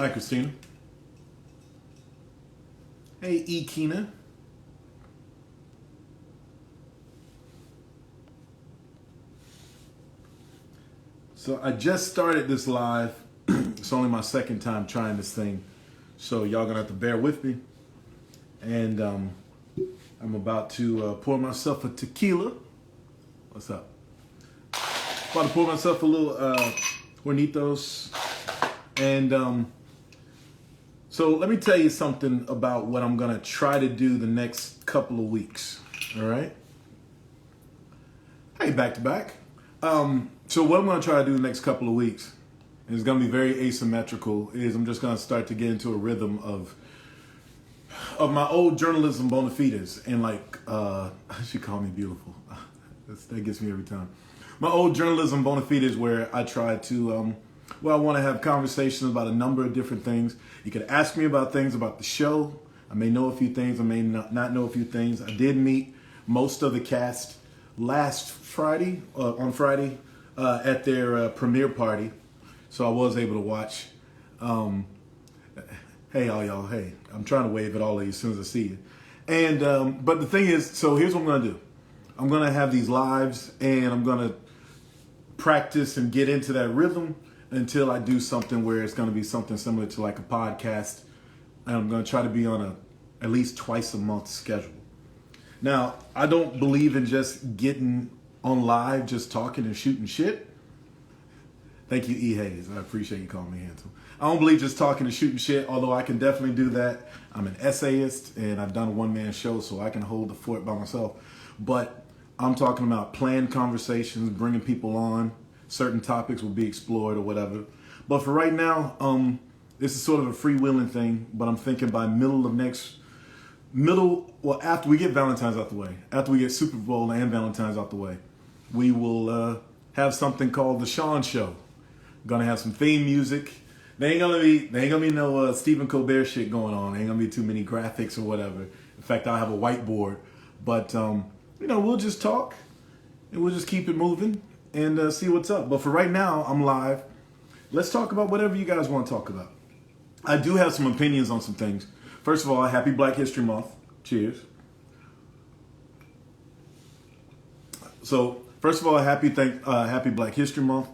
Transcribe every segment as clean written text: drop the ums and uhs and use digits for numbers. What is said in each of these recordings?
Hi, Christina. Hey, E. Keena. So I just started this live. It's only my second time trying this thing. So y'all gonna have to bear with me. And I'm about to pour myself a tequila. What's up? About to pour myself a little Hornitos. And so let me tell you something about what I'm gonna try to do the next couple of weeks. All right? Hey, back to back. So what I'm gonna try to do the next couple of weeks is gonna be very asymmetrical. Is I'm just gonna start to get into a rhythm of my old journalism bona fides, and like she called me beautiful. That gets me every time. My old journalism bona fides, where I try to I want to have conversations about a number of different things. You could ask me about things about the show. I may know a few things. I may not know a few things. I did meet most of the cast last Friday, on Friday, at their premiere party. So I was able to watch. Hey, all y'all. Hey, I'm trying to wave at all of you as soon as I see you. And but the thing is, so here's what I'm going to do. I'm going to have these lives, and I'm going to practice and get into that rhythm until I do something where it's going to be something similar to like a podcast. And I'm going to try to be on at least twice a month schedule. Now, I don't believe in just getting on live, just talking and shooting shit. Thank you, E. Hayes. I appreciate you calling me handsome. I don't believe just talking and shooting shit, although I can definitely do that. I'm an essayist, and I've done a one-man show, so I can hold the fort by myself. But I'm talking about planned conversations, bringing people on. Certain topics will be explored or whatever. But for right now, this is sort of a freewheeling thing, but I'm thinking by after we get Valentine's out the way, after we get Super Bowl and Valentine's out the way, we will have something called the Shawn Show. Gonna have some theme music. There ain't gonna be no Stephen Colbert shit going on. There ain't gonna be too many graphics or whatever. In fact, I'll have a whiteboard. But we'll just talk and we'll just keep it moving and see what's up. But for right now, I'm live. Let's talk about whatever you guys want to talk about. I do have some opinions on some things. First of all, happy Black History Month. Cheers. So, first of all, happy Black History Month.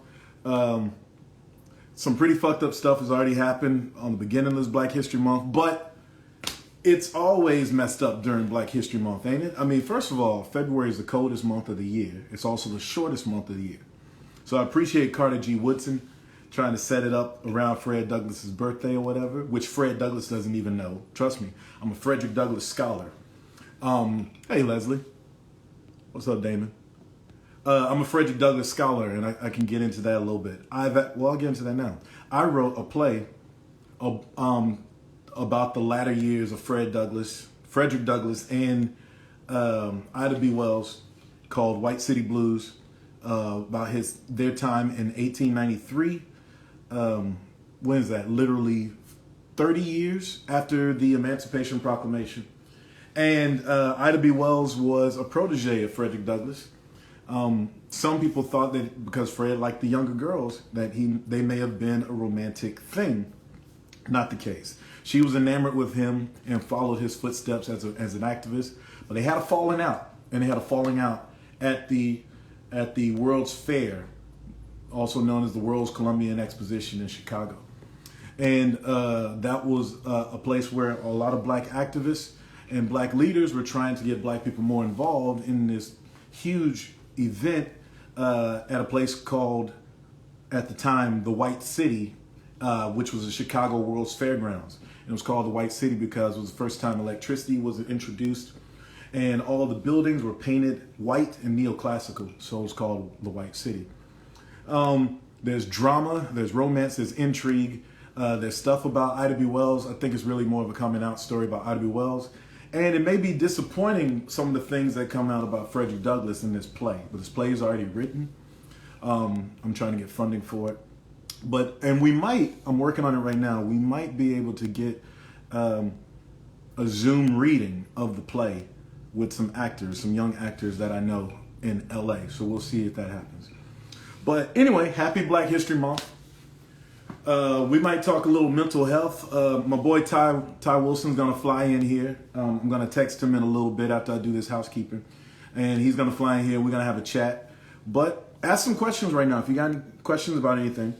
Some pretty fucked up stuff has already happened on the beginning of this Black History Month, but it's always messed up during Black History Month, ain't it? I mean, first of all, February is the coldest month of the year. It's also the shortest month of the year. So I appreciate Carter G. Woodson trying to set it up around Fred Douglass's birthday or whatever, which Fred Douglass doesn't even know. Trust me, I'm a Frederick Douglass scholar. Hey, Leslie. What's up, Damon? I'm a Frederick Douglass scholar, and I can get into that a little bit. I'll get into that now. I wrote a play about the latter years of Frederick Douglass, and Ida B. Wells, called White City Blues, about their time in 1893. When is that? Literally 30 years after the Emancipation Proclamation. And Ida B. Wells was a protege of Frederick Douglass. Some people thought that because Fred liked the younger girls, that they may have been a romantic thing. Not the case. She was enamored with him and followed his footsteps as an activist. But they had a falling out, and they had a falling out at the World's Fair, also known as the World's Columbian Exposition in Chicago. And that was a place where a lot of black activists and black leaders were trying to get black people more involved in this huge event at a place called, at the time, the White City, which was the Chicago World's Fairgrounds. And it was called the White City because it was the first time electricity was introduced, and all the buildings were painted white and neoclassical, so it was called the White City. There's drama, there's romance, there's intrigue, there's stuff about Ida B. Wells. I think it's really more of a coming out story about Ida B. Wells. And it may be disappointing, some of the things that come out about Frederick Douglass in this play, but this play is already written. I'm trying to get funding for it. I'm working on it right now, we might be able to get a Zoom reading of the play with some young actors that I know in LA. So we'll see if that happens. But anyway, happy Black History Month. We might talk a little mental health. My boy Ty Wilson's gonna fly in here. I'm gonna text him in a little bit after I do this housekeeping, and he's gonna fly in here. We're gonna have a chat. But ask some questions right now. If you got any questions about anything,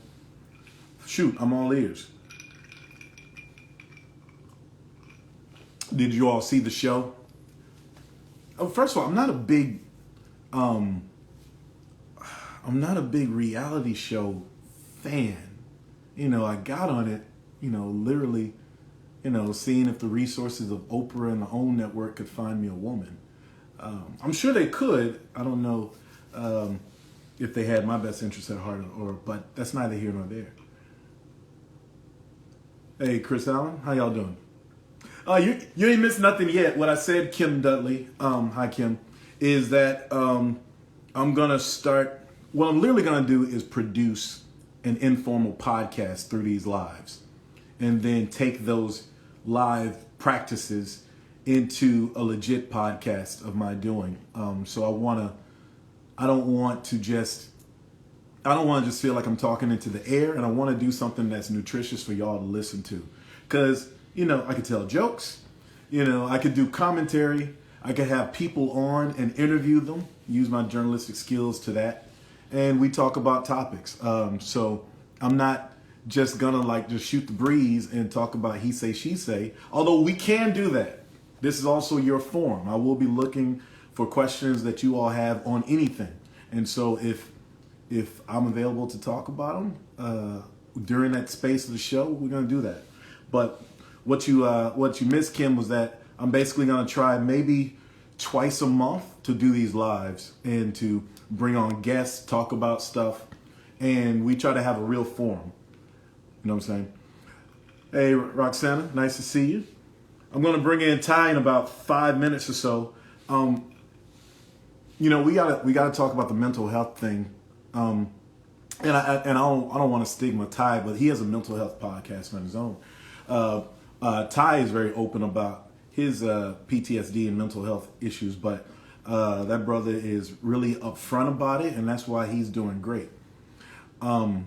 shoot, I'm all ears. Did you all see the show? Oh, first of all, I'm not a big reality show fan. You know, I got on it, literally, seeing if the resources of Oprah and the OWN network could find me a woman. I'm sure they could. I don't know if they had my best interest at heart, but that's neither here nor there. Hey, Chris Allen, how y'all doing? You ain't missed nothing yet. What I said, Kim Dudley, hi Kim, is that I'm gonna start. What I'm literally gonna do is produce an informal podcast through these lives, and then take those live practices into a legit podcast of my doing. So I don't want to just feel like I'm talking into the air, and I want to do something that's nutritious for y'all to listen to. Because, I could tell jokes, I could do commentary, I could have people on and interview them, use my journalistic skills to that, and we talk about topics. So I'm not just gonna just shoot the breeze and talk about he say, she say, although we can do that. This is also your forum. I will be looking for questions that you all have on anything. And so if I'm available to talk about them during that space of the show, we're gonna do that. But what you missed, Kim, was that I'm basically gonna try maybe twice a month to do these lives and to bring on guests, talk about stuff, and we try to have a real forum. You know what I'm saying? Hey, Roxana, nice to see you. I'm gonna bring in Ty in about 5 minutes or so. We gotta talk about the mental health thing. And I don't want to stigmatize, but he has a mental health podcast on his own. Ty is very open about his PTSD and mental health issues, but that brother is really upfront about it, and that's why he's doing great. All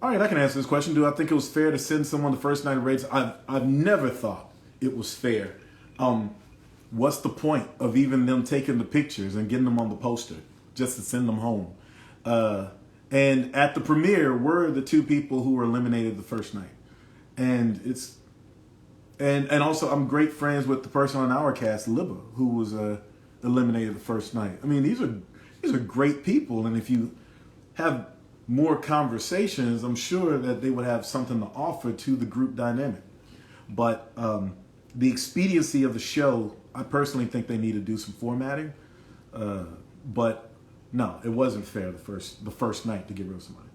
right, I can answer this question. Do I think it was fair to send someone the first night of raids? I've never thought it was fair. What's the point of even them taking the pictures and getting them on the poster just to send them home? And at the premiere, we're the two people who were eliminated the first night. And and also I'm great friends with the person on our cast, Libba, who was eliminated the first night. I mean, these are great people, and if you have more conversations, I'm sure that they would have something to offer to the group dynamic. But the expediency of the show, I personally think they need to do some formatting. But no, it wasn't fair the first night to get rid of somebody.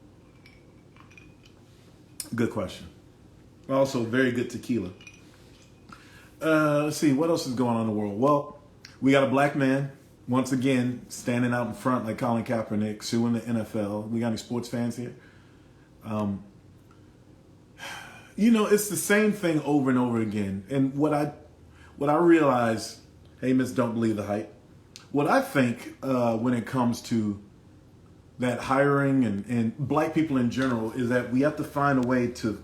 Good question. Also, very good tequila. Let's see, what else is going on in the world? Well, we got a black man, once again, standing out in front like Colin Kaepernick, suing the NFL. We got any sports fans here? It's the same thing over and over again. And what I realize, hey, Miss Don't Believe the Hype, what I think when it comes to that hiring and black people in general is that we have to find a way to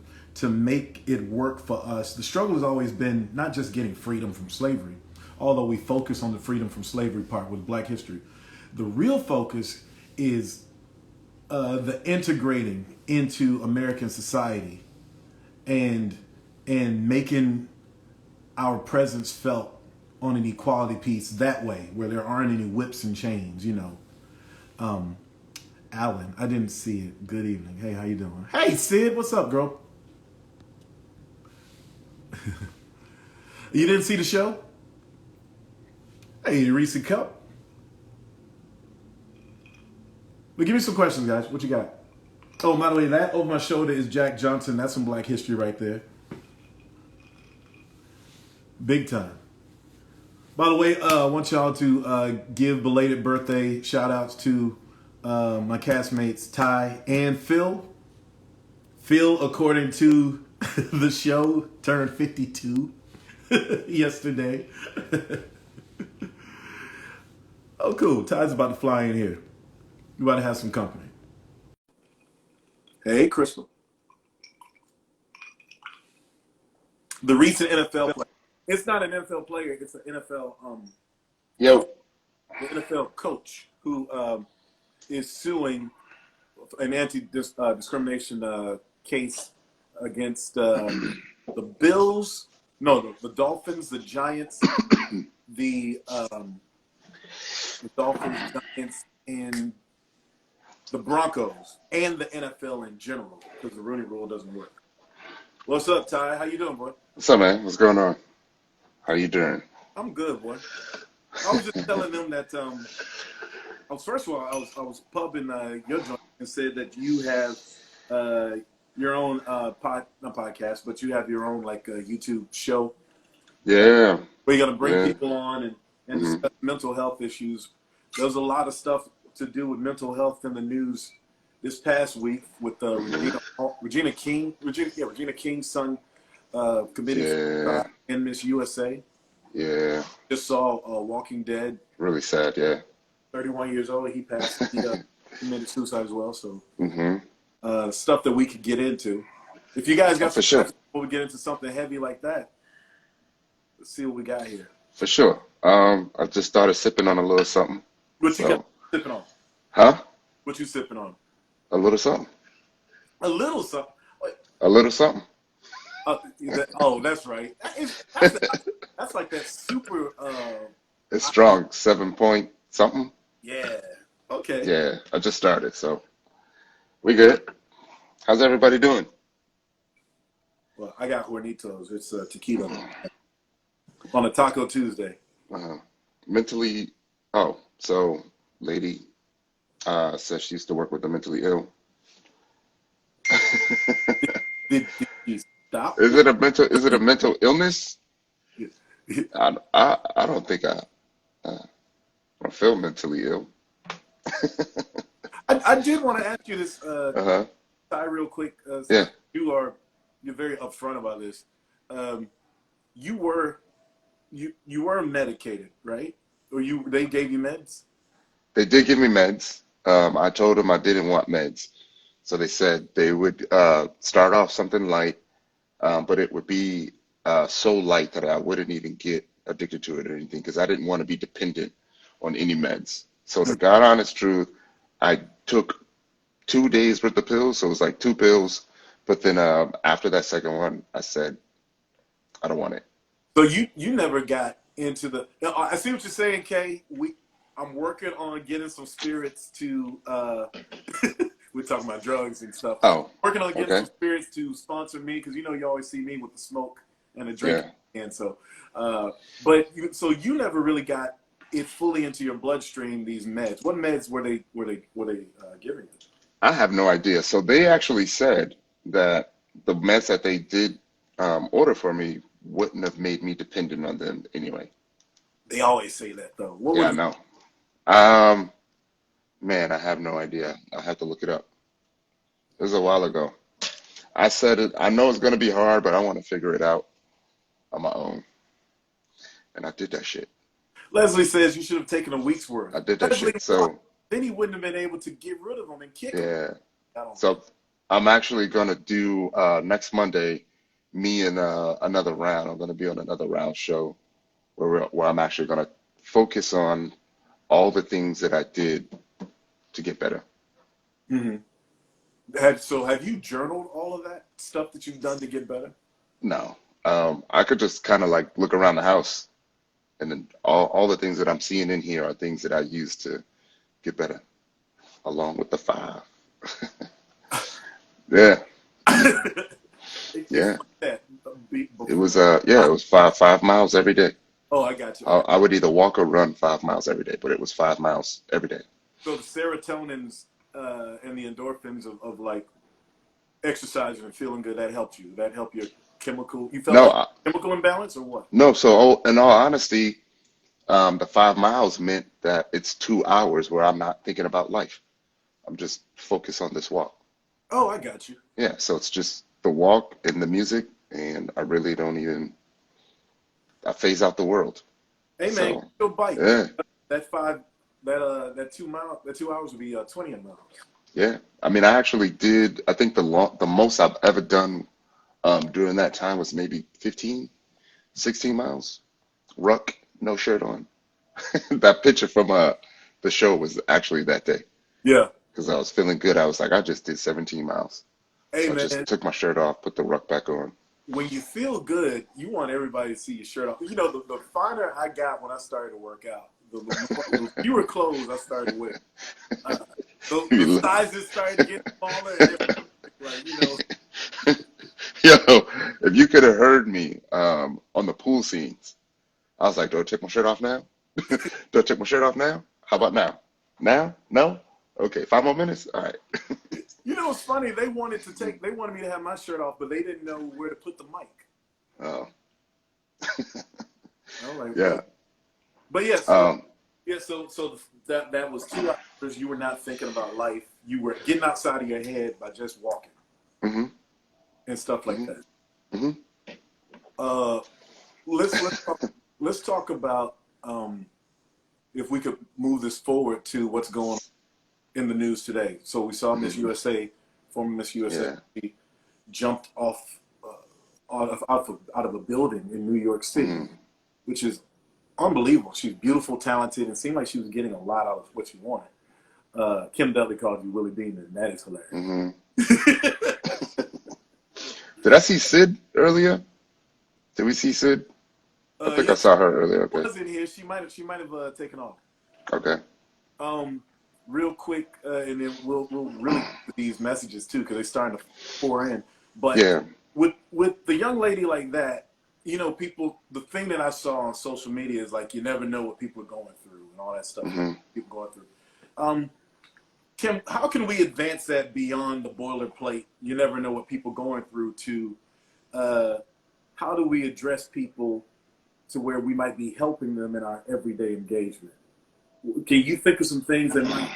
make it work for us. The struggle has always been not just getting freedom from slavery, although we focus on the freedom from slavery part with Black history. The real focus is the integrating into American society and making our presence felt on an equality piece that way, where there aren't any whips and chains, Alan, I didn't see it. Good evening. Hey, how you doing? Hey, Sid, what's up, girl? You didn't see the show? Hey, Reese Cup. But give me some questions, guys. What you got? Oh, by the way, that over my shoulder is Jack Johnson. That's some Black history right there. Big time. By the way, I want y'all to give belated birthday shout outs to my castmates Ty and Phil. Phil, according to the show, turned 52 yesterday. Oh, cool. Ty's about to fly in here. You about to have some company. Hey, Crystal. The recent NFL player. It's not an NFL player. It's an NFL Yo. the NFL coach who is suing an anti-discrimination case against the Bills. No, the Dolphins, the Giants, the Dolphins, Giants, and the Broncos, and the NFL in general, because the Rooney Rule doesn't work. What's up, Ty? How you doing, boy? What's up, man? What's going on? How you doing? I'm good, boy. I was just telling them that first of all, I was pubbing your joint and said that you have your own not podcast, but you have your own like YouTube show. Yeah. Where you're gonna bring people on and discuss mental health issues. There was a lot of stuff to do with mental health in the news this past week with Regina King's son committed suicide in Miss USA. Yeah. Just saw Walking Dead. Really sad, yeah. 31 years old, he passed. He committed suicide as well. So stuff that we could get into. If you guys got for sure, before we get into something heavy like that, let's see what we got here. For sure. I just started sipping on a little something. What you got sipping on? Huh? What you sipping on? A little something. A little something. A little something. That's right. That's like that super. It's strong. 7 point something. Yeah. Okay. Yeah. I just started, so we good. How's everybody doing? Well, I got Hornitos. It's tequila on a Taco Tuesday. Mentally. Oh, so lady says she used to work with the mentally ill. Did you stop? Is it a mental illness? I don't think I feel mentally ill. I did want to ask you this, Ty, real quick. Yeah. You're very upfront about this. You were medicated, right? Or they gave you meds? They did give me meds. I told them I didn't want meds. So they said they would start off something light, but it would be so light that I wouldn't even get addicted to it or anything because I didn't want to be dependent on any meds. So the God honest truth, I took 2 days worth of pills. So it was like 2 pills. But then after that second one, I said, I don't want it. So you never got into the. I see what you're saying, Kay. I'm working on getting some spirits to. We're talking about drugs and stuff. Oh, working on getting some spirits to sponsor me because you always see me with the smoke and the drink, and so. So you never really got it fully into your bloodstream. These meds. What meds were they giving you? I have no idea. So they actually said that the meds that they did order for me wouldn't have made me dependent on them anyway. They always say that though. I know. Man, I have no idea. I have to look it up. It was a while ago. I said it. I know it's going to be hard, but I want to figure it out on my own. And I did that shit. Leslie says you should have taken a week's worth. I did that shit. So then he wouldn't have been able to get rid of them and kick them. So I'm actually going to do next Monday, me and another round. I'm going to be on another round show where I'm actually going to focus on all the things that I did to get better. Mm-hmm. Have you journaled all of that stuff that you've done to get better? No. I could just kind of like look around the house and then all the things that I'm seeing in here are things that I use to get better, along with the 5. Yeah. Yeah. It was 5 miles every day. Oh, I got you. I would either walk or run 5 miles every day, but it was 5 miles every day. So the serotonins and the endorphins of like exercising and feeling good, that helped you? That helped your chemical? You felt chemical imbalance or what? No, so in all honesty, the 5 miles meant that it's 2 hours where I'm not thinking about life. I'm just focused on this walk. Oh, I got you. Yeah, so it's just the walk and the music, and I really don't even, I phase out the world. Hey man, so, go bike. Yeah. That 2 hours would be 20 miles. Yeah, I mean, I actually did. I think the most I've ever done during that time was maybe 15, 16 miles. Ruck, no shirt on. That picture from the show was actually that day Yeah. because I was feeling good. I was like, I just did 17 miles. Hey, So I just man, took my shirt off, put the ruck back on. when you feel good, you want everybody to see your shirt off. You know, the finer I got when I started to work out, the fewer clothes I started wearing. Uh, the sizes started getting smaller, and like, you know. Yo, if you could have heard me on the pool scenes, I was like, do I take my shirt off now? Do I take my shirt off now? How about now? Now? No? Okay, 5 more minutes? All right. You know, it's funny. They wanted me to have my shirt off, but they didn't know where to put the mic. Oh, I'm like, yeah. what? But yeah, Um, so that was 2 hours. You were not thinking about life. You were getting outside of your head by just walking hmm and stuff like hmm that. hmm Uh, let's talk about if we could move this forward to what's going on in the news today. So we saw Miss hmm USA, former Miss USA, Yeah. jumped off out of a building in New York City, hmm which is unbelievable. She's beautiful, talented, and seemed like she was getting a lot out of what she wanted. Kim Dudley called you Willie Beeman, and that is hilarious. hmm Did I see Sid earlier? Did we see Sid? I think I Yes, saw her earlier. she Okay. was in here. She might have taken off. Okay. Um, Real quick, and then we'll really get to these messages too because they're starting to pour in. But Yeah. with the young lady like that, you know, people. The thing that I saw on social media is like you never know what people are going through and all that stuff. hmm People going through. Um, Kim, how can we advance that beyond the boilerplate? You never know what people are going through. To uh, how do we address people to where we might be helping them in our everyday engagement? Can you think of some things that might?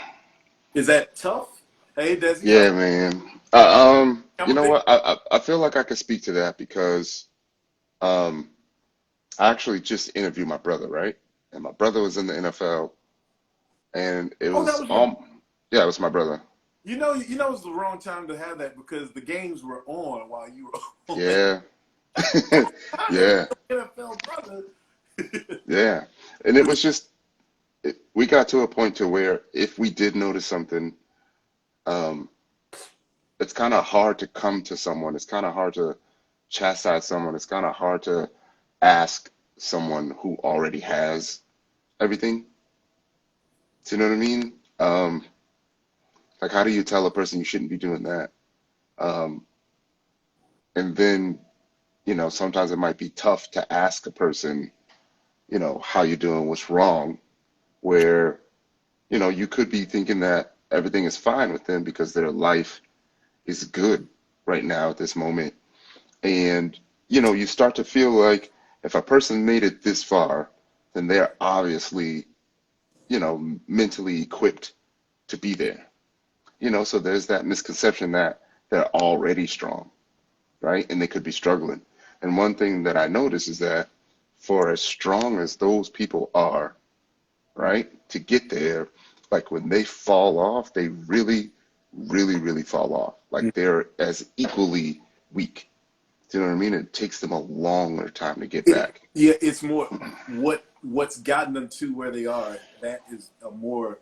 Is that tough? Hey, Desi, Yeah, man. I'm You a know big. what? I feel like I could speak to that because um, I actually just interviewed my brother, right? And my brother was in the NFL, and it Oh, that was was your. yeah, it was my brother. You know, it's the wrong time to have that because the games were on while you were on. Yeah, Time to yeah, have an NFL brother. yeah. And it was just we got to a point to where if we did notice something, um, it's kind of hard to come to someone. It's kind of hard to chastise someone. It's kind of hard to ask someone who already has everything. Do you know what I mean? Like, how do you tell a person you shouldn't be doing that? Um, and then, sometimes it might be tough to ask a person, how you doing, what's wrong, where, you could be thinking that everything is fine with them because their life is good right now at this moment. And, you start to feel like if a person made it this far, then they're obviously, mentally equipped to be there. So there's that misconception that they're already strong, right? And they could be struggling. And one thing that I notice is that for as strong as those people are, right, to get there, like when they fall off, they really, really, really fall off. Like they're as equally weak. Do you know what I mean? It takes them a longer time to get back. Yeah, it's more what's gotten them to where they are. That is a more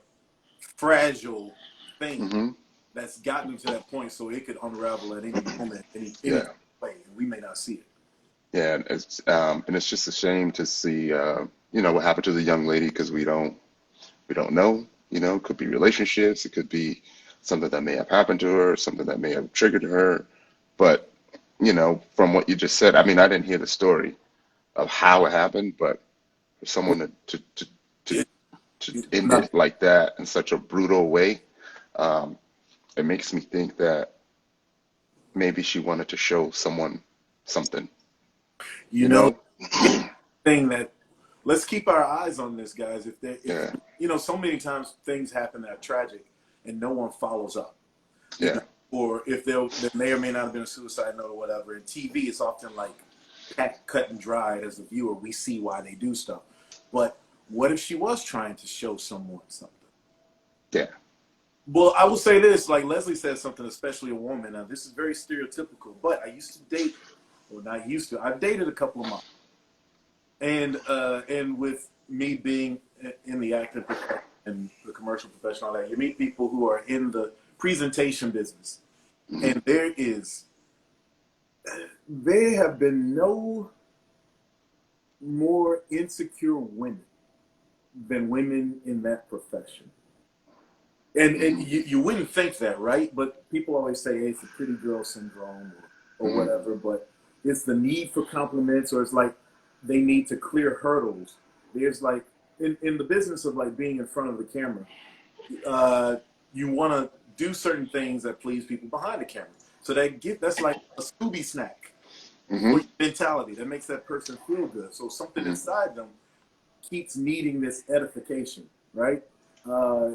fragile thing hmm that's gotten them to that point, so it could unravel at any moment, any Yeah. way, and we may not see it. Yeah, and it's just a shame to see what happened to the young lady because we don't know. It could be relationships, it could be something that may have happened to her, something that may have triggered her. But from what you just said, I mean, I didn't hear the story of how it happened, but for someone to It, to it, end not, it like that in such a brutal way, um, it makes me think that maybe she wanted to show someone something, you you know, know? it's the thing that let's keep our eyes on this, guys. If Yeah, so many times things happen that are tragic, and no one follows up. You know, yeah. or if there may or may not have been a suicide note or whatever. In TV, it's often like cut and dried. As a viewer, we see why they do stuff. But what if she was trying to show someone something? Yeah. Well, I will say this, like Leslie said something, especially a woman. Now, this is very stereotypical, but I used to date but not used to. I've dated a couple of models, and with me being in the acting profession and the commercial profession, all that, you meet people who are in the presentation business, and there have been no more insecure women than women in that profession. And you wouldn't think that, right? But people always say, hey, it's a pretty girl syndrome or whatever, but it's the need for compliments, or it's like they need to clear hurdles. There's like, in the business of like being in front of the camera, you want to do certain things that please people behind the camera. So that's like a Scooby snack for your mentality. That makes that person feel good. So something inside them keeps needing this edification, right?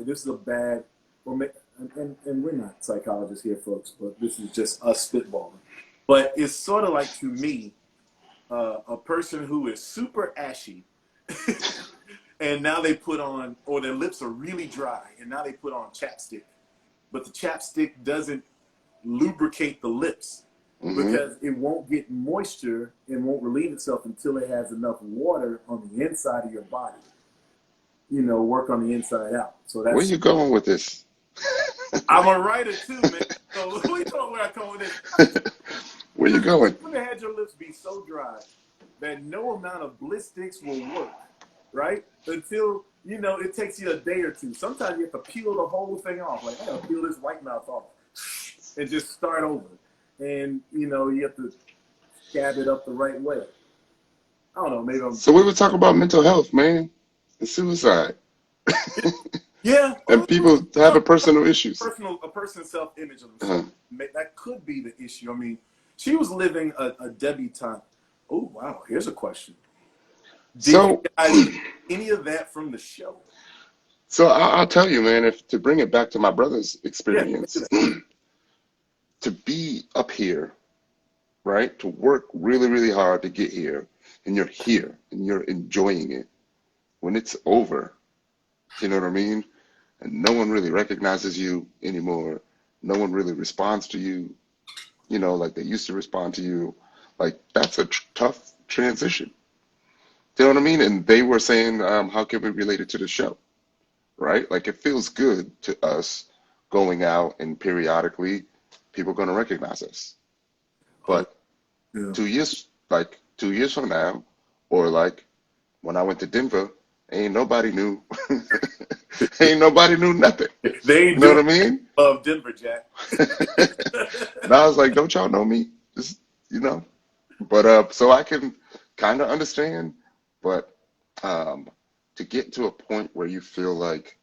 This is a bad, and we're not psychologists here, folks, but this is just us spitballing. But it's sort of like, to me, a person who is super ashy, and now they put on, or their lips are really dry, and now they put on chapstick, but the chapstick doesn't lubricate the lips because it won't get moisture and won't relieve itself until it has enough water on the inside of your body. Work on the inside out. So that's where you going with this? I'm a writer too, man. So we know where I come with this. Where you going? You could have had your lips be so dry that no amount of bliss sticks will work, right? Until, it takes you a day or two. Sometimes you have to peel the whole thing off. Like, I gotta peel this white mouth off and just start over. And, you have to scab it up the right way. I don't know, maybe I'm... So we were talking about mental health, man, and suicide. Yeah. And people having personal issues. A person's self-image of themselves. That could be the issue. I mean, she was living a debutante. Oh, wow. Here's a question. Did you guys get any of that from the show? So I'll tell you, man, to bring it back to my brother's experience, to be up here, right, to work really, really hard to get here, and you're here, and you're enjoying it. When it's over, you know what I mean? And no one really recognizes you anymore. No one really responds to you, like they used to respond to you. Like, that's a tough transition. You know what I mean? And they were saying, how can we relate it to the show, right? Like, it feels good to us going out and periodically people are going to recognize us. But 2 years from now, or like when I went to Denver, ain't nobody knew. Ain't nobody knew nothing. They you know what I mean? Love Denver, Jack. And I was like, don't y'all know me? Just, But so I can kind of understand, but to get to a point where you feel like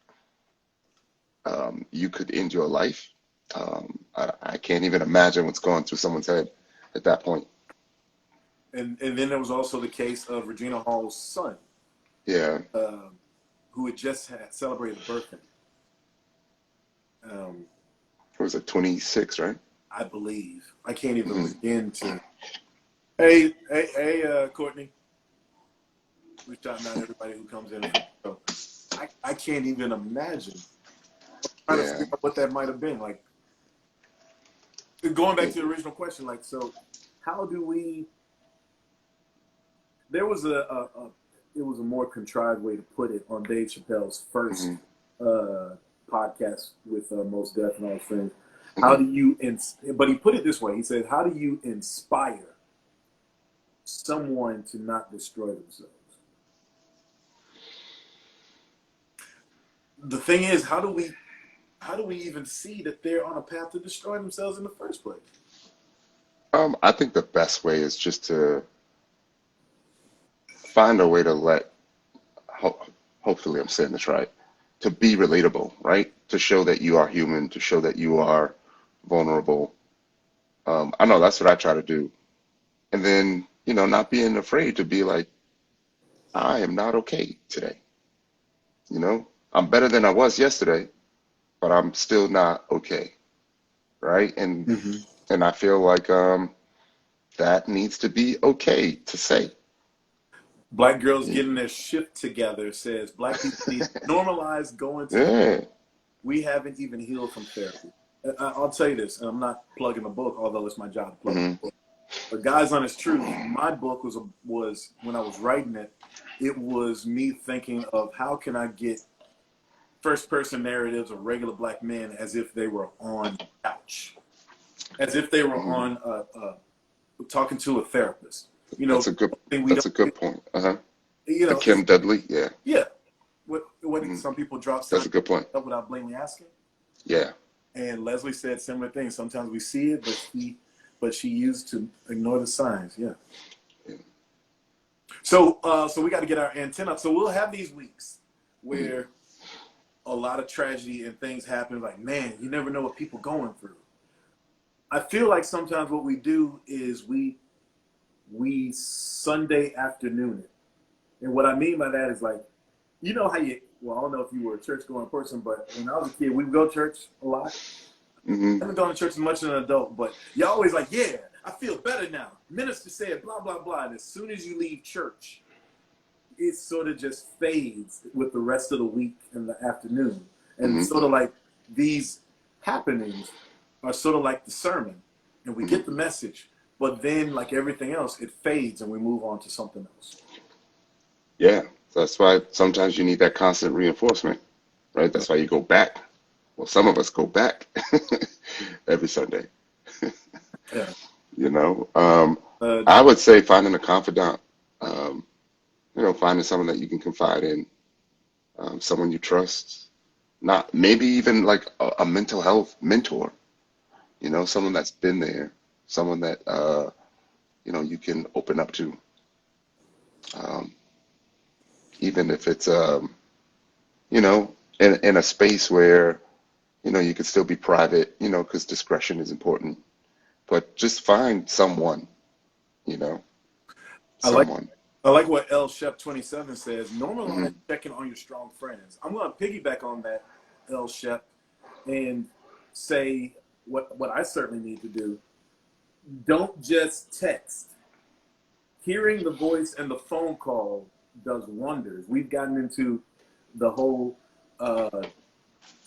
you could end your life, I can't even imagine what's going through someone's head at that point. And then there was also the case of Regina Hall's son. Yeah. Who had just celebrated a birthday. It was at 26, right? I believe. I can't even begin to. Hey, Courtney. We shouting out everybody who comes in. So I can't even imagine. I'm trying to figure out what that might have been. Like, going back to the original question, like, so how do we? There was it was a more contrived way to put it on Dave Chappelle's first podcast with Mos Def and all those things. How do you, but he put it this way, he said, how do you inspire someone to not destroy themselves? The thing is, how do we even see that they're on a path to destroy themselves in the first place? I think the best way is just to find a way to hopefully I'm saying this right, to be relatable, right? To show that you are human, to show that you are vulnerable. I know that's what I try to do. And then, not being afraid to be like, I am not okay today. I'm better than I was yesterday, but I'm still not okay, right? And and I feel like that needs to be okay to say. Black girls getting their shift together says Black people need to normalize going to. We haven't even healed from therapy. I'll tell you this, and I'm not plugging the book, although it's my job to plug the book. But Guys Honest Truth, my book was when I was writing it, it was me thinking of how can I get first person narratives of regular black men as if they were on the couch, as if they were Mm, on talking to a therapist. You know, that's a good thing we that's don't, a good point. you The know, Kim Dudley, yeah. yeah. What Mm, some people drop that's signs a good point. up without blatantly asking. Yeah. And Leslie said similar things. Sometimes we see it, but she used to ignore the signs. Yeah. Yeah. So we got to get our antenna up. So we'll have these weeks Mm, where a lot of tragedy and things happen. Like, man, you never know what people going through. I feel like sometimes what we do is we Sunday afternoon it. And what I mean by that is like, you know how you, well, I don't know if you were a church going person, but when I was a kid, we would go to church a lot. hmm I haven't gone to church as much as an adult, but you're always like, yeah, I feel better now. Minister said blah, blah, blah. And as soon as you leave church, it sort of just fades with the rest of the week and the afternoon. And hmm sort of like these happenings are sort of like the sermon, and we hmm get the message, but then like everything else, it fades and we move on to something else. Yeah. So that's why sometimes you need that constant reinforcement, right? That's why you go back. Well, some of us go back every Sunday, Yeah. you know. Uh, I would say finding a confidant, um, finding someone that you can confide in, someone you trust, not maybe even like a mental health mentor, someone that's been there, someone that you can open up to, um, even if it's in a space where you could still be private, because discretion is important. But just find someone, you know, I like someone. I like what L Shep 27 says. Hmm Normalize checking on your strong friends. I'm going to piggyback on that, L Shep, and say what I certainly need to do. Don't just text. Hearing the voice and the phone call does wonders. We've gotten into the whole uh,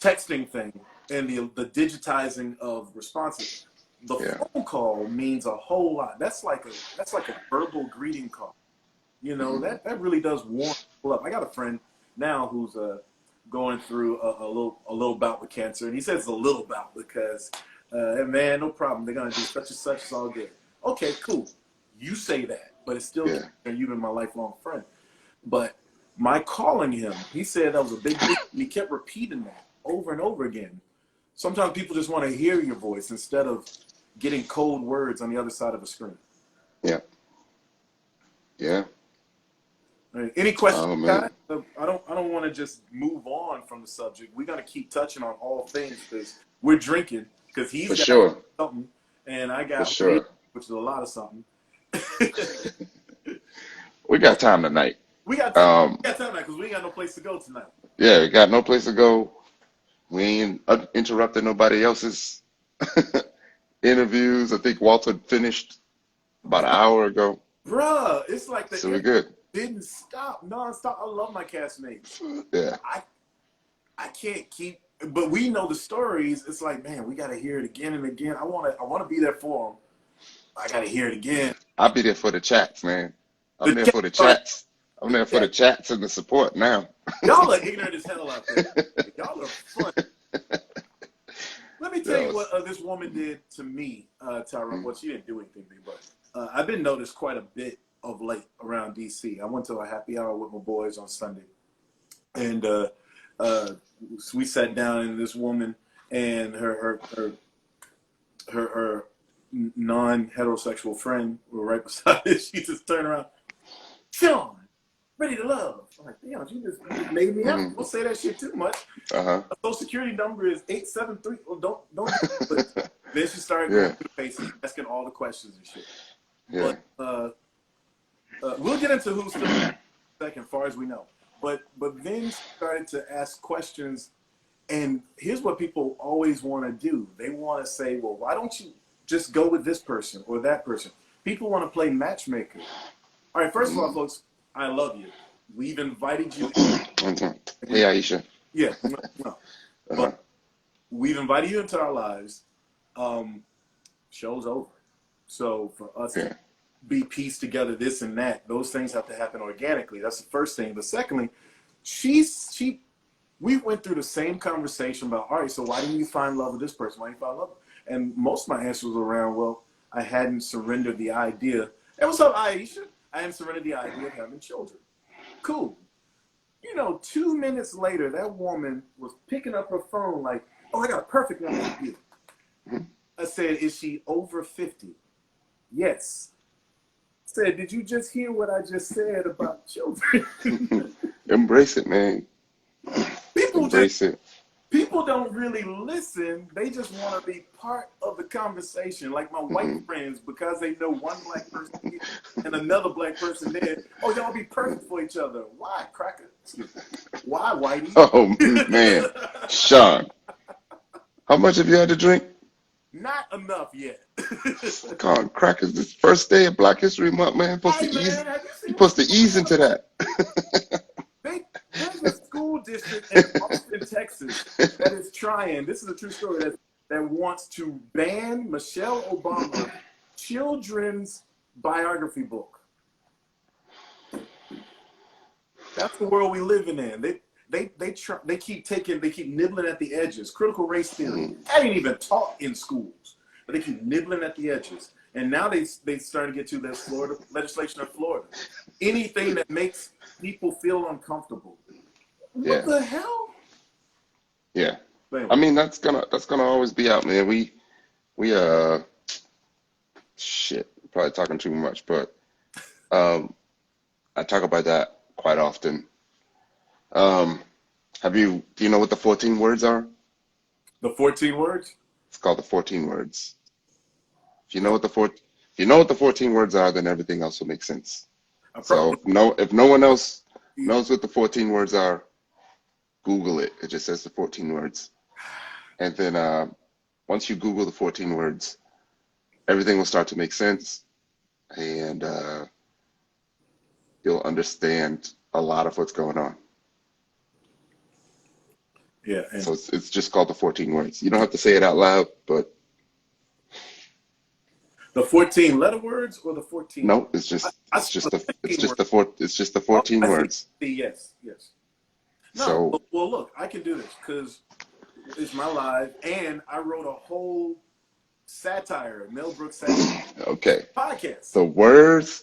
texting thing and the digitizing of responses. The Yeah. phone call means a whole lot. That's like a verbal greeting call. You know, hmm that really does warm people up. I got a friend now who's going through a little bout with cancer, and he says it's a little bout because, man, no problem. They're gonna do such and such. It's all good. Okay, cool. You say that, but it's still Yeah. cancer, and you've been my lifelong friend. But my calling him, he said that was a big deal, and he kept repeating that over and over again. Sometimes people just want to hear your voice instead of getting cold words on the other side of a screen. Yeah. Yeah. All right. Any questions, Oh guys? man. I don't want to just move on from the subject. We're gonna keep touching on all things because we're drinking. Because he's For got sure. something, and I For got weed, sure. which is a lot of something. We got time tonight. we got time. Um, We got time now because we ain't got no place to go tonight. yeah, we got no place to go. We ain't interrupted nobody else's interviews. I think Walter finished about an hour ago. Bruh, it's like the So we're internet good. didn't stop nonstop. I love my castmates. Yeah. I I can't keep, but we know the stories. It's like, man, we got to hear it again and again. I want to be there for them. I got to hear it again. I'll be there for the chats, man. I'm The there chat, for the chats. I'm there for chat, the chats and the support now. y'all are ignorant as hell out there. Y'all are fun. Let me tell That you was, what this woman did to me, Tyrone. mm, Well, she didn't do anything to me, but I've been noticed quite a bit of late around DC. I went to a happy hour with my boys on Sunday, and uh, we sat down, and this woman and her non-heterosexual friend were right beside her. She just turned around, Shawn, ready to love. I'm like, damn, you just made me happy. mm, Don't say that shit too much. uh-huh. Social security number is 873. Well, don't. But then she started going Yeah, through the faces, asking all the questions and shit. yeah. But we'll get into who's still in a second, far as we know. But then she started to ask questions, and here's what people always want to do. They want to say, well, why don't you just go with this person or that person? People want to play matchmaker. All right, first of all, Mm. folks, I love you. We've invited you. Okay. We, Hey, Aisha. yeah, no, but Uh-huh. we've invited you into our lives. Show's over. So for us to Yeah. be pieced together, this and that, those things have to happen organically. That's the first thing. But secondly, we went through the same conversation about, all right, so why didn't you find love with this person? Why didn't you find love? And most of my answers were around, well, I hadn't surrendered the idea. Hey, what's up, Aisha? I hadn't surrendered the idea of having children. Cool. 2 minutes later, that woman was picking up her phone like, oh, I got a perfect one for you. I said, is she over 50? Yes. I said, did you just hear what I just said about children? Embrace it, man. Embrace it. People don't really listen. They just want to be part of the conversation. Like my white friends, because they know one black person here and another black person there. Oh, y'all be perfect for each other. Why, cracker? Why, whitey? Oh, man. Shawn, how much have you had to drink? Not enough yet. Come on, crackers. This first day of Black History Month, man. You're supposed to ease into that. There's a school district in Austin, Texas that is trying, this is a true story, that wants to ban Michelle Obama's children's biography book. That's the world we living in. They keep nibbling at the edges. Critical race theory. That ain't even taught in schools, but they keep nibbling at the edges. And now they started to get to this Florida legislation in Florida. Anything that makes people feel uncomfortable. What the hell? Yeah. I mean, that's gonna always be out, man. We shit, probably talking too much, but I talk about that quite often. Do you know what the 14 words are? The 14 words? It's called the 14 words. If you know what the 14 words are, then everything else will make sense. So if no one else knows what the 14 words are, Google it. It just says the 14 words. And then once you Google the 14 words, everything will start to make sense, and you'll understand a lot of what's going on. Yeah. So it's just called the 14 words. You don't have to say it out loud, but the 14 letter words or the 14? No, it's just the 14 words. Yes. No, So well, look, I can do this because it's my live, and I wrote a whole satire, Mel Brooks satire podcast. The words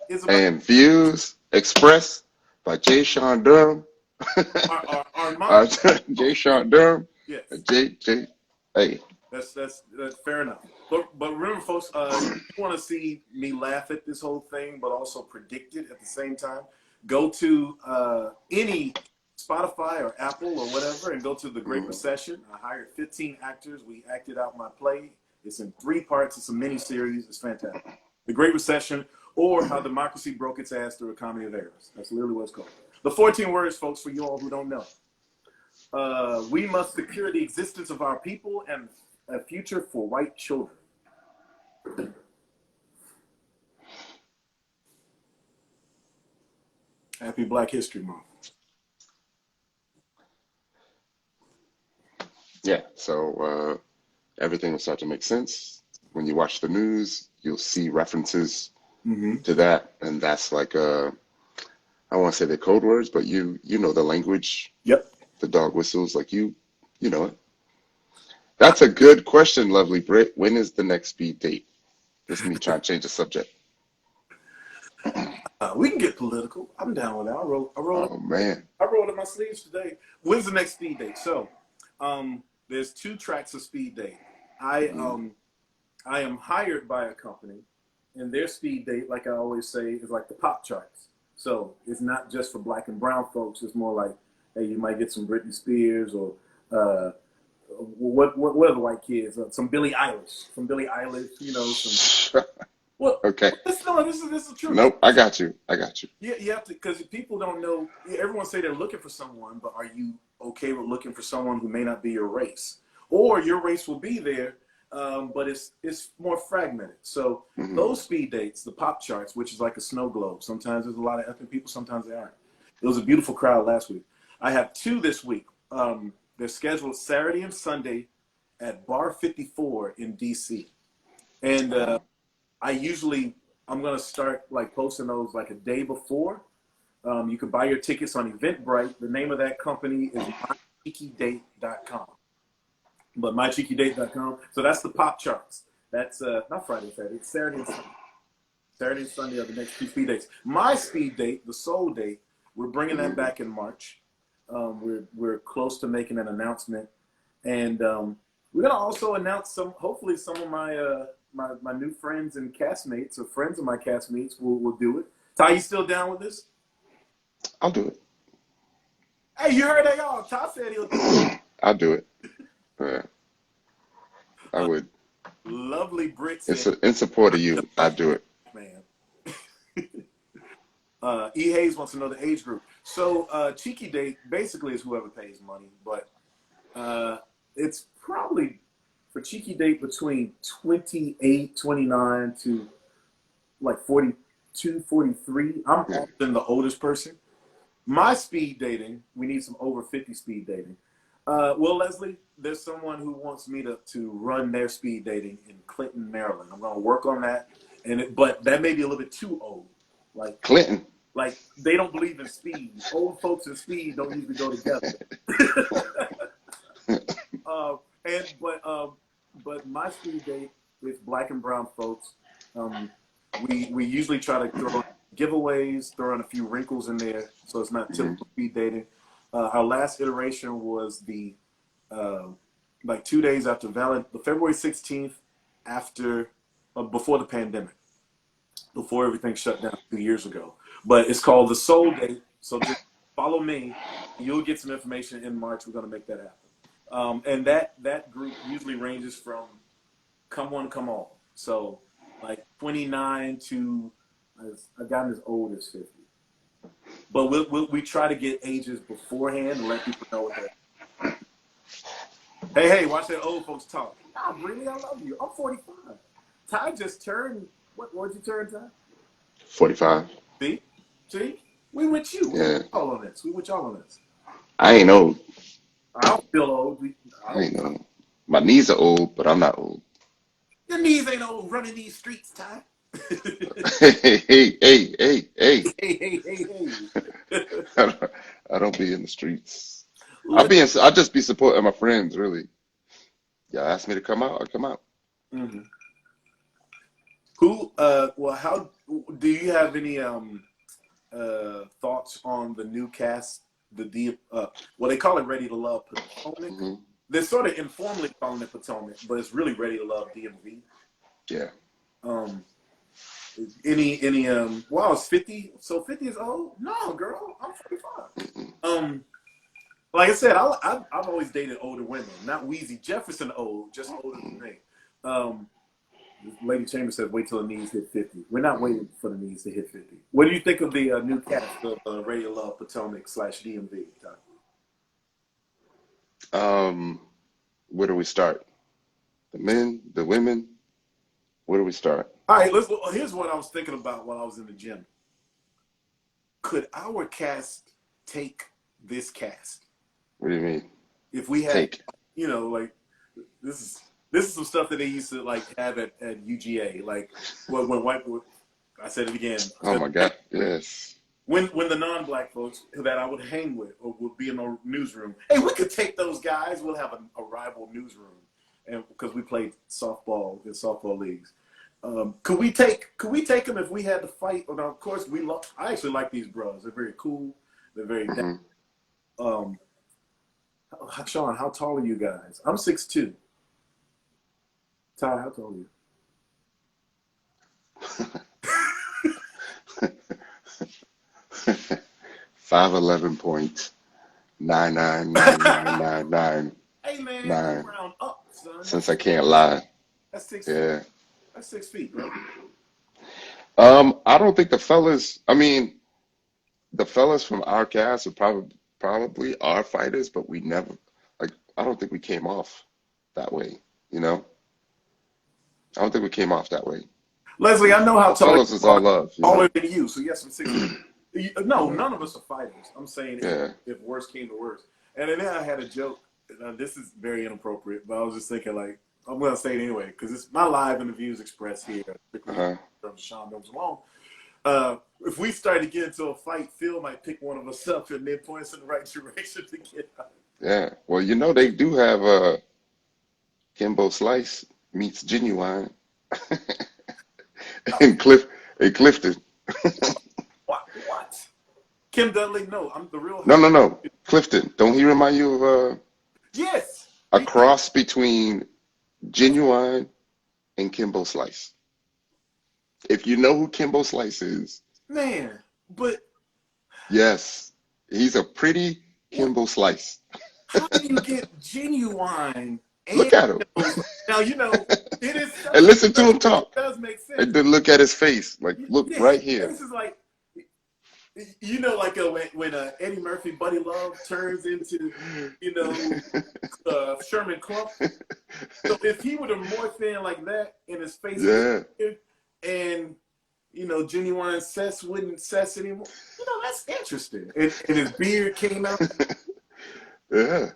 is about and views expressed by J. Shawn Durham. J. Shawn Durham. Yes. Hey. That's fair enough. But remember, folks, if you want to see me laugh at this whole thing, but also predict it at the same time, go to any Spotify or Apple or whatever, and go to The Great Recession. I hired 15 actors. We acted out my play. It's in 3 parts. It's a mini-series. It's fantastic. The Great Recession, or How Democracy Broke Its Ass Through a Comedy of Errors. That's literally what it's called. The 14 words, folks, for you all who don't know. We must secure the existence of our people and a future for white children. Happy Black History Month. Yeah, so everything will start to make sense. When you watch the news, you'll see references to that, and that's like I won't say the code words, but you know the language. Yep. The dog whistles, like you know it. That's a good question, lovely Brit. When is the next speed date? This is me trying to change the subject. We can get political. I'm down with that. I wrote it in my sleeves today. When's the next speed date? So, there's 2 tracks of speed date. I am hired by a company, and their speed date, like I always say, is like the pop charts. So it's not just for black and brown folks. It's more like, hey, you might get some Britney Spears or what are the white kids? Some Billie Eilish, some. Well, okay. This is true. Nope, I got you. Yeah, you have to, because people don't know. Everyone say they're looking for someone, but are you okay with looking for someone who may not be your race, or your race will be there, but it's more fragmented. So those speed dates, the pop charts, which is like a snow globe. Sometimes there's a lot of ethnic people, sometimes they aren't. It was a beautiful crowd last week. I have 2 this week. They're scheduled Saturday and Sunday at Bar 54 in DC. And I'm gonna start like posting those like a day before. You can buy your tickets on Eventbrite. The name of that company is mycheekydate.com. But mycheekydate.com. So that's the pop charts. That's not Friday, Saturday. It's Saturday and Sunday. Saturday and Sunday are the next two speed dates. My speed date, the Soul Date, we're bringing that back in March. We're close to making an announcement, and we're gonna also announce hopefully some of my new friends and castmates, or friends of my castmates will do it. Ty, you still down with this? I'll do it. Hey, you heard that, y'all. Ty said he'll do it. I'll do it. Yeah, I would. Lovely Brit In support of you, I do it. Man. E. Hayes wants to know the age group. So Cheeky Date basically is whoever pays money, but it's probably for Cheeky Date between 28, 29 to like 42, 43. I'm often the oldest person. My speed dating, we need some over 50 speed dating. Well, Leslie, there's someone who wants me to run their speed dating in Clinton, Maryland. I'm going to work on that, but that may be a little bit too old. Like Clinton. Like they don't believe in speed. Old folks and speed don't usually go together. But my speed date with Black and brown folks. We usually try to throw giveaways, throw in a few wrinkles in there, so it's not typical speed dating. Our last iteration was the like 2 days after February 16th, before the pandemic, before everything shut down 2 years ago. But it's called the Soul Date. So just follow me. You'll get some information in March. We're going to make that happen. And that group usually ranges from come one, come all. So like 29 to I've gotten as old as 50. But we try to get ages beforehand and let people know what they're. Hey, watch that old folks talk. Nah, really, I love you. I'm 45. Ty just turned, what'd you turn, Ty? 45. See? We with you. Yeah. We with y'all on this. I ain't old. I don't feel old. I ain't old. My knees are old, but I'm not old. Your knees ain't old running these streets, Ty. Hey. Hey. I don't be in the streets. I'll just be supporting my friends, really. Y'all ask me to come out, I'll come out. Mm-hmm. How do you have any thoughts on the new cast, they call it Ready to Love Potomac. Mm-hmm. They're sort of informally calling it Potomac, but it's really Ready to Love DMV. Yeah. Wow, it's 50, so 50 is old? No, girl, I'm 45. Mm-hmm. Like I said, I've always dated older women, not Wheezy Jefferson old, just older than me. Lady Chambers said, wait till the knees hit 50. We're not waiting for the knees to hit 50. What do you think of the new cast of Radio Love Potomac / DMV? Where do we start? The men, the women? Where do we start? All right, here's what I was thinking about while I was in the gym. Could our cast take this cast? What do you mean? If we had, like, this is some stuff that they used to like have at UGA. Like when I said it again. Oh my God! Yes. When the non-black folks that I would hang with or would be in the newsroom, hey, we could take those guys. We'll have a rival newsroom, and because we played softball in softball leagues, could we take them if we had to fight? Well, of course, I actually like these bros. They're very cool. They're very. Shawn, how tall are you guys? I'm 6'2". Ty, how tall are you? 5'11.999999. Hey man, round up, son. Since I can't lie. That's 6 feet. That's 6 feet, bro. I don't think the fellas from our cast are probably are fighters, but we never I don't think we came off that way, I don't think we came off that way. Leslie, I know how tall fellas is all love. Taller than you, so yes, I'm 6 feet. No, none of us are fighters. I'm saying if worse came to worse. And then I had a joke. This is very inappropriate, but I was just thinking I'm gonna say it anyway because it's my live and the views expressed here, particularly Uh-huh. from Shawn Show. If we start to get into a fight, Phil might pick one of us up and then point us in the right direction to get out. Yeah. Well, they do have Kimbo Slice meets Genuine in Clifton. What? Kim Dudley? No, I'm the real. No. Clifton. Don't he remind you of Yes. a cross between Genuine and Kimbo Slice? If you know who Kimbo Slice is, Man, but yes, he's a pretty Kimbo Slice. how do you get Genuine Look and at him. now it is And listen to him talk. It does make sense. And then look at his face. Like, look Yeah, right his here. face is like like when Eddie Murphy, Buddy Love turns into Sherman Clump. So if he would have morphed in like that, and his face was here, and Genuine Cess wouldn't Cess anymore. That's interesting. And his beard came out. Yeah.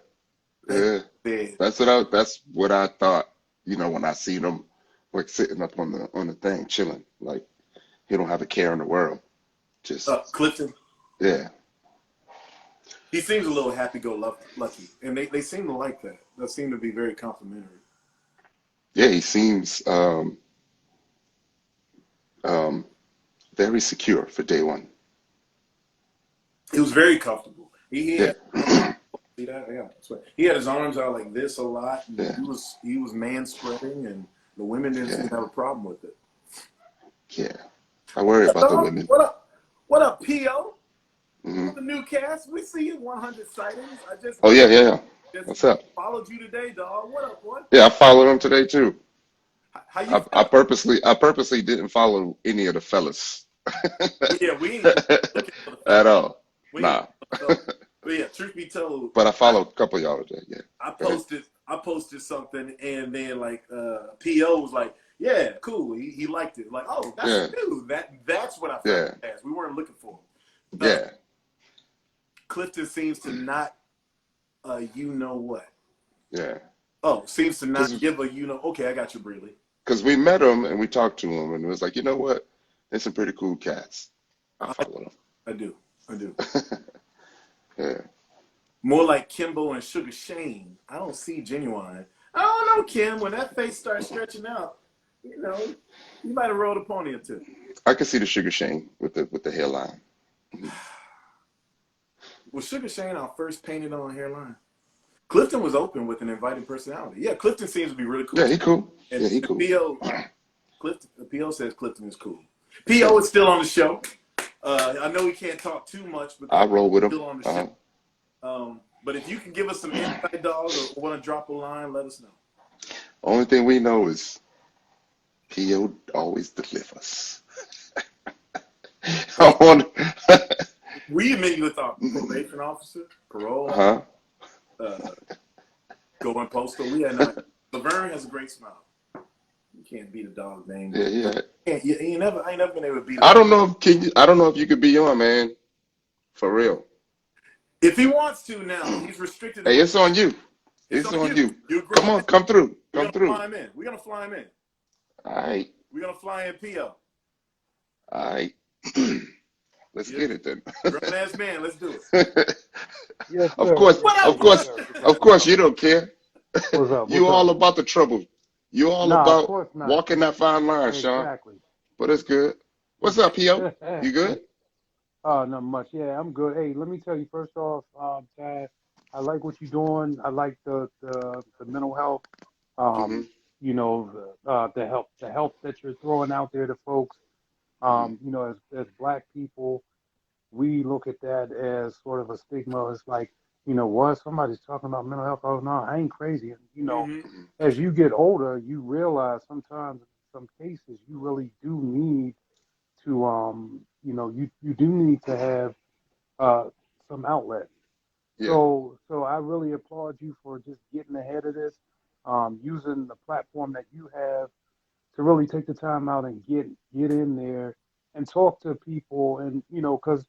That's what I thought. When I seen him like sitting up on the thing, chilling, like he don't have a care in the world. Just Clifton. Yeah. He seems a little happy-go-lucky, and they seem to like that. They seem to be very complimentary. Yeah, he seems very secure for day one. He was very comfortable. He had Yeah. see that? Yeah, that's right. He had his arms out like this a lot. And Yeah. He was man spreading, and the women didn't seem to have a problem with it. Yeah. I worry about the women. What up? What up, P.O.? Mm-hmm. The new cast. We see you 100 sightings. Oh yeah. What's up? Followed you today, dog. What up, boy? Yeah, I followed him today too. How you? I purposely didn't follow any of the fellas. Yeah, we ain't looking for the at all. Nah. But yeah, truth be told. But I followed a couple of y'all today. Yeah. I posted something, and then like P.O. was like, "Yeah, cool." He liked it. Like, oh, that's new. That's what I found as. We weren't looking for him. Yeah. Clifton seems to not, you know what? Yeah. Oh, seems to not give a Okay, I got you, Breeley. Because we met him and we talked to him, and it was like, you know what? There's some pretty cool cats. I follow them. I do. Yeah. More like Kimbo and Sugar Shane. I don't see Genuine. I don't know, Kim. When that face starts stretching out, you might have rolled a pony or two. I can see the Sugar Shane with the hairline. Was Sugar Shane our first painted on hairline? Clifton was open with an inviting personality. Yeah, Clifton seems to be really cool. Yeah, he cool. And he cool. P.O. says Clifton is cool. P.O. is still on the show. I know he can't talk too much, but I roll with him. Still on the show. But if you can give us some insight, dog, or want to drop a line, let us know. Only thing we know is P.O. always delivers. We immediately thought probation officer, parole, going postal. We had not. Laverne has a great smile. You can't beat a dog named. Yeah. You ain't never been able to beat. I don't know if you could be on, man. For real. If he wants to now, he's restricted. Hey, it's on you. It's on you. Come on, come through. Come through. We're gonna fly him in. All right. We're gonna fly in P.O. All right. Let's get it then. Grown ass man, let's do it. Yes, Of course, you don't care. What's up? You all about the trouble. You all about walking that fine line, Shawn. Exactly. But it's good. What's up, P.O.? You good? Not much. Yeah, I'm good. Hey, let me tell you first off, Chad, I like what you're doing. I like the mental health. The help that you're throwing out there to folks. As Black people, we look at that as sort of a stigma. It's like, what? Somebody's talking about mental health. Oh, no, I ain't crazy. As you get older, you realize sometimes in some cases you really do need to, you do need to have some outlet. Yeah. So I really applaud you for just getting ahead of this, using the platform that you have to really take the time out and get in there and talk to people. And, because,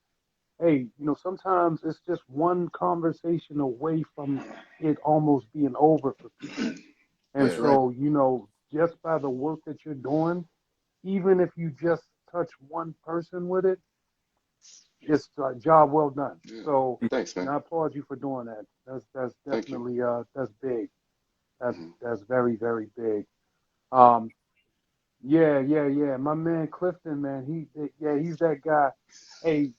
hey, sometimes it's just one conversation away from it almost being over for people. And Yeah, right. so, you know, just by the work that you're doing, even if you just touch one person with it, it's a job well done. Yeah. So, Thanks, and man. I applaud you for doing that. That's Thank you. definitely that's big. Hmm. That's very very big. Um, yeah. My man Clifton, man, he's that guy. Hey,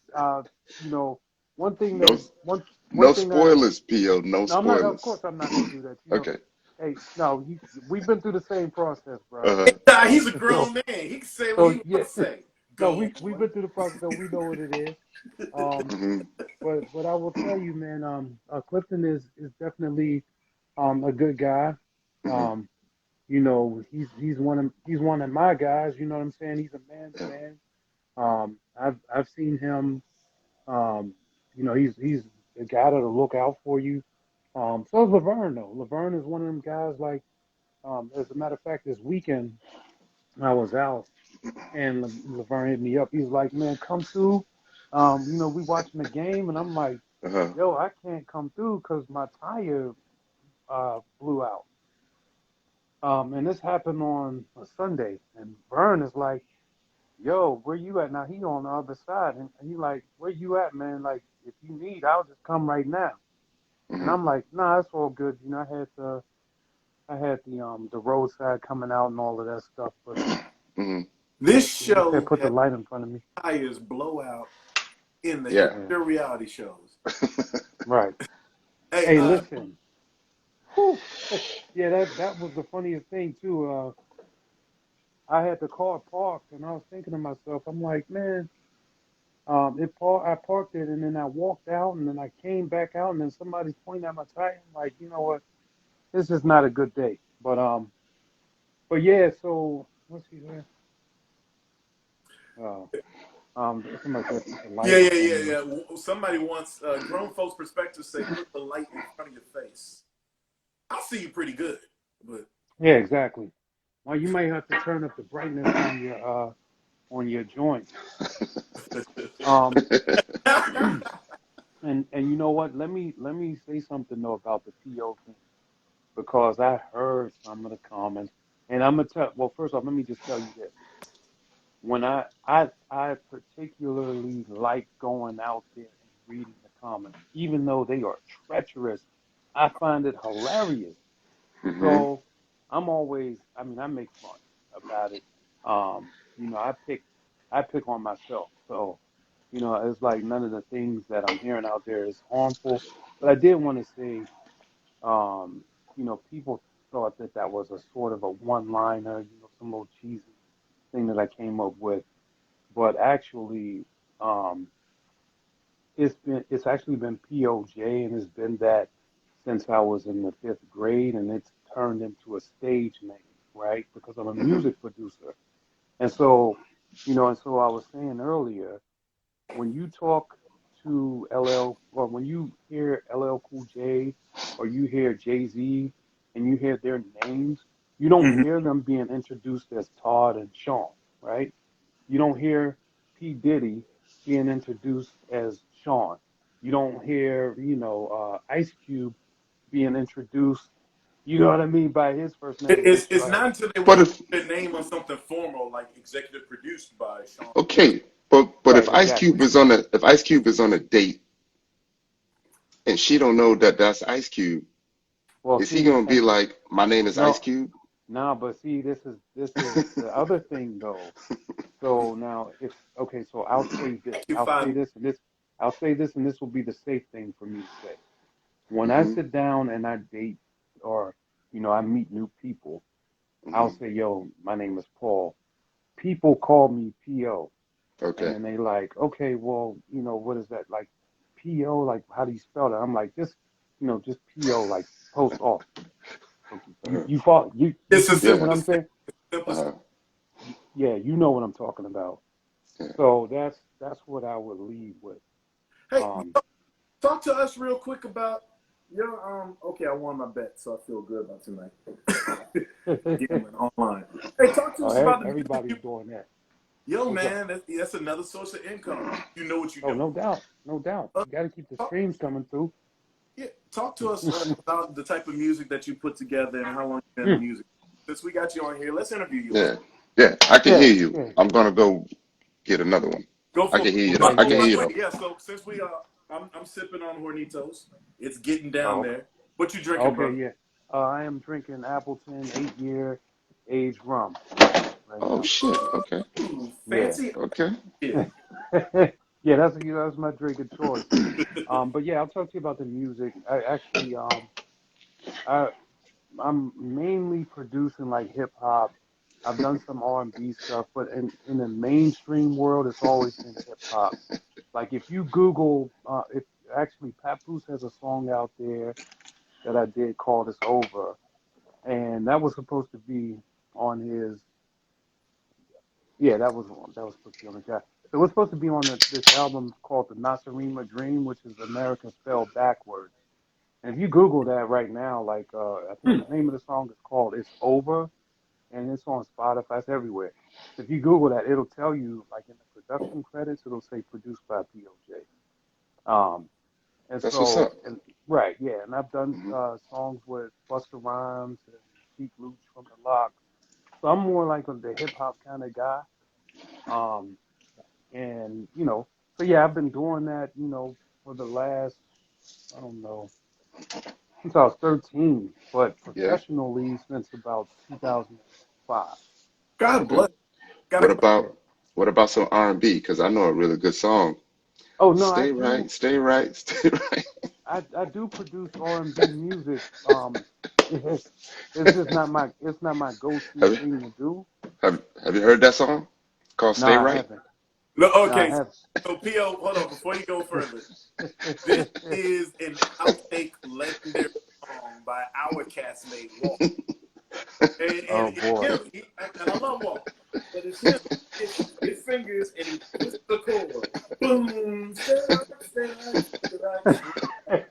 you know, one thing No, that one no thing that spoilers, P.O. No no, I'm not. Of course, spoilers. I'm not gonna do that. You know, Okay. hey, no, we've been through the same process, bro. Uh-huh. Nah, he's a And so, grown man. He can say what so he yeah, wants to say. no, Go we've on. been through the process, so we know what it is. Um, Hmm. but I will tell you, man, Clifton is definitely a good guy. Hmm. Um, you know, he's one of my guys. You know what I'm saying? He's a man's Yeah. man. I've seen him. Um, you know, he's the guy that'll look out for you. So is Laverne though. Laverne is one of them guys. Like, as a matter of fact, this weekend I was out and Laverne hit me up. He's like, "Man, come through. You know, we watching the game," and I'm like, Uh-huh. "Yo, I can't come through because my tire blew out." And this happened on a Sunday, and Vern is like, "Yo, where you at now?" He on the other side, and he like, "Where you at, man? Like, if you need, I'll just come right now." And Hmm. I'm like, "Nah, it's all good. You know, I had the roadside coming out and all of that stuff, but Hmm. This he said, show put the has light in front of me." tires blow out in the Yeah. history Yeah, of reality shows. right. Hey, Hey, listen. Whew. Yeah, that was the funniest thing too. I had the car parked, and I was thinking to myself, I'm like, man, I parked it, and then I walked out, and then I came back out, and then somebody's pointing at my tire. I'm like, you know what? This is not a good day. But yeah. So what's he there? Uh, somebody said put the light in front of me. yeah. Somebody wants grown folks' perspective. Say, put the light in front of your face. I see you pretty good, but Yeah, exactly. Well, you might have to turn up the brightness on your joints. Um, and you know what? Let me say something though about the PO thing because I heard some of the comments, and I'm gonna tell. Well, first off, let me just tell you this: when I particularly like going out there and reading the comments, even though they are treacherous, I find it hilarious. Hmm. So I'm always, I mean, I make fun about it. You know, I pick on myself. So, you know, it's like none of the things that I'm hearing out there is harmful. But I did want to say, um, you know, people thought that that was a sort of a one-liner, you know, some little cheesy thing that I came up with. But actually, um, it's actually been POJ, and it's been that since I was in the fifth grade, and it's turned into a stage name, right? Because I'm a Hmm. music producer, and so, you know, and so I was saying earlier, when you talk to LL, or when you hear LL Cool J, or you hear Jay Z, and you hear their names, you don't Mhm. hear them being introduced as Todd and Sean, right? You don't hear P. Diddy being introduced as Sean. You don't hear, you know, Ice Cube being introduced, you know what I mean, by his first name, which, It's not until they But want to if put their name on something formal, like executive produced by Shawn Show. okay, but right, exactly. If Ice Cube is on a date and she don't know that that's Ice Cube, Well, is he see, gonna be like, my name is Ice no, Cube? no, but see, this is the other thing though. So now, if okay, so You I'll say find this, and I'll say this, and this will be the safe thing for me to say. When I Hmm. sit down and I date, or you know, I meet new people, I'll Hmm. say, "Yo, my name is Paul." People call me PO, and Okay. then they like, "Okay, well, you know, what is that like? PO, like, how do you spell that?" I'm like, "Just, you know, just PO, like post office." Okay, Uh-huh. you follow, it's you get Yeah. what I'm saying? the simplest. Uh-huh. Yeah, you know what I'm talking about. Yeah. So that's what I would leave with. Hey, Um, talk to us real quick about your Okay, I won my bet, so I feel good about tonight. Gambling online. Hey, talk to oh, us about the music everybody's you. doing that. Yo, What's up? man, that's another source of income. You know what you're Oh, doing. no doubt, no doubt. Uh, You got to keep the talk, streams coming through. Yeah, talk to us about the type of music that you put together and how long you've been in the music. Since we got you on here, let's interview you a Yeah, little. yeah, I can Yeah, hear you. yeah, I'm gonna go get another one. Go I for can it. hear you yeah, though. I can yeah. hear By you the way, though. yeah. So since I'm sipping on Hornitos. It's getting down Oh, there. What you drinking, okay, brother? yeah. I am drinking Appleton 8-year aged rum right Oh now. shit. Okay. Ooh, Yeah. fancy Okay. shit. Yeah, that's my drink of choice. But yeah, I'll talk to you about the music. I actually I I'm mainly producing like hip hop. I've done some R&B stuff, but in the mainstream world, it's always been hip hop. Like if you Google, if actually Papoose has a song out there that I did called "It's Over," and that was supposed to be on his. Yeah, that was supposed to be on the guy. So it was supposed to be on this album called "The Nasarima Dream," which is American spelled backwards. And if you Google that right now, like I think the name of the song is called "It's Over," and it's on Spotify. It's everywhere. So if you Google that, it'll tell you, like in the production credits, it'll say produced by POJ. Um, and That's what's up. so, and, right, yeah. And I've done Hmm. songs with Busta Rhymes and Cheap Luch from the Lock. So I'm more like the hip hop kind of guy. Um, and so yeah, I've been doing that, for the last, I don't know, since I was 13, but Yeah. professionally since about 2005. God Okay. bless. Got What to Yeah. about what about some R&B? Because I know a really good song. Oh no, Stay right, stay right, stay right. I do produce R&B music. It's it's just not my go-to Have, thing to do. have you heard that song? Called No, Stay I Right? haven't. No, No, I okay. haven't. So P.O., hold on before you go further. This is an outtake legendary song by our castmate Walt. And Oh it's boy. him, and I love Walt, but it's him. His fingers, and he twists the chord. Boom, stay right, stay right, stay right, stay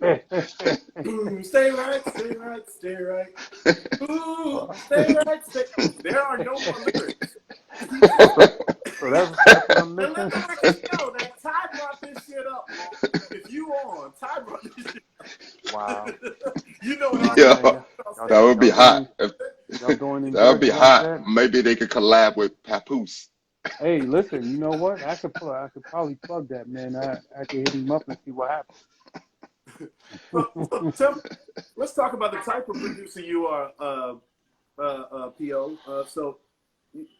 right. Boom, stay right, stay right, stay right. Ooh, stay right, stay. There are no more lyrics. He just so, so that's what I'm and let missing. the record show that Ty brought this shit up, Walt. If you on, Ty brought this shit Wow. up. You know what Wow, I'm Yeah, man. about. Y'all, that would be y'all hot. doing y'all doing him That would be dirty like hot. that? Maybe they could collab with Papoose. Hey, listen. You know what? I could probably plug that man. I could hit him up and see what So happens. tell me, let's talk about the type of producer you are, PO. So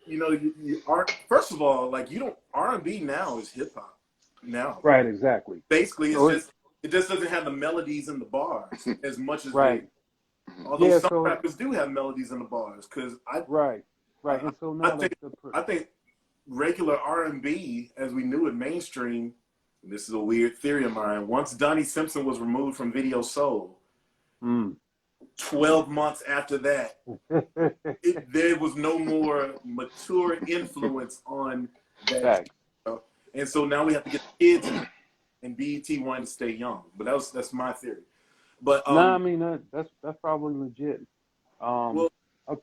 you aren't. First of all, like you don't R&B now is hip hop now. Right. Exactly. Basically, So it it just doesn't have the melodies and the bars as much as right. although Yeah. some So rappers do have melodies in the bars. Because right. Right. I And so I now think I think regular R&B as we knew it mainstream. This is a weird theory of mine. Once Donnie Simpson was removed from Video Soul, mm. 12 months after that, there was no more mature influence on that. Facts. And so now we have to get the kids in, and BET wanted to stay young. But that's my theory. But Nah, I mean that's probably legit. well, Um, I,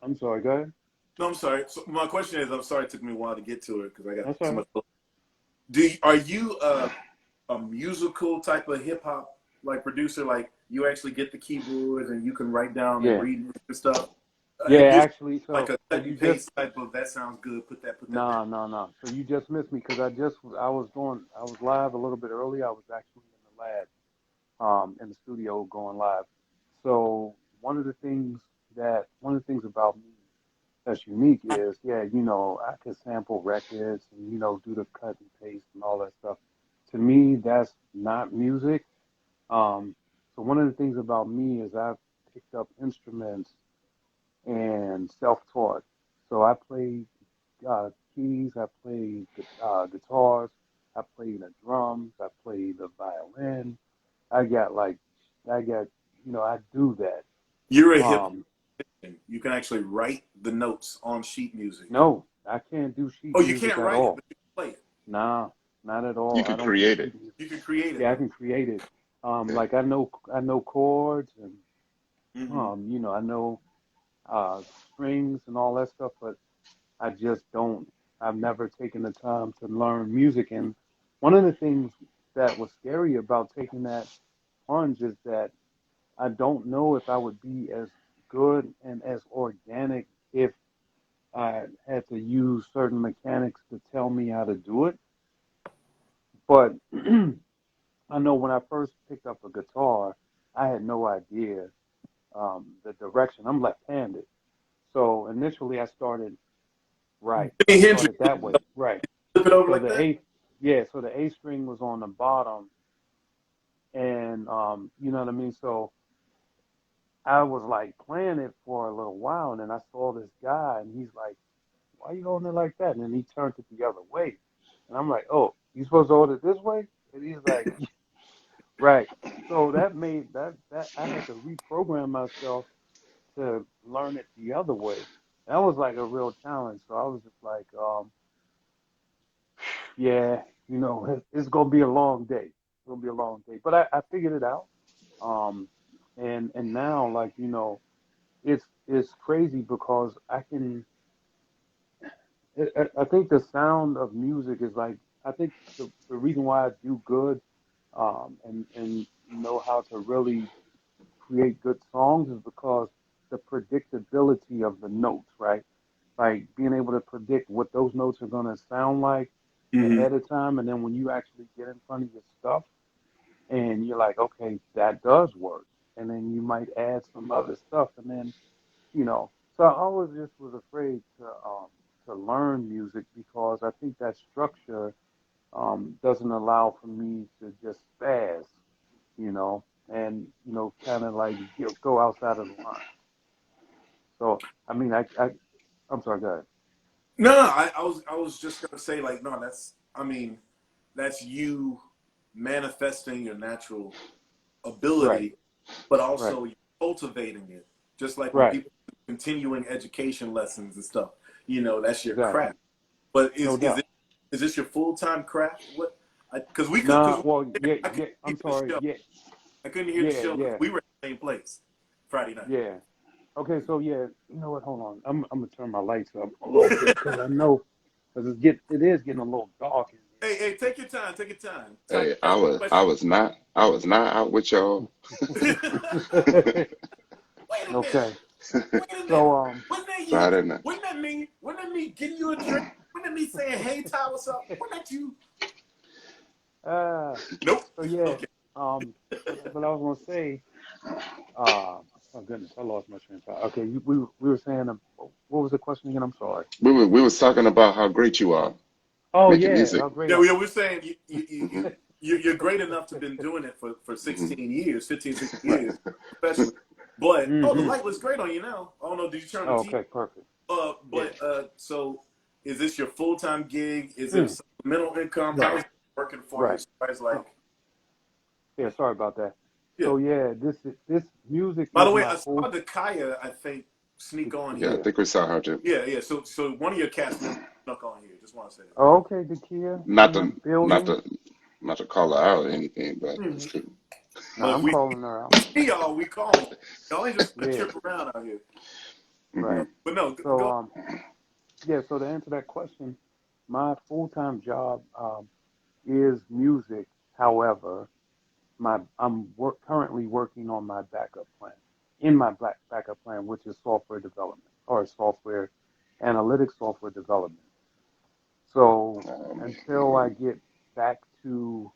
I'm sorry. Go ahead. no, I'm sorry. So my question is, I'm sorry it took me a while to get to it because I got That's too all much. right. Are you a musical type of hip hop like producer? Like you actually get the keyboards and you can write down and Yeah. read and stuff. Yeah. You're Actually, like a so cut you and just paste type of that sounds good. Put that there. nah nah nah. So you just missed me because I was live a little bit early. I was actually in the lab, in the studio going live. So one of the things about me that's unique is, yeah, I could sample records and, do the cut and paste and all that stuff. To me, that's not music. So one of the things about me is I've picked up instruments and self-taught. So I play keys, I play guitars, I play the drums, I play the violin. I got like, I got, I do that. You're a hip Um, hop. You can actually write the notes on sheet music. no, I can't do sheet Oh, you music can't at write it, all. but you can play it. Nah, not at You all. I could don't do create it. sheet music. You can create it Yeah, I though. can create it. Yeah. Like I know chords and Mm-hmm. I know strings and all that stuff, but I just don't. I've never taken the time to learn music. And one of the things that was scary about taking that hunch is that I don't know if I would be as good and as organic if I had to use certain mechanics to tell me how to do it. But I know when I first picked up a guitar, I had no idea the direction. I'm left-handed, so initially I started right. Jimi I Hendrix, started that way, right. flip it over So like the that. A, yeah, so the A string was on the bottom, and you know what I mean. So I was like playing it for a little while, and then I saw this guy, and he's like, "Why you holding it like that?" And then he turned it the other way, and I'm like, "Oh, you supposed to hold it this way?" And he's like, "Right." So that made that I had to reprogram myself to learn it the other way. That was like a real challenge. So I was just like, yeah, it's gonna be a long day. It's gonna be a long day. But I figured it out. Um, and now like it's crazy because I think the sound of music is like I think the reason why I do good and know how to really create good songs is because the predictability of the notes, right? Like being able to predict what those notes are gonna sound like Hmm. ahead of time, and then when you actually get in front of your stuff and you're like, okay, that does work, and then you might add some other stuff, and then So I always just was afraid to learn music because I think that structure doesn't allow for me to just spaz, and kind of like go outside of the line. So I mean, I'm sorry, go ahead. No, no, I was just gonna say like, no, I mean, that's you manifesting your natural Right, ability, but right, also you're cultivating it. Just like when right, people do continuing education lessons and stuff, that's your exactly, craft. But no doubt. is this your full time craft? What? Because Nah, well, yeah, I couldn't yeah. hear I'm the sorry. show. Yeah, I couldn't hear the yeah, show because yeah, we were at the same place Friday night. yeah. Okay, so yeah, you know what? Hold on. I'm gonna turn my lights up a little bit because I know because it is getting a little dark in Hey, take your time. Take your time. Hey, Ask your I question. was not out with y'all. here. Wait a minute. Okay, Wait a so minute. Wasn't that you? Friday night. Wasn't that me? Wasn't that me getting you a drink? Wasn't that me saying, "Hey, Ty, what's up"? Wasn't that you? uh, Nope. so yeah, Okay. but I was gonna say, uh, oh goodness, I lost my train of thought. Okay, we were saying, what was the question again? I'm sorry. We was talking about how great you are Oh making yeah, music. how great Yeah, I. we're saying you're great enough to have been doing it for Hmm 16 years, 15, 16 Right. years professionally. But the Mm-hmm. light looks great on you now. I don't know. Did you turn the Oh, TV? okay, perfect. Yeah. So is this your full time gig? Is it a Mm. supplemental income? Right. How is it working for you? Right. So it's Oh, like, yeah. Sorry about that. yeah. So yeah, this music By the is way, my I full. saw Dakaya, I think, sneak on Yeah, I here. Yeah. think we saw her too. Yeah. So one of your cast members snuck on here. Just want to say Oh, okay, Dakia Not in the to not building. to not to call her out or anything, but that. just kidding. But Nah, if I'm calling her out. we see y'all, we calling you. Y'all ain't just gonna Yeah. trip around out here. Hmm Right. But no, So go. yeah. So to answer that question, my full time job is music. However, currently working on my backup plan. In my backup plan, which is software development or software analytics software development. So until I get back to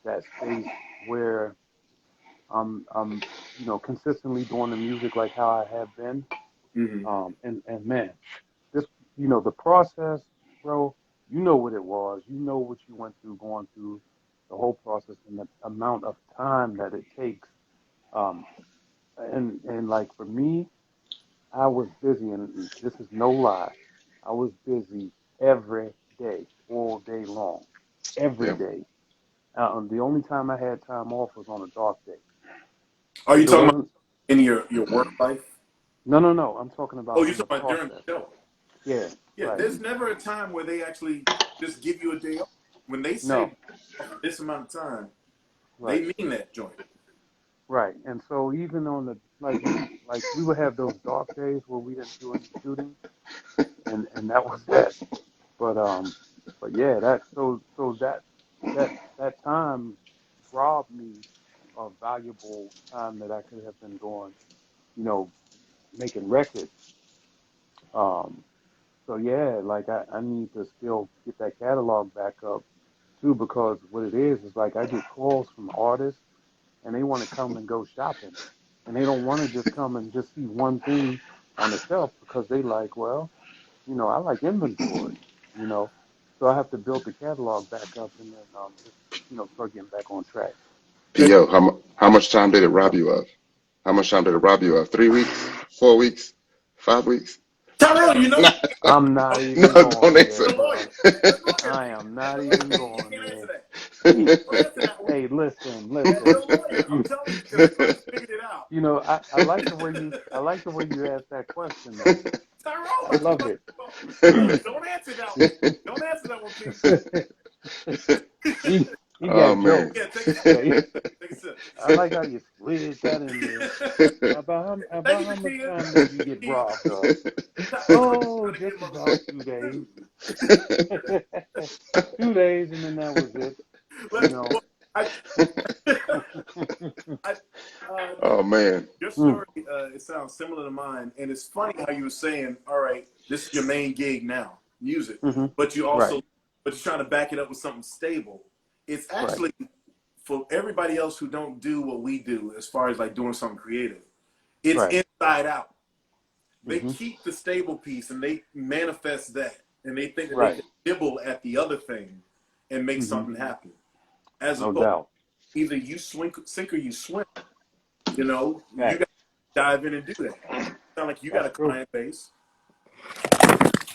that space where I'm consistently doing the music like how I have been, Mm-hmm. and man, this the process, bro. You know what it was. You know what you went through going through the whole process and the amount of time that it takes. Um, and like for me, I was busy, and this is no lie. I was busy every day, all day long, every Yeah. day. The only time I had time off was on a dark day. Are you It talking about wasn't. in your work life? No, no, no. I'm talking Oh, about you're in the talking about during process. the show. Yeah, Yeah, right. there's never a time where they actually just give you a day off. When they say No, off this amount of time, they right, mean that joint. right. And so even on the we would have those dark days where we didn't do any shooting, and that was that. But yeah, that so that time robbed me a valuable time that I could have been doing, you know, making records. Um, so yeah, like I need to still get that catalog back up too, because what it is like I get calls from artists and they want to come and go shopping, and they don't want to just come and just see one thing on the shelf because they like, well, I like inventory, you know. So I have to build the catalog back up and then just start getting back on track. Yo, how much time did it rob you of? How much time did it rob you of? 3 weeks? 4 weeks? 5 weeks? Tyrone, you know, I'm not No, even don't going there, answer. the lawyer. bro. Let's go ahead. I am not even You going can't answer there. that. Don't answer that one. Hey, listen, And listen. you're a lawyer. I'm You, telling you because you already figured it out. I like the way you asked that question though. Tyrone, I what you love about it. to do? Don't answer that one. Don't answer that one, King. he Oh got man. jokes. Yeah, take a sip. Okay. Take a sip. I like how you slid that in there. Thank About you, how much Nakia. time did you get Nakia, robbed of? Chris Oh, trying to get just him about upset. 2 days. 2 days, and then that was it. You Let's. know. Well, I, I, Oh man. your Mm, story, it sounds similar to mine, and it's funny how you were saying, "All right, this is your main gig now, music," hmm but you Right. also, but you're trying to back it up with something stable. It's Right. actually for everybody else who don't do what we do, as far as like doing something creative. It's Right. inside out. They hmm keep the stable piece and they manifest that, and they think that they Right. can nibble at the other thing and make hmm something happen. As No opposed, doubt. either you sink or you swim. You got to Facts. dive in and do that. Sound like you got That's a true. client base.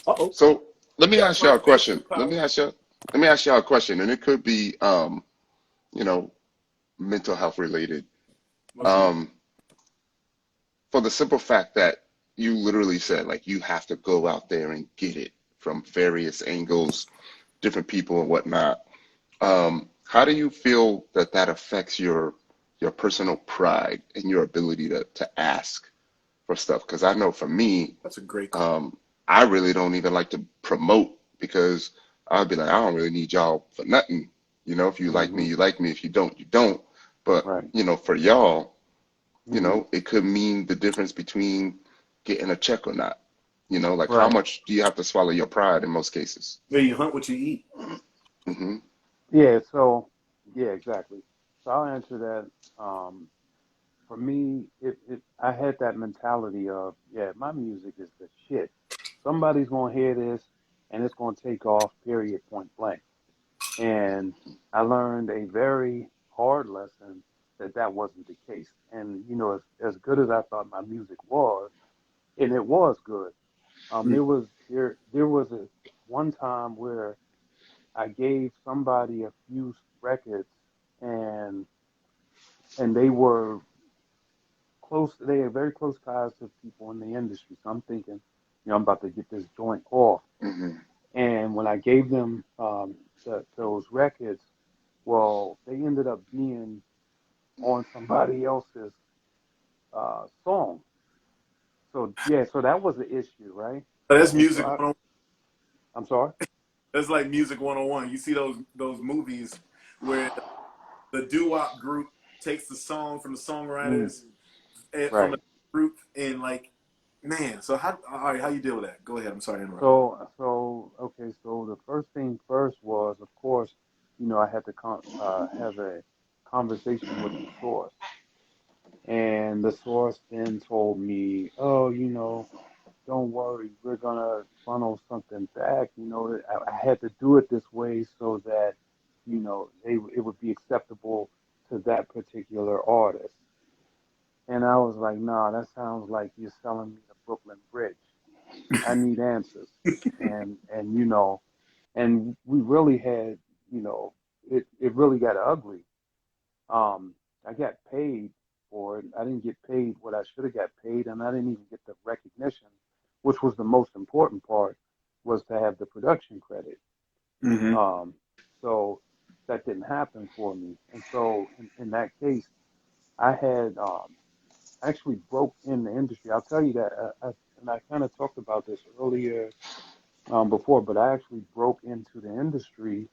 Uh-oh. So let me Yeah, ask y'all a marketing question. superpower. Let me ask y'all a question, and it could be you know, mental health related. Okay. Um, for the simple fact that you literally said like you have to go out there and get it from various angles, different people and whatnot. How do you feel that that affects your personal pride and your ability to ask for stuff? Because I know for me, That's a great question. I really don't even like to promote because I'll be like, I don't really need y'all for nothing. If you like me, hmm you like me. If you don't, you don't. But, Right. for y'all, hmm it could mean the difference between getting a check or not. Like how Right. much do you have to swallow your pride in most cases? Yeah, you hunt what you eat. Hmm. Yeah. So. Yeah. Exactly. So I'll answer that. For me, I had that mentality of, yeah, my music is the shit. Somebody's gonna hear this, and it's gonna take off. Period. Point blank. And I learned a very hard lesson that that wasn't the case. And as good as I thought my music was, and it was good. There was a one time where I gave somebody a few records, and they were close. They had very close ties to people in the industry. So I'm thinking, I'm about to get this joint off. Hmm. And when I gave them those records, well, they ended up being on somebody else's song. So yeah, so that was the issue, right? That's And so music 101. I'm sorry. That's like music 101. You see those movies where the doo-wop group takes the song from the Mm, songwriters and from the right. group and like, man. So how you deal with that? Go ahead. I'm sorry to interrupt. So okay. So the first thing first was, of course, I had to have a conversation with the source, and the source then told me, oh, don't worry, we're gonna funnel something back. I had to do it this way so that, it would be acceptable to that particular artist. And I was like, nah, that sounds like you're selling me the Brooklyn Bridge. I need answers. And and we really had, it really got ugly. I got paid for it. I didn't get paid what I should have got paid, and I didn't even get the recognition, which was the most important part, was to have the production credit. Mm-hmm. Um, so that didn't happen for me, and so in that case, I had actually broke in the industry. I'll tell you that, and I kind of talked about this earlier before, but I actually broke into the industry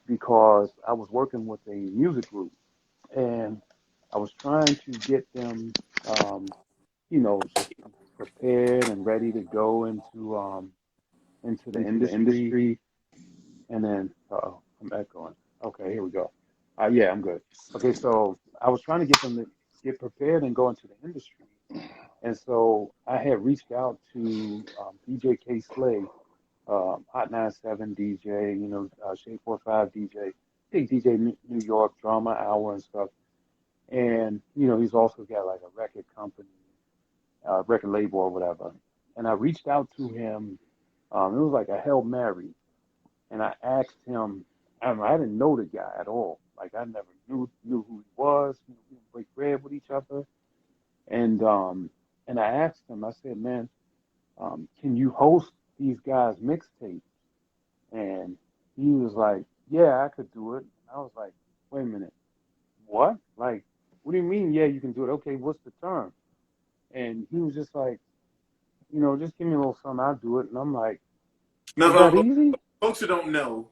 because I was working with a music group, and I was trying to get them, you know, prepared and ready to go into the industry. And then, I'm echoing. Okay, here we go. Yeah, I'm good. Okay, so I was trying to get them to get prepared and go into the industry. And so I had reached out to DJ K Slay, Hot 97 DJ, Shade 45 DJ, big DJ New York, Drama Hour and stuff. And, he's also got like a record company, record label or whatever. And I reached out to him. It was like a Hail Mary. And I asked him, I didn't know the guy at all. Like I never knew who he was. We didn't break bread with each other. And I asked him, I said, man, can you host these guys' mixtapes? And he was like, yeah, I could do it. I was like, wait a minute, what? Like, what do you mean? Yeah, you can do it. Okay, what's the term? And he was just like, just give me a little something, I'll do it. And I'm like, is that easy? Folks who don't know,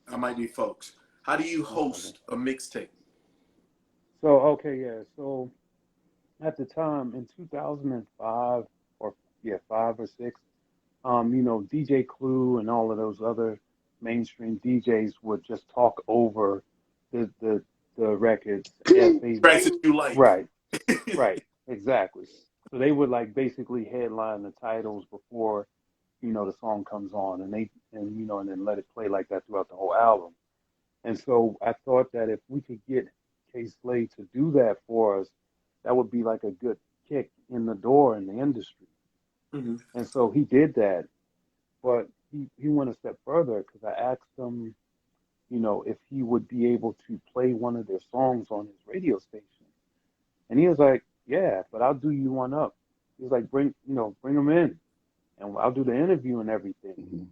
I might be folks. How do you host a mixtape? So, okay, yeah. So at the time in 2005 or 5 or 6, DJ Clue and all of those other mainstream DJs would just talk over the records as they Tracks that you like. right, exactly. So they would like basically headline the titles before the song comes on, and then let it play like that throughout the whole album. And so I thought that if we could get K Slay to do that for us, that would be like a good kick in the door in the industry. Mm-hmm. And so he did that, but he went a step further because I asked him, if he would be able to play one of their songs on his radio station. And he was like, yeah, but I'll do you one up. He was like, bring them in and I'll do the interview and everything. Mm-hmm.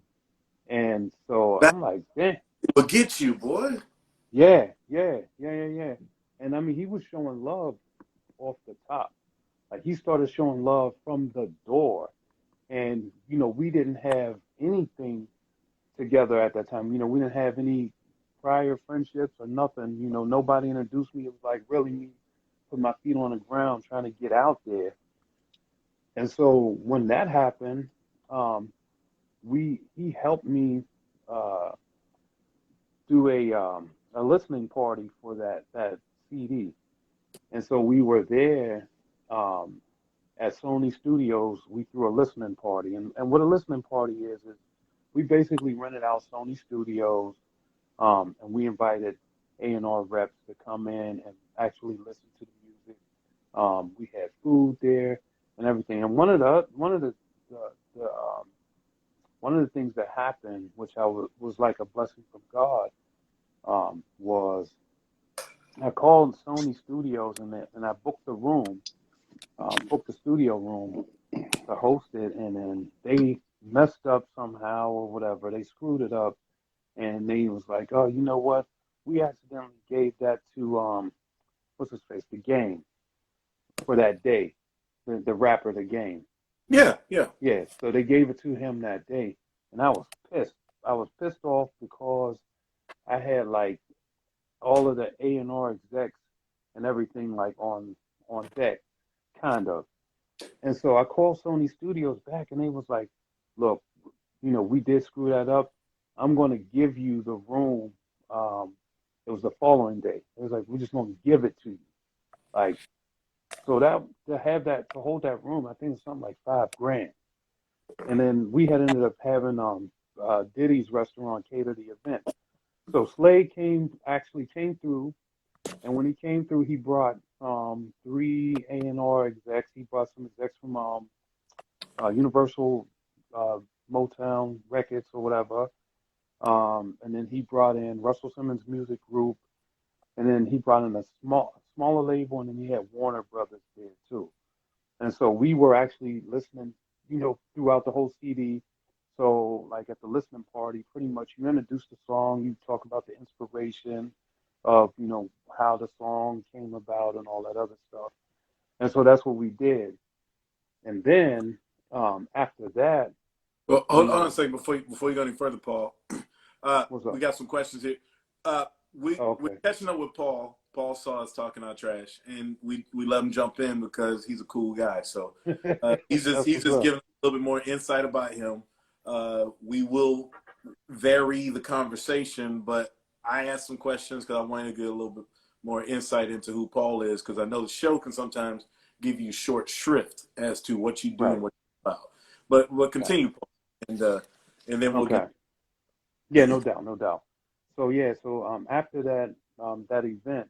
And so I'm like, damn. Will get you, boy. Yeah. And I mean, he was showing love off the top. Like he started showing love from the door. And, we didn't have anything together at that time. We didn't have any prior friendships or nothing. Nobody introduced me. It was like really me putting my feet on the ground trying to get out there. And so when that happened, he helped me do a listening party for that CD. And so we were there at Sony Studios. We threw a listening party. And what a listening party is we basically rented out Sony Studios, and we invited A&R reps to come in and actually listen to the music. We had food there and everything. And one of the things that happened, which was like a blessing from God, was I called Sony Studios and I booked the room, booked the studio room to host it, and then they messed up somehow or whatever. They screwed it up, and they was like, oh, you know what? We accidentally gave that to what's his face, The Game, for that day, the rapper, The Game. Yeah. So they gave it to him that day, and I was pissed. I was pissed off because I had like all of the A&R execs and everything like on deck, kind of. And so I called Sony Studios back, and they was like, look, we did screw that up. I'm going to give you the room. It was the following day. It was like, we're just going to give it to you. Like, so that to hold that room, I think it's something like $5,000. And then we had ended up having Diddy's restaurant cater the event. So Slade actually came through, and when he came through, he brought 3 A&R execs. He brought some execs from Universal Motown Records or whatever, and then he brought in Russell Simmons Music Group, and then he brought in a smaller label, and then he had Warner Brothers there too. And so we were actually listening, throughout the whole CD. So, like at the listening party, pretty much you introduce the song, you talk about the inspiration of, how the song came about and all that other stuff. And so that's what we did. And then after that, Well, hold on a second before you go any further, Paul. what's up? We got some questions here. We're catching up with Paul Paul saw us talking our trash, and we let him jump in because he's a cool guy. So he's That's just what's up. giving a little bit more insight about him. We will vary the conversation, but I asked some questions because I wanted to get a little bit more insight into who Paul is, because I know the show can sometimes give you short shrift as to what you do Right. and what you're about. But we'll continue, Paul, and then we'll Okay. get. Yeah, no doubt, no doubt. So yeah, so after that that event,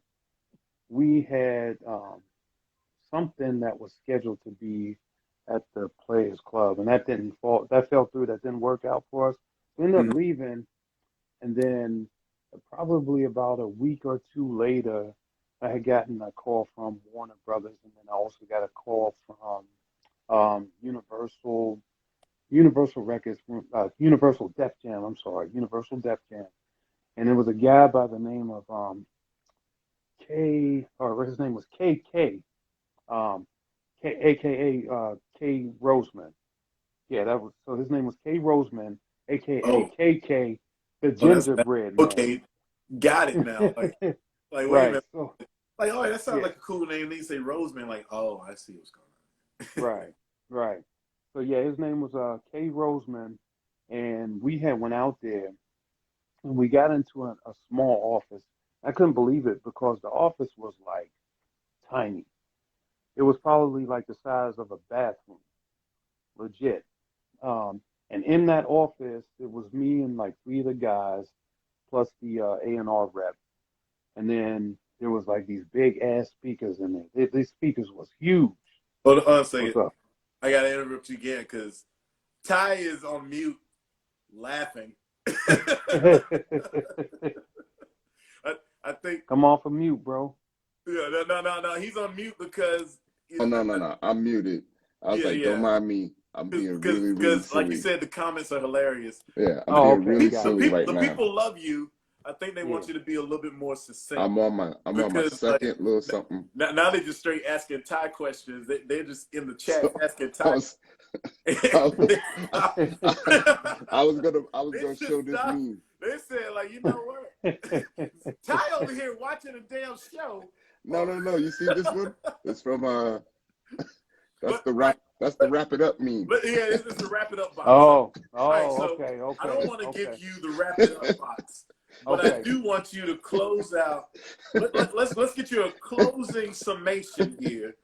we had something that was scheduled to be at the Players Club, and that didn't fall. That fell through. That didn't work out for us. We ended up leaving, and then probably about a week or two later, I had gotten a call from Warner Brothers, and then I also got a call from Universal Records, Universal Def Jam. I'm sorry, Universal Def Jam, and it was a guy by the name of or his name was KK, um, aka K Roseman. Yeah, that was so. His name was K Roseman, aka Oh, KK, the that's Gingerbread Man. okay. Got it now. Like wait a Right. minute. So Like, oh, that sounds yeah. like a cool name. Then you say Roseman. Like, oh, I see what's going on. Right. Right. So yeah, his name was K Roseman, and we had went out there, and we got into a small office. I couldn't believe it because the office was like tiny. It was probably like the size of a bathroom, legit. And in that office, it was me and like three of the guys, plus the A&R rep. And then there was like these big ass speakers in there. These speakers was huge. Hold on a What's second. up? I gotta interrupt you again because Ty is on mute, laughing. I think. Come off of mute, bro. Yeah, no. He's on mute because. Oh, no. I'm muted. I was like, don't mind me. I'm being really, really Because like you silly. said, the comments are hilarious. Yeah, I'm Oh, being okay, really got silly it. right The now. people love you. I think they want Yeah. you to be a little bit more succinct. I'm on my Because, second little something. Now they just straight asking Ty questions. They're just in the chat So asking I Ty. was, I was gonna show this Stop. meme. They said, like, you know what? Ty over here watching a damn show. No. You see this one? It's from that's But, the wrap it up meme. But yeah, this is the wrap it up box. Oh, All right, so okay. I don't want to Okay. give you the wrap it up box, but I Okay. do want you to close out. Let's get you a closing summation here.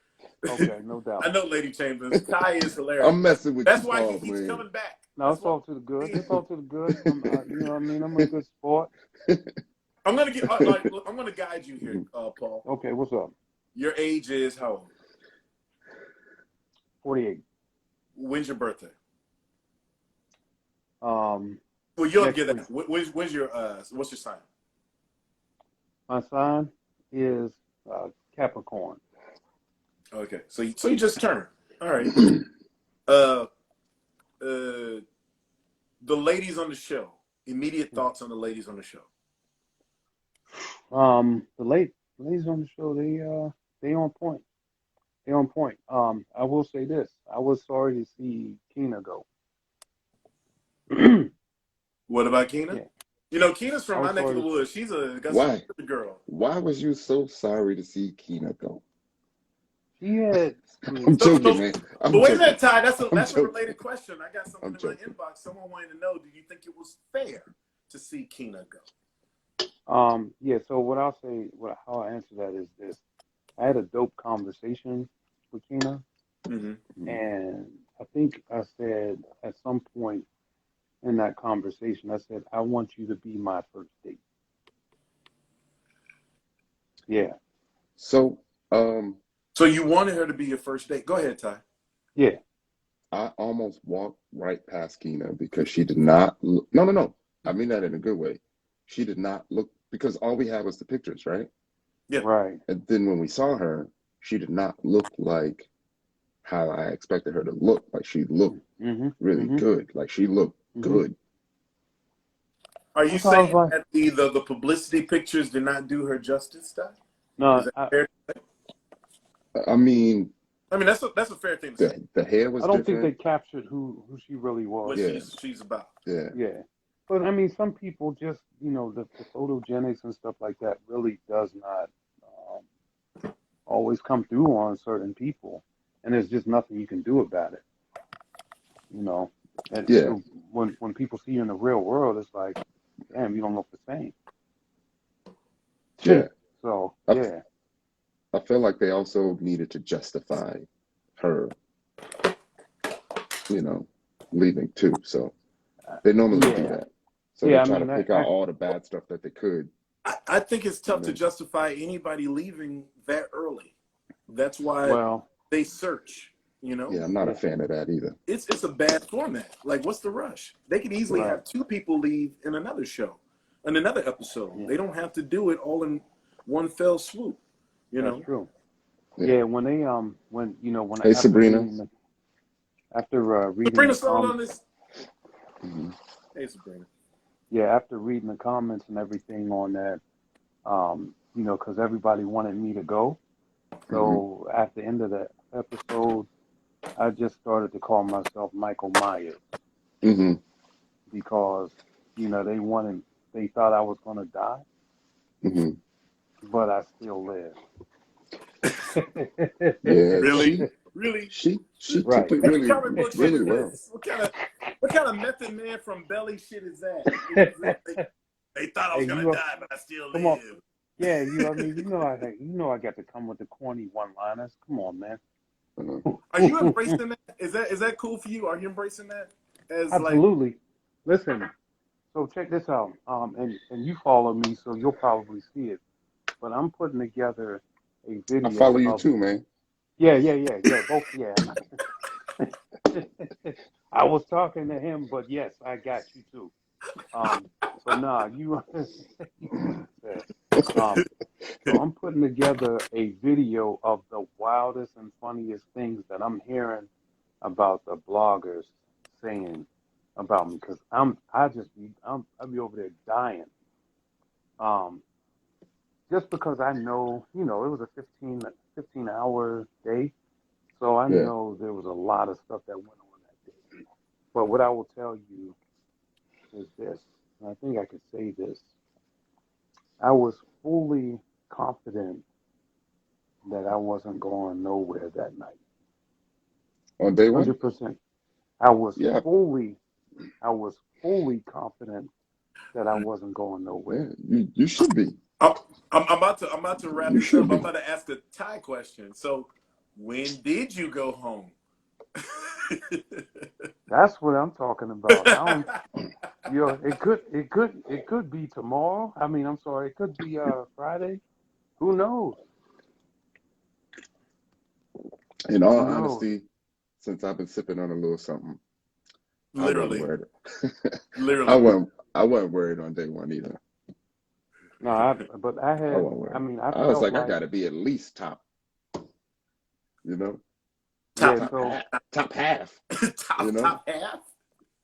Okay, no doubt. I know, Lady Chambers, Ty is hilarious. I'm messing with That's you, why Paul, he keeps man. coming back. No, it's all to the good. It's all to the good. You know what I mean? I'm a good sport. I'm gonna guide you here, Paul. Okay, what's up? Your age is how old? 48. When's your birthday? Well, Well, you'll get that. When's your what's your sign? my sign is Capricorn. Okay, so you just turned. All right. The ladies on the show. Immediate thoughts on the ladies on the show. The ladies on the show, they on point. They on point. I will say this. I was sorry to see Keena go. What about Keena? Yeah. You know, Keena's from my neck of the sorry. woods. She's a Why? girl. Why was you so sorry to see Keena go? She had. I'm joking, man. But wait a minute, Ty. That's a joking. related question. I got something in my inbox. Someone wanted to know: do you think it was fair to see Keena go? Yeah. So what I'll say, how I answer that is this: I had a dope conversation with Keena, and I think I said at some point in that conversation, I said, I want you to be my first date. Yeah. So, So you wanted her to be your first date? Go ahead, Ty. Yeah. I almost walked right past Keena because she did not look. No. I mean that in a good way. She did not look, because all we had was the pictures, right? Yeah. Right. And then when we saw her, she did not look like how I expected her to look. Like she looked really good. Like she looked good. Are you saying that the publicity pictures did not do her justice, Ty? No, Is that fair? I mean, that's a fair thing to say. The hair was I don't different. think they captured who she really was. What she's about. Yeah. Yeah. But I mean, some people just, the photogenics and stuff like that really does not always come through on certain people, and there's just nothing you can do about it. You know, and Yeah, when people see you in the real world, it's like, damn, you don't look the same. yeah. So I, yeah, I feel like they also needed to justify her, you know, leaving too. So they normally do yeah, that. So they yeah. I try to mean, pick out all the bad stuff that they could, I think it's you tough to know. justify anybody leaving that early. That's why well, they search. You know, Yeah, I'm not a yeah, fan of that either. it's a bad format. Like, what's the rush? They could easily right, have two people leave in another show, in another episode. yeah, They don't have to do it all in one fell swoop. You that's know. true. Yeah. Yeah, when they when you know when Hey, Sabrina. after reading Sabrina the still on this. Hmm. Hey, Sabrina. yeah, after reading the comments and everything on that, you know, because everybody wanted me to go. Hmm. So at the end of the episode, I just started to call myself Michael Myers Hmm. because, you know, they thought I was going to die, Hmm. but I still live. Yeah, Really? she Really? she Right. took it What kind of really, comic book shit really is well. this? What kind of Method Man from Belly shit is that? They thought I Hey, was gonna you die, but I still come on. live. Yeah, I mean, you know, I got to come with the corny one-liners. Come on, man. Uh, Are you embracing that? Is that cool for you? Are you embracing that as like? Absolutely. Listen, so check this out. And you follow me, so you'll probably see it. But I'm putting together a I follow video you of too, man. yeah, both yeah. I was talking to him, but yes, I got you too. So nah, you um, so I'm putting together a video of the wildest and funniest things that I'm hearing about the bloggers saying about me because I'll be over there dying. Um, just because I know, you know, it was a 15-hour day, so I Yeah. know there was a lot of stuff that went on that day. But what I will tell you is this, and I think I could say this. I was fully confident that I wasn't going nowhere that night. On day one? 100%. I was Yeah, fully, I was fully confident that I wasn't going nowhere. yeah. You should be. I'm, I'm about to wrap You this should up. I'm be. about to ask a Ty question. So, when did you go home? That's what I'm talking about. I don't, you know, it could be tomorrow. I mean, I'm sorry, it could be Friday. Who knows? In all Who knows? honesty, since I've been sipping on a little something, I wasn't Literally, worried. I literally. wasn't worried on day one either. No, but I wasn't I worried. mean, I I was felt like, I like, gotta be at least top, you know, Top, yeah. top So half, top half, you know. top half.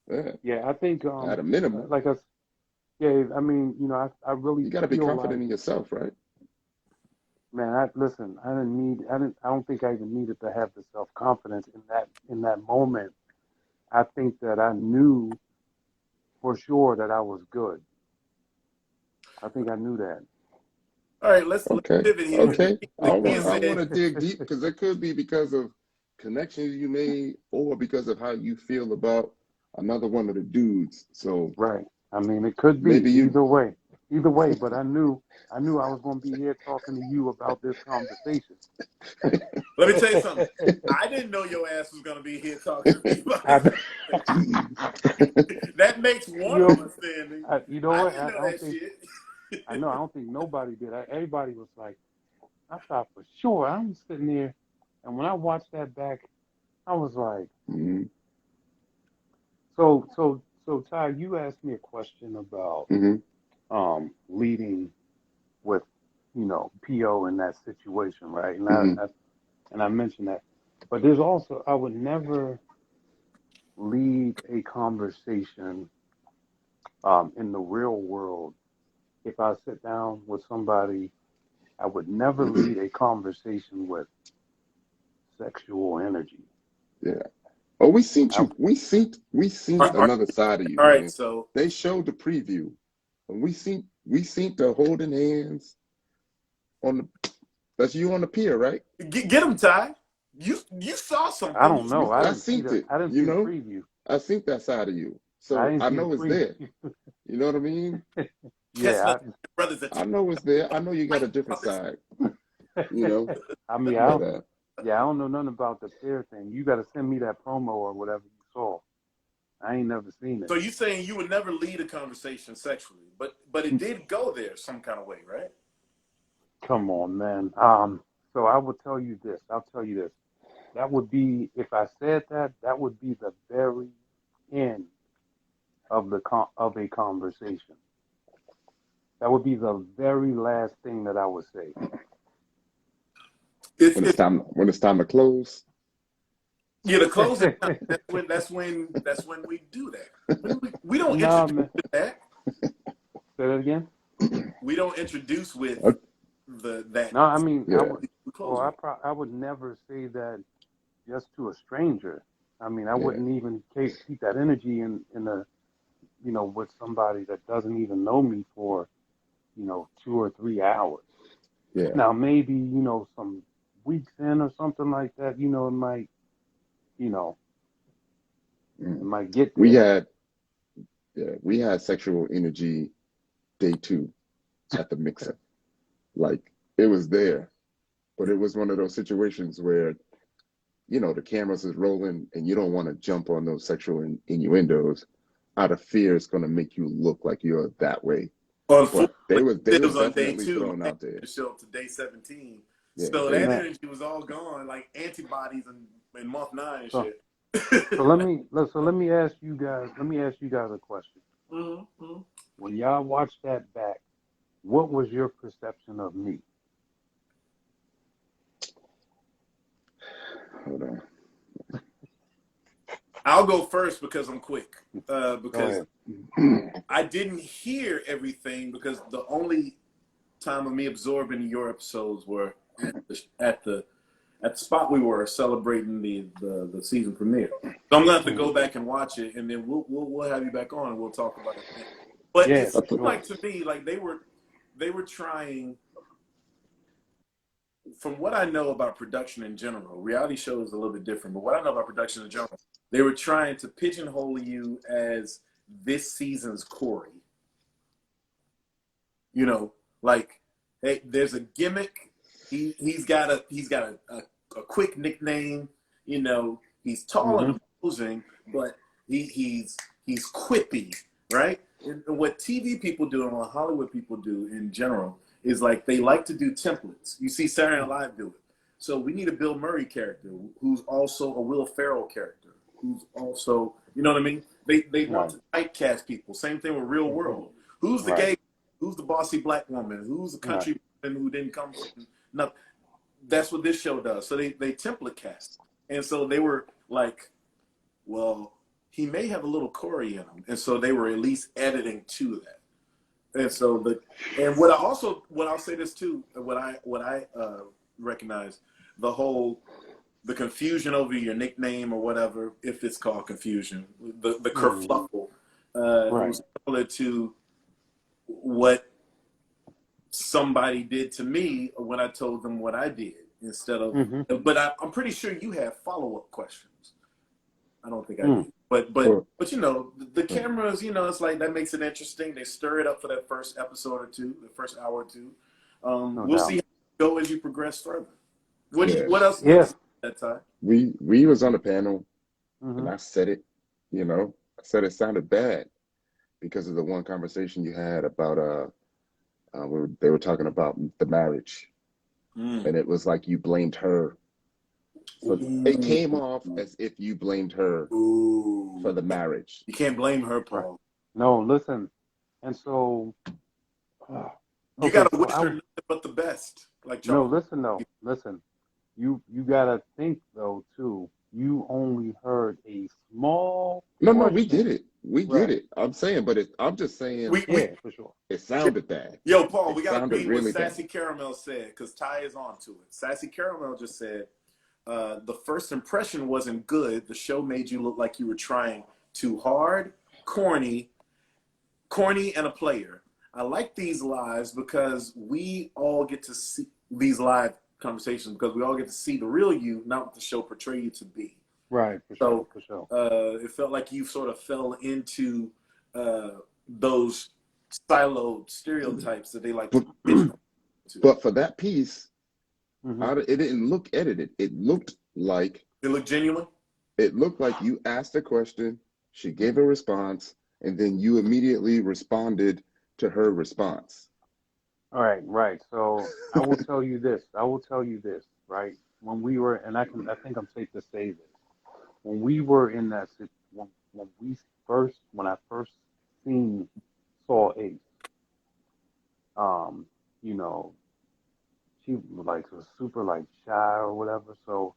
Yeah, yeah, I think at a minimum, like I, yeah, I mean, you know, I really you gotta be feel confident like, in yourself, right? man, listen, I don't think I even needed to have the self confidence in that moment. I think that I knew for sure that I was good. I think I knew that. All right, let's Okay, pivot here. okay. The kid I want said, to dig deep because it could be because of connections you made or because of how you feel about another one of the dudes. So Right. I mean, it could be maybe you, either way. But I knew I was going to be here talking to you about this conversation. let me tell you something. I didn't know your ass was gonna be here talking to me about I, this conversation. That makes one you know, understanding. you know I what? didn't know I don't that think shit. I know. I don't think nobody did. Everybody was like, I thought for sure. I'm sitting there, and when I watched that back, I was like, Mhm, so Ty, you asked me a question about mhm, leading with, you know, PO in that situation, right? mhm, And I mentioned that. But there's also, I would never lead a conversation in the real world. If I sit down with somebody, I would never lead a conversation with sexual energy. yeah. Oh, I, we seen All right, another side of you, all right, man. so They showed the preview, and we seen the holding hands on That's you on the pier, right? Get him, Ty. You saw I something. don't know. I I didn't see seen the. it. I didn't You see the know, preview. I seen that side of you, I so didn't I see the know it's preview. there. You know what I mean? Catching Yeah, up with your brothers at I know it's there. I know you got a different side. You know, I mean, but I don't know nothing about the pair thing. You got to send me that promo or whatever you saw. I ain't never seen it. So you saying you would never lead a conversation sexually, but it did go there some kind of way, right? Come on, man. So I will tell you this. I'll tell you this. That would be, if I said that, that would be the very end of of a conversation. That would be the very last thing that I would say. when it's time to close, Yeah, the closing time, that's when we do that. We don't Nah, introduce man. with that. Say that again. We don't introduce with okay, that. No, I mean, yeah, I would never say that just to a stranger. I mean, I yeah, wouldn't even keep that energy in a, with somebody that doesn't even know me for, 2 or 3 hours. yeah. Now, maybe, some weeks in or something like that, it might, it Mm. might get We there. had we had sexual energy day 2 at the mixer. Like it was there, but it was one of those situations where the cameras is rolling and you don't want to jump on those sexual innuendos out of fear it's going to make you look like you're that way. But Unfortunately, they it was was on day definitely 2. thrown out there. To show up to day 17. Yeah, So they that Man, energy was all gone, like antibodies in month 9 and so shit. let me ask you guys. Let me ask you guys a question. Mm-hmm. When y'all watched that back, what was your perception of me? hold on. I'll go first because I'm quick. Go Because ahead. I didn't hear everything because the only time of me absorbing your episodes were at the spot we were celebrating the season premiere. So I'm gonna have to go back and watch it, and then we'll have you back on and we'll talk about it then. But Yeah, it for seemed sure. like to me like they were trying. From what I know about production in general, reality shows is a little bit different. But what I know about production in general, they were trying to pigeonhole you as this season's Corey. Like, hey, there's a gimmick. He's got a quick nickname. He's tall Hmm. and imposing, but he's quippy, right? And what TV people do and what Hollywood people do in general is like they like to do templates. You see Saturday Night Live do it. So we need a Bill Murray character who's also a Will Ferrell character, who's also, you know what I mean? They want Right. to typecast people. Same thing with Real World. Who's the Right. gay? Who's the bossy black woman? Who's the Right. country woman who didn't come from nothing? That's what this show does. So they template cast. And so they were like, well, he may have a little Corey in him. And so they were at least editing to that. And so what I'll say this too, what I recognize, the confusion over your nickname or whatever, if it's called confusion, the kerfluffle, Right. was similar to what somebody did to me when I told them what I did instead of. Hmm. But I'm pretty sure you have follow-up questions. I don't think I Mm. do. But Well, the cameras, it's like that makes it interesting. They stir it up for that first episode or two, the first hour or two. No We'll doubt. see how it go as you progress further. yeah, What else do you have Yeah. to say at that time? we was on the panel and Hmm. I said it. I said it sounded bad because of the one conversation you had about they were talking about the marriage, and it was like you blamed her. So it Ooh. came off as if you blamed her for Ooh. the marriage. You can't blame her, Right. Paul. No, listen. And so, You okay, gotta so wish her nothing but the best, like no, Charles. listen though, listen. You gotta think though too. You only heard a small No, we get portion. it. We get Right. it. I'm saying, but I'm just saying We Yeah, for sure. it sounded bad. Yo, Paul, It we got to sounded read what really Sassy bad. Caramel said because Ty is on to it. Sassy Caramel just said, the first impression wasn't good. The show made you look like you were trying too hard, corny, and a player. I like these lives because we all get to see these live conversations because we all get to see the real you, not what the show portray you to be. Right, for So sure, for sure. it felt like you sort of fell into those siloed stereotypes that they like to But, pigeonhole to. but for that piece, Hmm. it didn't look edited. It looked like Genuine. you asked a question, she gave a response, and then you immediately responded to her response. All right, right. So I will tell you this. Right? When we were, and I think I'm safe to say this. When we were in that, when I first saw Ace, um, you know, she like was super like shy or whatever. So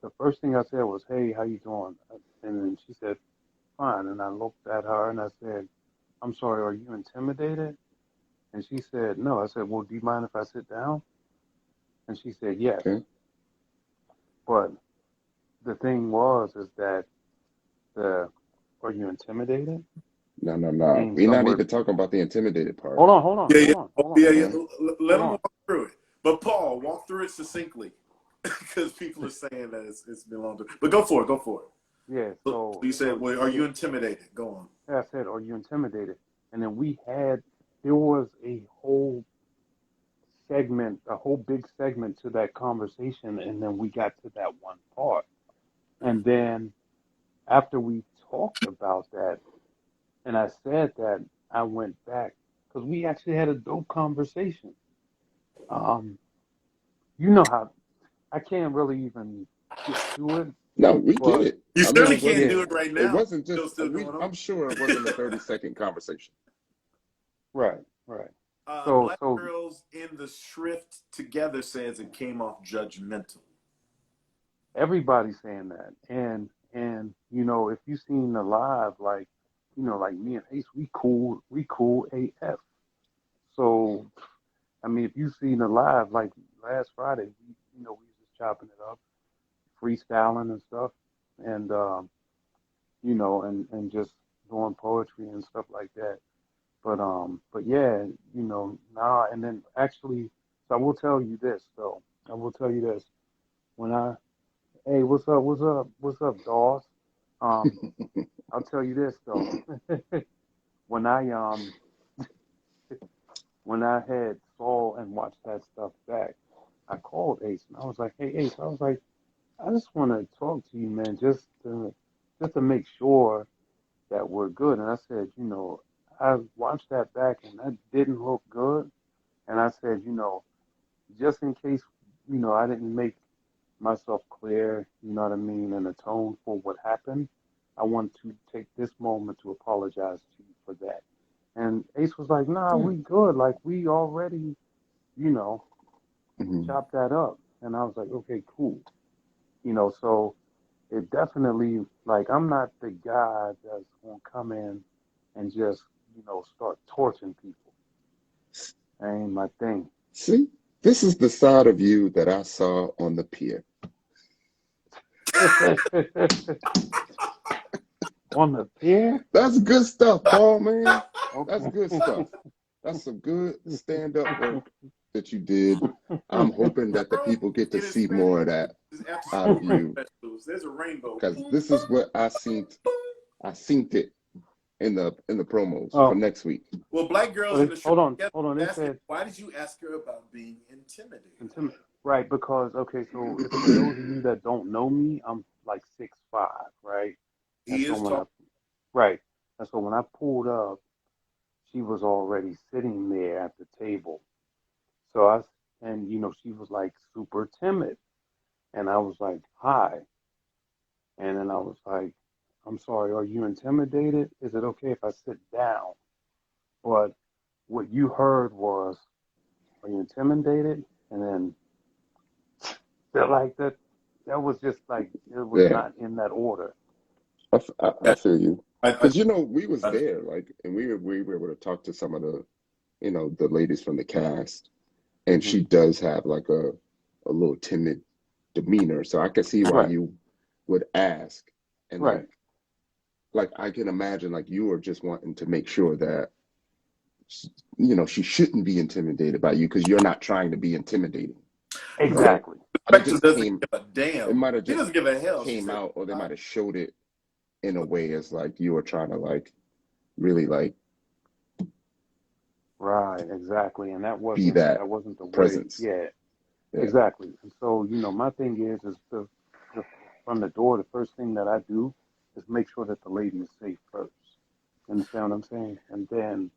the first thing I said was, "Hey, how you doing?" And then she said, "Fine." And I looked at her and I said, "I'm sorry, are you intimidated?" And she said, "No." I said, "Well, do you mind if I sit down?" And she said, "Yes." Okay. But the thing is that the are you intimidated No. came We're not somewhere. even talking about the intimidated part. Hold on, hold on, Yeah, yeah, hold on, oh, hold on, yeah, hold yeah. on, Let hold them on. walk through it. But Paul, walk through it succinctly because people are saying that it's been long. But go for it. Go for it. Yeah, So you said, "Well, are yeah, you intimidated?" Go on. I said, "Are you intimidated?" And then there was a whole segment, a whole big segment to that conversation, and then we got to that one part. And then after we talked about that, and I said that, I went back because we actually had a dope conversation. Um, you know how I can't really even get to it, No, we get but it. You I mean, certainly it can't wasn't. do yeah, it right It now. wasn't just. Still going on. I'm sure it wasn't a 30-second conversation. right, right. Black So girls in the shrift together says it came off judgmental. everybody's saying that, and if you seen the live, like like me and Ace, we cool AF. So I mean, if you seen the live, like last Friday, we was just chopping it up, freestyling and stuff, and and just doing poetry and stuff like that. But yeah, nah, and then actually, so I will tell you this, though. I will tell you this. When I, hey, what's up, Dawes? Um, I'll tell you this though. When I when I had saw and watched that stuff back, I called Ace and I was like, "Hey Ace," I was like, "I just want to talk to you, man, just to make sure that we're good." And I said, I watched that back and that didn't look good. And I said, just in case, I didn't make myself clear, you know what I mean, and atone for what happened, I want to take this moment to apologize to you for that. And Ace was like, "Nah, Yeah. we good. Like we already, you know, Hmm. chopped that up." And I was like, "Okay, cool." So it definitely, like, I'm not the guy that's gonna come in and just, start torching people. That ain't my thing. See, this is the side of you that I saw on the pier. On the pier? That's good stuff, Paul, man. That's Okay. good stuff. That's some good stand-up work that you did. I'm hoping that the people get to In his see Spanish more of that after out school of you, festivals, there's a rainbow. because this is what I seen. I seen it in the promos for Oh, next week. Well, black so girls in the shrift together. hold on. They Ask him, said why did you ask her about being intimidated? right, because okay, so if for those of you that don't know me, I'm like 6'5", right? And He so is when I talking. right, and so when I pulled up, she was already sitting there at the table. So and she was like super timid, and I was like, "Hi," and then I was like, "I'm sorry, are you intimidated? Is it okay if I sit down?" But what you heard was, "Are you intimidated?" And then felt like that was just like it was Yeah, not in that order. I feel you. I Because we was I, there, like, and we were able to talk to some of the the ladies from the cast, and Hmm. she does have like a little timid demeanor, so I can see why Right, you would ask, and right. like I can imagine like you are just wanting to make sure that she shouldn't be intimidated by you because you're not trying to be intimidating. Exactly. Might have Spectre just doesn't came. give a It damn. might have He just doesn't give a hell. She came said, out, or they might have showed it in a way as like you were trying to like really like Right, exactly. And be that that wasn't the way. presence. Yeah, Yeah. exactly. And so, my thing is the from the door, the first thing that I do is make sure that the lady is safe first. You understand what I'm saying? And then,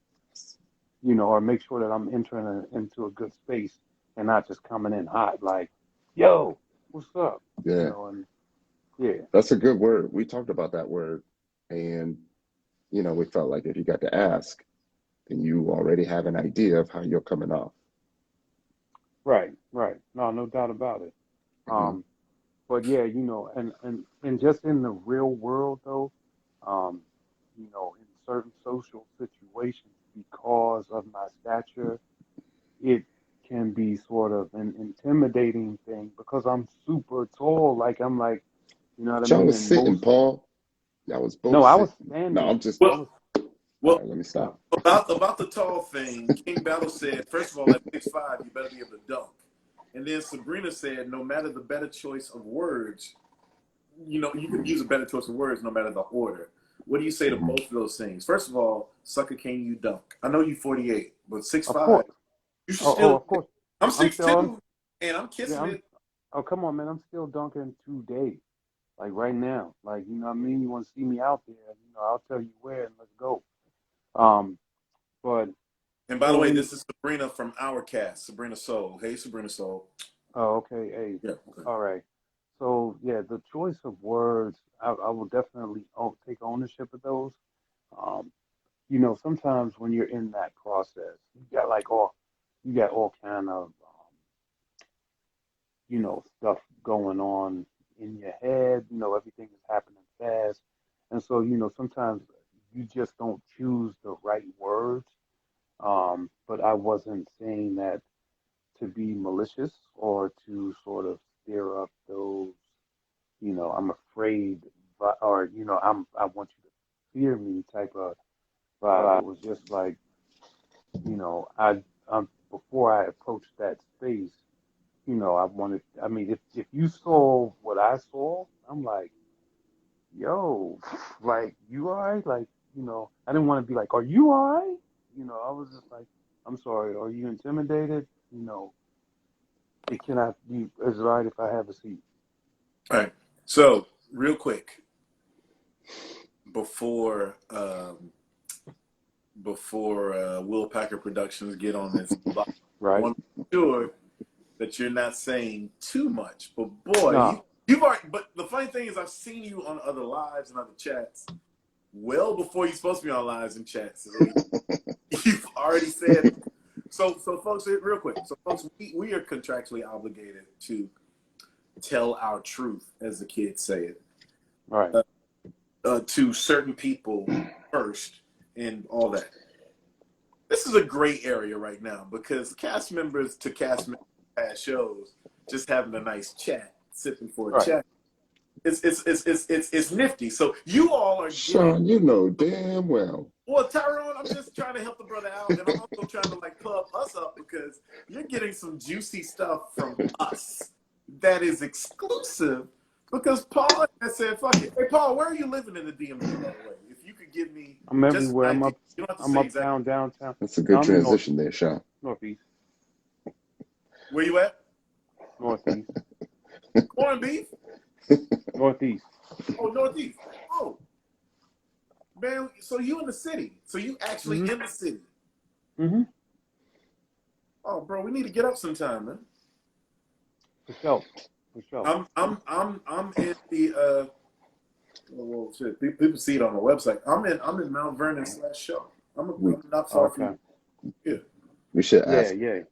or make sure that I'm entering into a good space and not just coming in hot, like, yo, what's up? Yeah. And yeah, That's a good word. We talked about that word, and we felt like if you got to ask, then you already have an idea of how you're coming off. right, right. No, no doubt about it. Hmm. Um, but yeah, and just in the real world though, um, in certain social situations, because of my stature, it can be sort of an intimidating thing because I'm super tall. Like I'm like, you know what I Y'all mean? was And sitting, most, Paul. Y'all was no, both I was sitting. No, I'm standing. just. I well, was All well, right, let me no, stop. about the tall thing, King Battle said, first of all, at 6'5", you better be able to dunk. And then Sabrina said, no matter the better choice of words, you can use a better choice of words no matter the order. What do you say to Hmm. both of those things? First of all, sucker, can you dunk? I know you 48, but of 6'5", course. you should Oh, still. of course. I'm I'm still, I'm, 6'2", and I'm yeah, kissing I'm. it. Oh, come on, man. I'm still dunking today. Like right now. Like, you know what I mean? You want to see me out there, I'll tell you where and let's go. Um, but And by the way, in this is Sabrina from our cast, Sabrina Soul. Hey, Sabrina Soul. Oh, okay, hey. Yeah. Okay. All right. So yeah, the choice of words, I will definitely take ownership of those. Um, sometimes when you're in that process, you got all kind of stuff going on in your head. Everything is happening fast, and so sometimes you just don't choose the right words. But I wasn't saying that to be malicious or to sort of stir up those, I'm afraid, or I want you to fear me type of vibe. It was just like, before I approached that space, I wanted. I mean, if you saw what I saw, I'm like, yo, like you all right? Like, I didn't want to be like, are you all right? I was just like, I'm sorry. Are you intimidated? It cannot be. Is it all right if I have a seat? All right. So, real quick, before Will Packer Productions get on this block, I Right? want to be sure that you're not saying too much. But boy, No. you've already. But the funny thing is, I've seen you on other lives and other chats well before you're supposed to be on lives and chats. So you've already said. So folks, real quick. So folks, we are contractually obligated to tell our truth, as the kids say it, Right. to certain people first and all that. This is a gray area right now because cast members to cast members past shows just having a nice chat, sipping for a Right. chat. It's nifty. So you all are getting. Shawn, you know damn well. Well, Tyrone, I'm just trying to help the brother out, and I'm also trying to like club us up because you're getting some juicy stuff from us that is exclusive. Because Paul has said, "Fuck it." Hey, Paul, where are you living in the DMV, by the way? If you could give me I'm just everywhere. an idea, you don't have to I'm say exactly uptown, downtown. That's a No, good I'm in transition there, Shawn. northeast, where you at. northeast, Corned beef. northeast. Oh, Northeast. Oh, man. So you in the city? So you actually Mhm. in the city? Mhm. Oh, bro, we need to get up sometime, man. For sure. For sure. I'm in the well, shit. People see it on the website. I'm in Mount Vernon / Show. We I'm not far from Okay. you. Yeah, we should Yeah. ask Yeah. Yeah.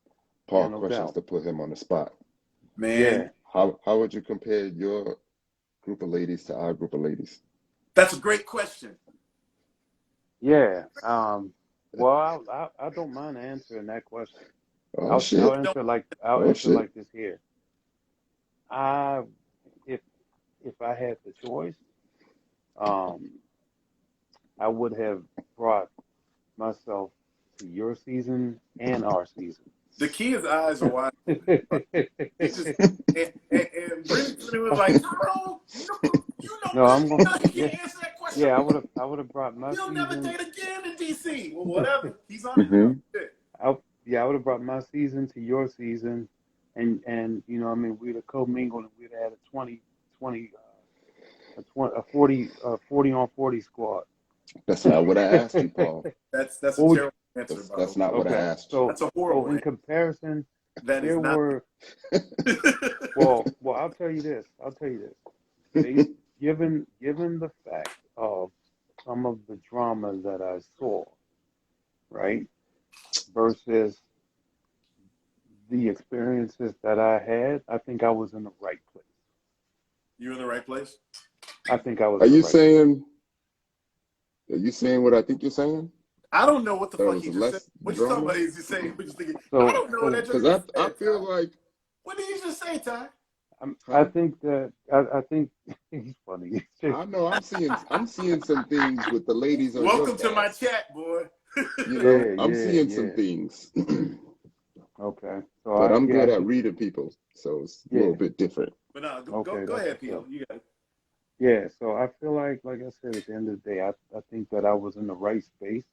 Paul No questions doubt. to put him on the spot. man, Yeah. How would you compare your group of ladies to our group of ladies? that's a great question. Yeah. Well, I don't mind answering that question. Oh Well, I'll shit! you know, Oh answer shit! like this here. I if I had the choice, um, I would have brought myself to your season and our season. The kid's eyes are wide. He just and Brittany was like, Tyrone, you know No, I'm going. you Yeah, can't answer that question. yeah. I would have brought my He'll never season. date again in DC. Well, whatever. He's on it Hmm. now. Shit. Yeah, I would have brought my season to your season, and you know, I mean, we'd have commingled and we'd have had a 20, a 40 on 40 squad. That's not what I asked you, Paul. That's What a would terrible answer, by the That's way. not what I Okay, asked you. so That's a horrible in answer. comparison, That is there not. were well, I'll tell you this. They given the fact of some of the drama that I saw, right, versus the experiences that I had, I think I was in the right place. You're in the right place. I think I was Are in the you right place. saying? Are you saying what I think you're saying? I don't know what the There fuck was he just said. less What you talking drama. about? Is he saying? What you thinking? I So don't know what that Because just I said. feel Ty. like, What did he just say, Ty? I think that I think he's funny. I know I'm seeing some things with the ladies on your Welcome to my cast. chat, boy. You know, Yeah, I'm seeing some yeah. things. Okay. So But I'm good I at think reading people, so it's a yeah. little bit different. But no, Okay, go that's ahead, what's Peel. up. You got it. Yeah, so I feel like I said, at the end of the day, I think that I was in the right space.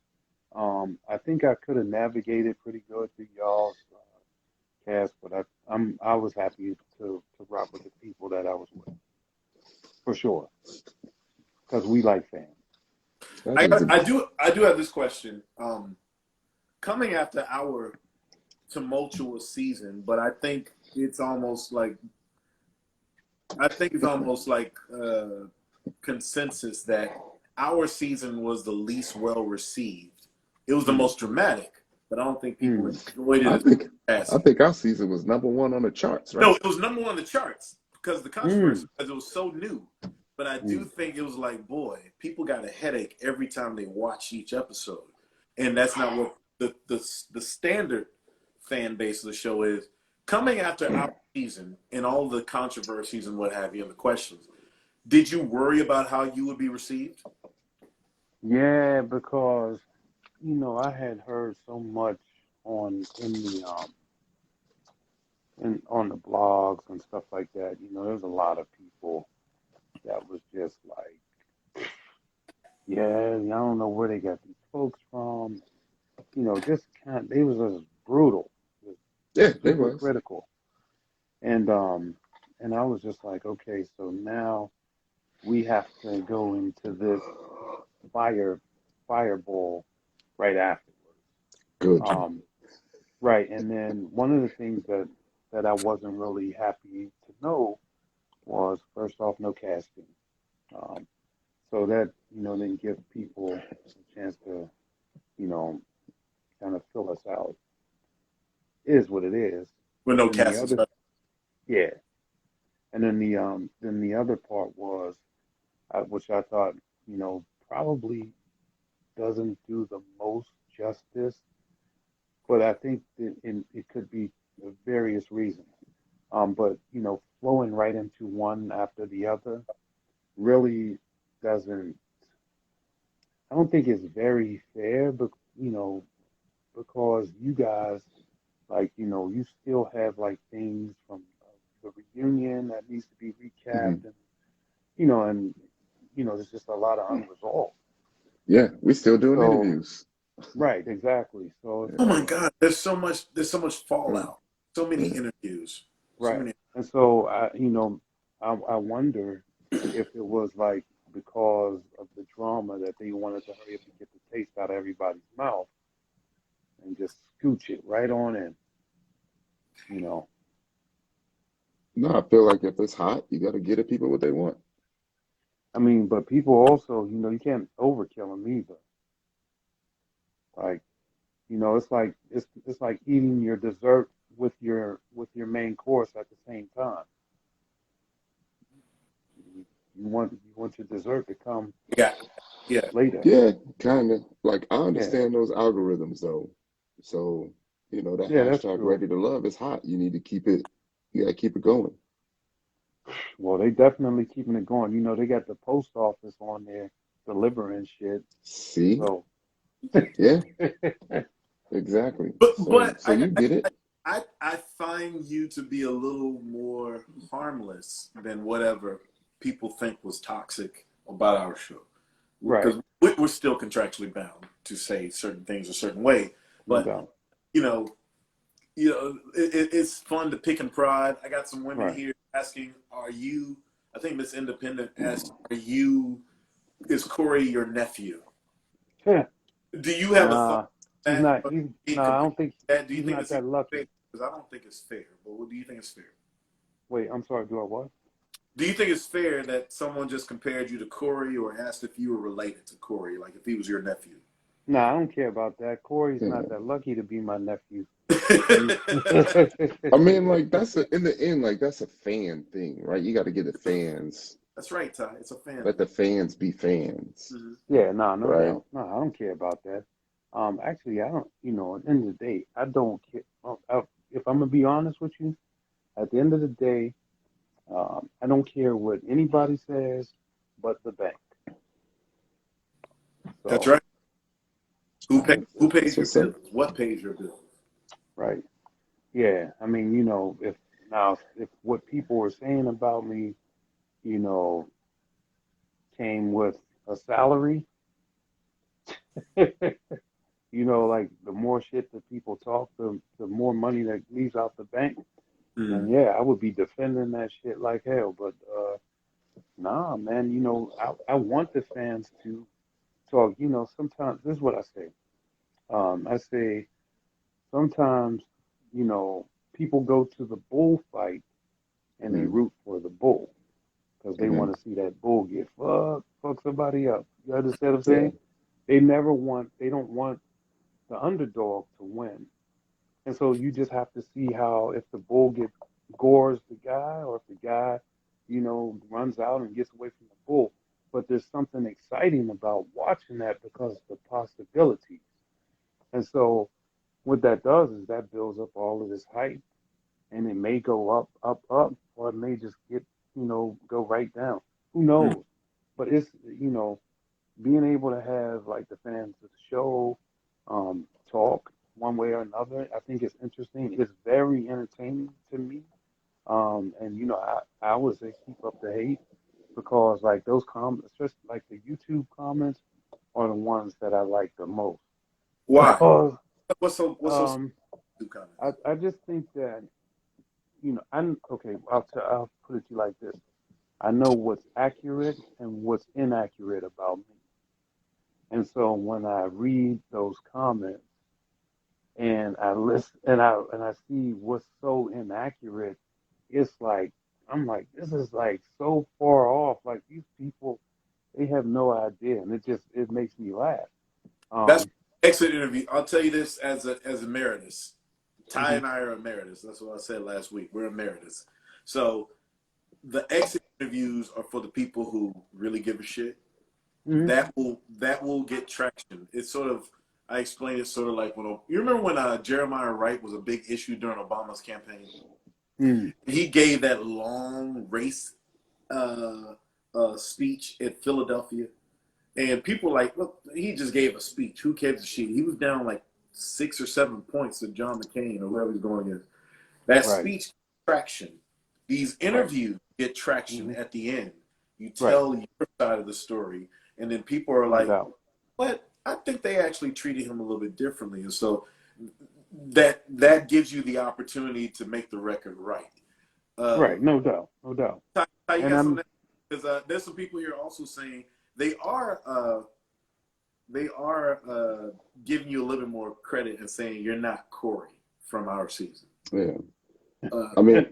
I think I could have navigated pretty good through y'all's cast, but I was happy to rock with the people that I was with for sure, because we like fans. I do have this question. Coming after our tumultuous season, but I think it's almost like consensus that our season was the least well received. It was the most dramatic, but I don't think people Mm. enjoyed it I as think much as I think our season was #1 on the charts, No, right? it was number one on the charts because the Mm. controversy because it was so new. But I do Mm. think it was like, boy, people got a headache every time they watch each episode, and that's not what the standard fan base of the show is. Coming after our season and all the controversies and what have you and the questions, did you worry about how you would be received? Yeah, because you know I had heard so much in the on the blogs and stuff like that. You know, there's a lot of people that was just like, yeah, I don't know where they got these folks from. You know, just they was just brutal, just Yeah, they super was. critical, and I was just like, okay, so now we have to go into this fireball right afterwards. Good. Right, and then one of the things that I wasn't really happy to know was first off, no casting. Um, so that didn't give people a chance to you know kind of fill us out. It is what it is. With But no then the casting other, special. yeah, and then the other part was, which I thought probably doesn't do the most justice, but I think that it could be various reasons. But flowing right into one after the other really doesn't. I don't think it's very fair, but because you guys you still have like things from the reunion that needs to be Hmm. recapped, and you know, and there's just a lot of unresolved. Yeah, we still doing So interviews. right, exactly. So it's Oh my like God, there's so much Yeah, fallout, so many yeah. interviews, so right, many. and so I wonder if it was like because of the drama that they wanted to hurry up and get the taste out of everybody's mouth and just scooch it right on in, you know. No, I feel like if it's hot, you got to get the people what they want. I mean, but people also, you can't overkill them either. Like, it's like eating your dessert with your main course at the same time. You want your dessert to come Yeah, yeah. later. Yeah, kind of. Like I Yeah, understand those algorithms though. So, that yeah, that's hashtag true. ready to love is hot. You need to keep it, you gotta keep it going. Well, they definitely keeping it going. They got the post office on there delivering shit. See? So Yeah, exactly. But So I, you get it. I find you to be a little more harmless than whatever people think was toxic about our show. Right. Because we're still contractually bound to say certain things a certain way. No But, doubt. you know, it's fun to pick and prod. I got some women Right. here asking, are you, I think Miss Independent asked, is Corey your nephew? Yeah. Do you have a thought Nah, on he's that? not. Or He's being nah. I compared don't think to that? Do you he's think not it's that fair? lucky. Because I don't think it's fair. But what do you think is fair? Wait, I'm sorry. Do I what? Do you think it's fair that someone just compared you to Corey or asked if you were related to Corey, like if he was your nephew? Nah, I don't care about that. Corey's Yeah. not that lucky to be my nephew. I mean, like in the end, like that's a fan thing, right? You got to get the fans, That's right, Ty. It's a fan let thing. the fans be fans, Mhm. Yeah, nah, no right? doubt. No, I don't care about that. Actually, I don't. At the end of the day, I don't care. If I'm gonna be honest with you, at the end of the day, I don't care what anybody says, but the bank. That's So right. Who pays That's your what's up. bills? What pays your bills? right, yeah. I mean, if what people were saying about me, you know, came with a salary, like the more shit that people talk, the more money that leaves out the bank, then Mm. yeah, I would be defending that shit like hell. But nah, man, I want the fans to talk. Sometimes this is what I say. I say sometimes, you know, people go to the bullfight and they Mm, root for the bull because they hmm want to see that bull get fuck somebody up. You understand what I'm Yeah. saying? They don't want the underdog to win. And so you just have to see how if the bull gores the guy or if the guy, runs out and gets away from the bull. But there's something exciting about watching that because of the possibilities. And so what that does is that builds up all of this hype and it may go up, up, up, or it may just go right down. Who Mm. knows? But it's, being able to have like the fans of the show talk one way or another, I think it's interesting. It's very entertaining to me. And I would say keep up the hate because like those comments, especially like the YouTube comments, are the ones that I like the most Why? because What's so um, comment? I just think that I'm okay. I'll put it to you like this: I know what's accurate and what's inaccurate about me, and so when I read those comments and I listen and I see what's so inaccurate, it's like I'm like this is like so far off. Like these people, they have no idea, and it makes me laugh. That's Um, exit interview. I'll tell you this as emeritus. Ty mhm, and I are emeritus. That's what I said last week. We're emeritus. So the exit interviews are for the people who really give a shit. mhm, That will get traction. It's sort of I explain it sort of like when you remember when Jeremiah Wright was a big issue during Obama's campaign. mhm, He gave that long race speech at Philadelphia, and people like, look, he just gave a speech. Who cares a shit? He was down like 6 or 7 points to John McCain or whoever he's going against. That right, speech traction. These right, interviews get traction mhm, at the end. You right, tell your side of the story, and then people are no like, doubt, "What? I think they actually treated him a little bit differently." And so that gives you the opportunity to make the record right. Uh, right, no doubt, no doubt, Ty, you and got I'm something? Because there's some people here also saying they are uh, they are giving you a little bit more credit and saying you're not Corey from our season. Yeah. Uh, I mean,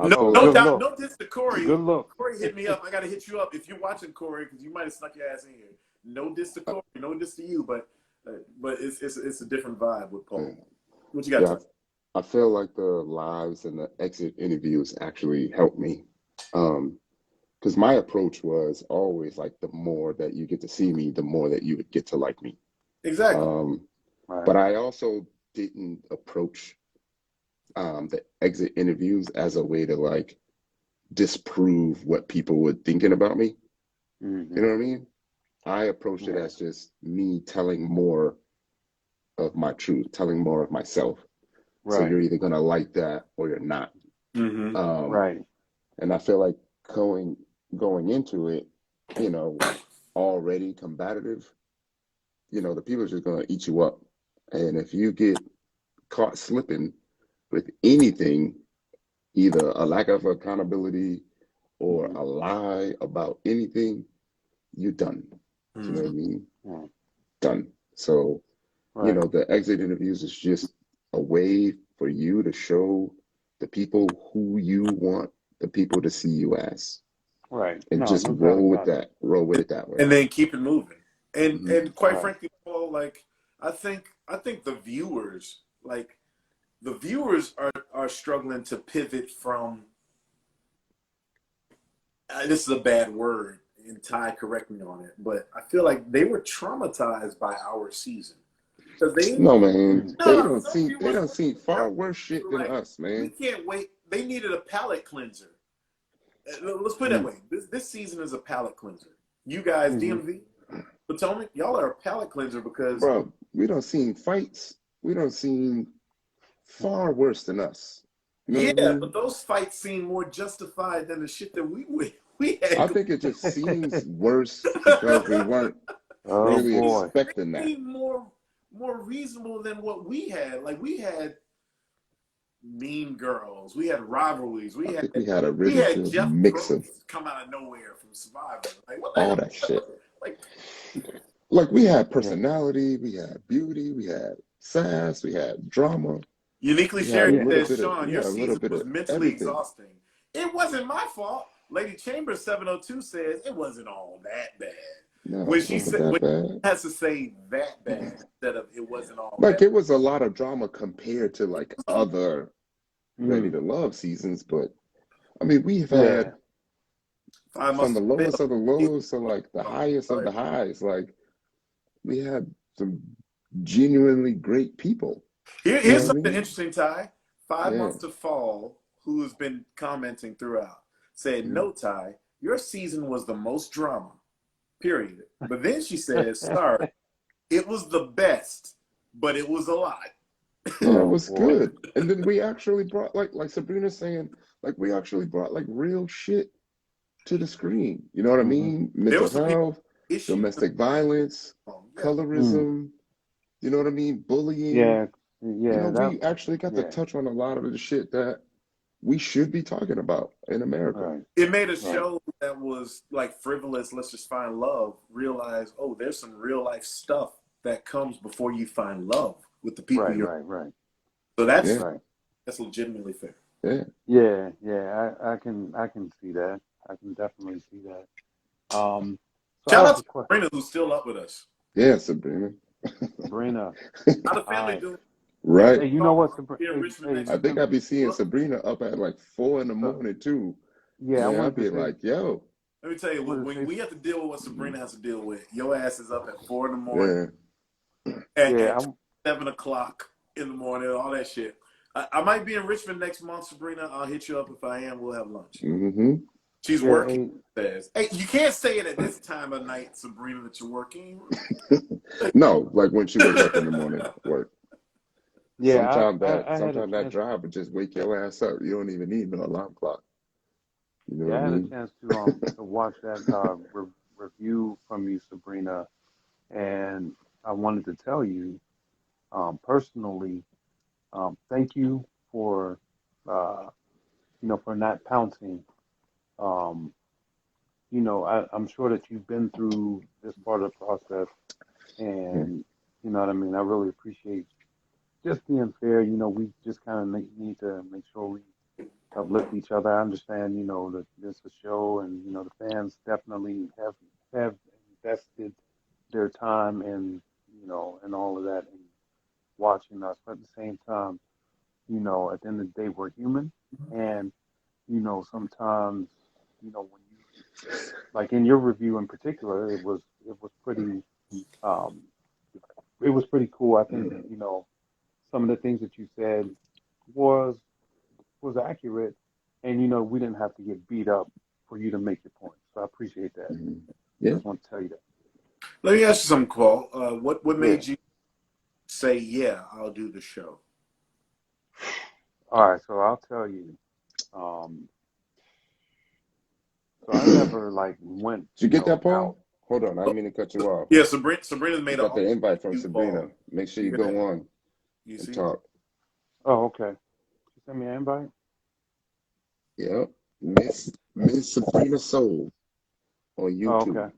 I no, feel oh, like, no good doubt, look, no diss to Corey. good look. Corey hit me up. I got to hit you up if you're watching Corey because you might have snuck your ass in here. No diss to Corey, no diss to you, but it's a different vibe with Paul. What you got, yeah, Ty? I feel like the lives and the exit interviews actually helped me. Because my approach was always like the more that you get to see me, the more that you would get to like me. Exactly. Um, Right, but I also didn't approach the exit interviews as a way to like disprove what people were thinking about me. You hmm, know what I mean? I approached it yeah, as just me telling more of my truth, telling more of myself. So Right. you're either gonna like that or you're not. Mm-hmm. Right. And I feel like going into it, you know, already combative, the people are just gonna eat you up. And if you get caught slipping with anything, either a lack of accountability or a lie about anything, you're done. You know what I mean? Mm. Done. So, Right. the exit interviews is just a way for you to show the people who you want the people to see you as. Right. And No, just no doubt roll with about it. that. Roll with it that way. And then keep it moving. Hmm. And quite Right. frankly, Paul, like I think the viewers are struggling to pivot from this is a bad word, and Ty, correct me on it, but I feel like they were traumatized by our season because No, man. Mm. some They viewers don't see far were worse shit than like, us, we man. can't wait. They needed a palate cleanser. Let's put it that Mm. way. This season is a palate cleanser. You guys, Mm-hmm. DMV, Potomac, y'all are a palate cleanser because Bro, we don't seen fights. We don't seen far worse than us. You know what I yeah, but mean? those fights seem more justified than the shit that we I had. think it just seems worse because we weren't Oh really boy. expecting that. Seem more reasonable than what we had. Like we had Mean Girls, we had rivalries, I think we had a really good Jeff mix of Probst come out of nowhere from Survivor. Like what the all hell? that shit. Like Like we had Yeah. personality, we had beauty, we had sass, we had drama. Uniquely We had Sherry a Yeah. little says, bit of Shawn, we your had a little season bit was of mentally everything. exhausting. It wasn't my fault. Lady Chambers 702 says it wasn't all that bad. No, When it she wasn't said when that she bad. has to say that bad instead of it wasn't all Like that. it was a lot of drama compared to like other Ready Mm. to Love seasons, but I mean we've had Yeah. I from must the have lowest of the failed. lows to like the highest of the highs. Like we had some genuinely great people. You know Here's what I something mean? interesting, Ty. Five Yeah. Months to Fall, who has been commenting throughout, said, Mm. no, Ty, your season was the most drama, period. But then she says, sorry, it was the best, but it was a lot. Yeah, it Oh was boy. good. And then we actually brought like Sabrina saying, like we actually brought like real shit to the screen. You know what I Mm-hmm. mean? There Mental were some people health, issues. domestic violence, Yeah. Mm. colorism, you know what I mean? Bullying. Yeah. Yeah. That. We actually got to Yeah. touch on a lot of the shit that we should be talking about in America. Right. It made a Right. show that was like frivolous, let's just find love, realize, oh, there's some real life stuff that comes before you find love with the people Right. you're. Right. Right. So Yeah, Right. that's legitimately fair. yeah, Yeah. Yeah. I can see that. I can definitely see that. So I Shout have out a to question, Sabrina who's still up with us. yeah, Sabrina. Sabrina. How the All family right. doing? Right. Hey, you know Call what, Sabrina? here in Hey, Richmond hey, next I think week. I'd be seeing Look, Sabrina up at like 4 in the morning too. yeah, I Man, I'd wanted to be say, like, yo, let me tell you, wanted to when say, we have to deal with what Sabrina has to deal with, your ass is up at 4 in the morning, yeah. at yeah, 7 o'clock in the morning, all that shit. I might be in Richmond next month, Sabrina. I'll hit you up if I am. We'll have lunch. Mm-hmm. She's yeah, working. hey, Says, hey, you can't say it at this time of night, Sabrina, that you're working. No, like when she wakes up in the morning, work. yeah, I had a Sometimes that chance. drive would just wake your ass up. You don't even need an alarm clock. You know what Yeah, I I had a mean? chance to watch that review from you, Sabrina, and I wanted to tell you personally, thank you for uh, for not pouncing. Um, I'm sure that you've been through this part of the process, Yeah. and you know what I mean. I really appreciate just being fair. We just kind of need to make sure we uplift each other. I understand, that this is a show, and the fans definitely have invested their time and and all of that in watching us. But at the same time, at the end of the day, we're human, and sometimes, when you like in your review in particular, it was um, pretty cool. I think some of the things that you said was was accurate, and we didn't have to get beat up for you to make your point. So I appreciate that. Mhm. I Yeah. just want to tell you that. Let me ask you something, Paul. What Yeah. made you say, yeah, I'll do the show? All right, so I'll tell you. Um, so I never like went, Did you get that, out. Paul? Hold on, I didn't mean to cut you off. Yeah, Sabrina's You made got the invite from cue Sabrina. ball. Make sure You you hear that? go on You and see? talk. Oh, okay. You send me an invite. Yep. Miss Sabrina Soul on Oh, YouTube. okay.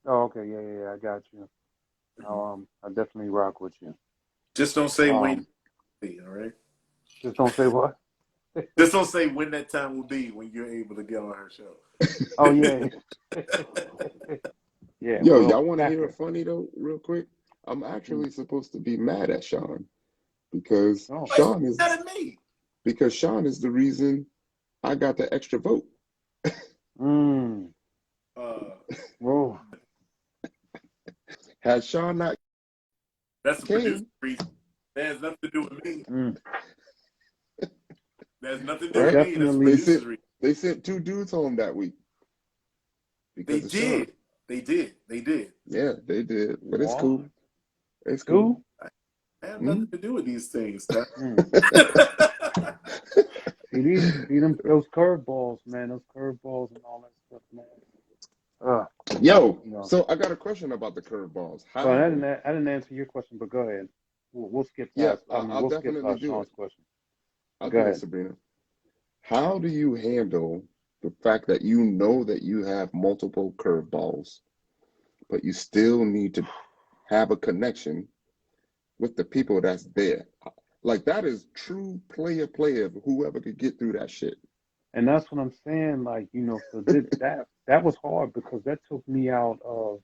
Oh, okay. Yeah. I got you. I definitely rock with you. Just don't say when Um, it will be, all right? just don't say what. Just don't say when that time will be when you're able to get on her show. Oh yeah. Yeah. Yo, Well, y'all want to hear a Packer. funny though, real quick? I'm Mm. actually supposed to be mad at Shawn because Oh. Why you mad at me? Shawn is the reason I got the extra vote. Mm. Uh, Whoa. Had Shawn not that's the producer came, reason. That has nothing to do with me. Mm. That has nothing to do Well, with right? me. That's the definitely. producer's reason. They sent 2 dudes home that week They because of Shawn. did. They did. They did. Yeah, they did, but it's What? cool. It's cool. Who? I have Hmm? nothing to do with these things, Ty. Mm. See them those curveballs, man. Those curveballs and all that stuff, man. Uh, Yo, you know. so I got a question about the curveballs. Well, How? I didn't answer your question, but go ahead. We'll skip Yeah, past. I mean, I'll we'll skip definitely do Sean's it. question. I'll Go do it, ahead. Sabrina. How do you handle the fact that you know that you have multiple curveballs, but you still need to have a connection with the people that's there? Like that is true player of whoever could get through that shit. And that's what I'm saying. Like, so that was hard because that took me out of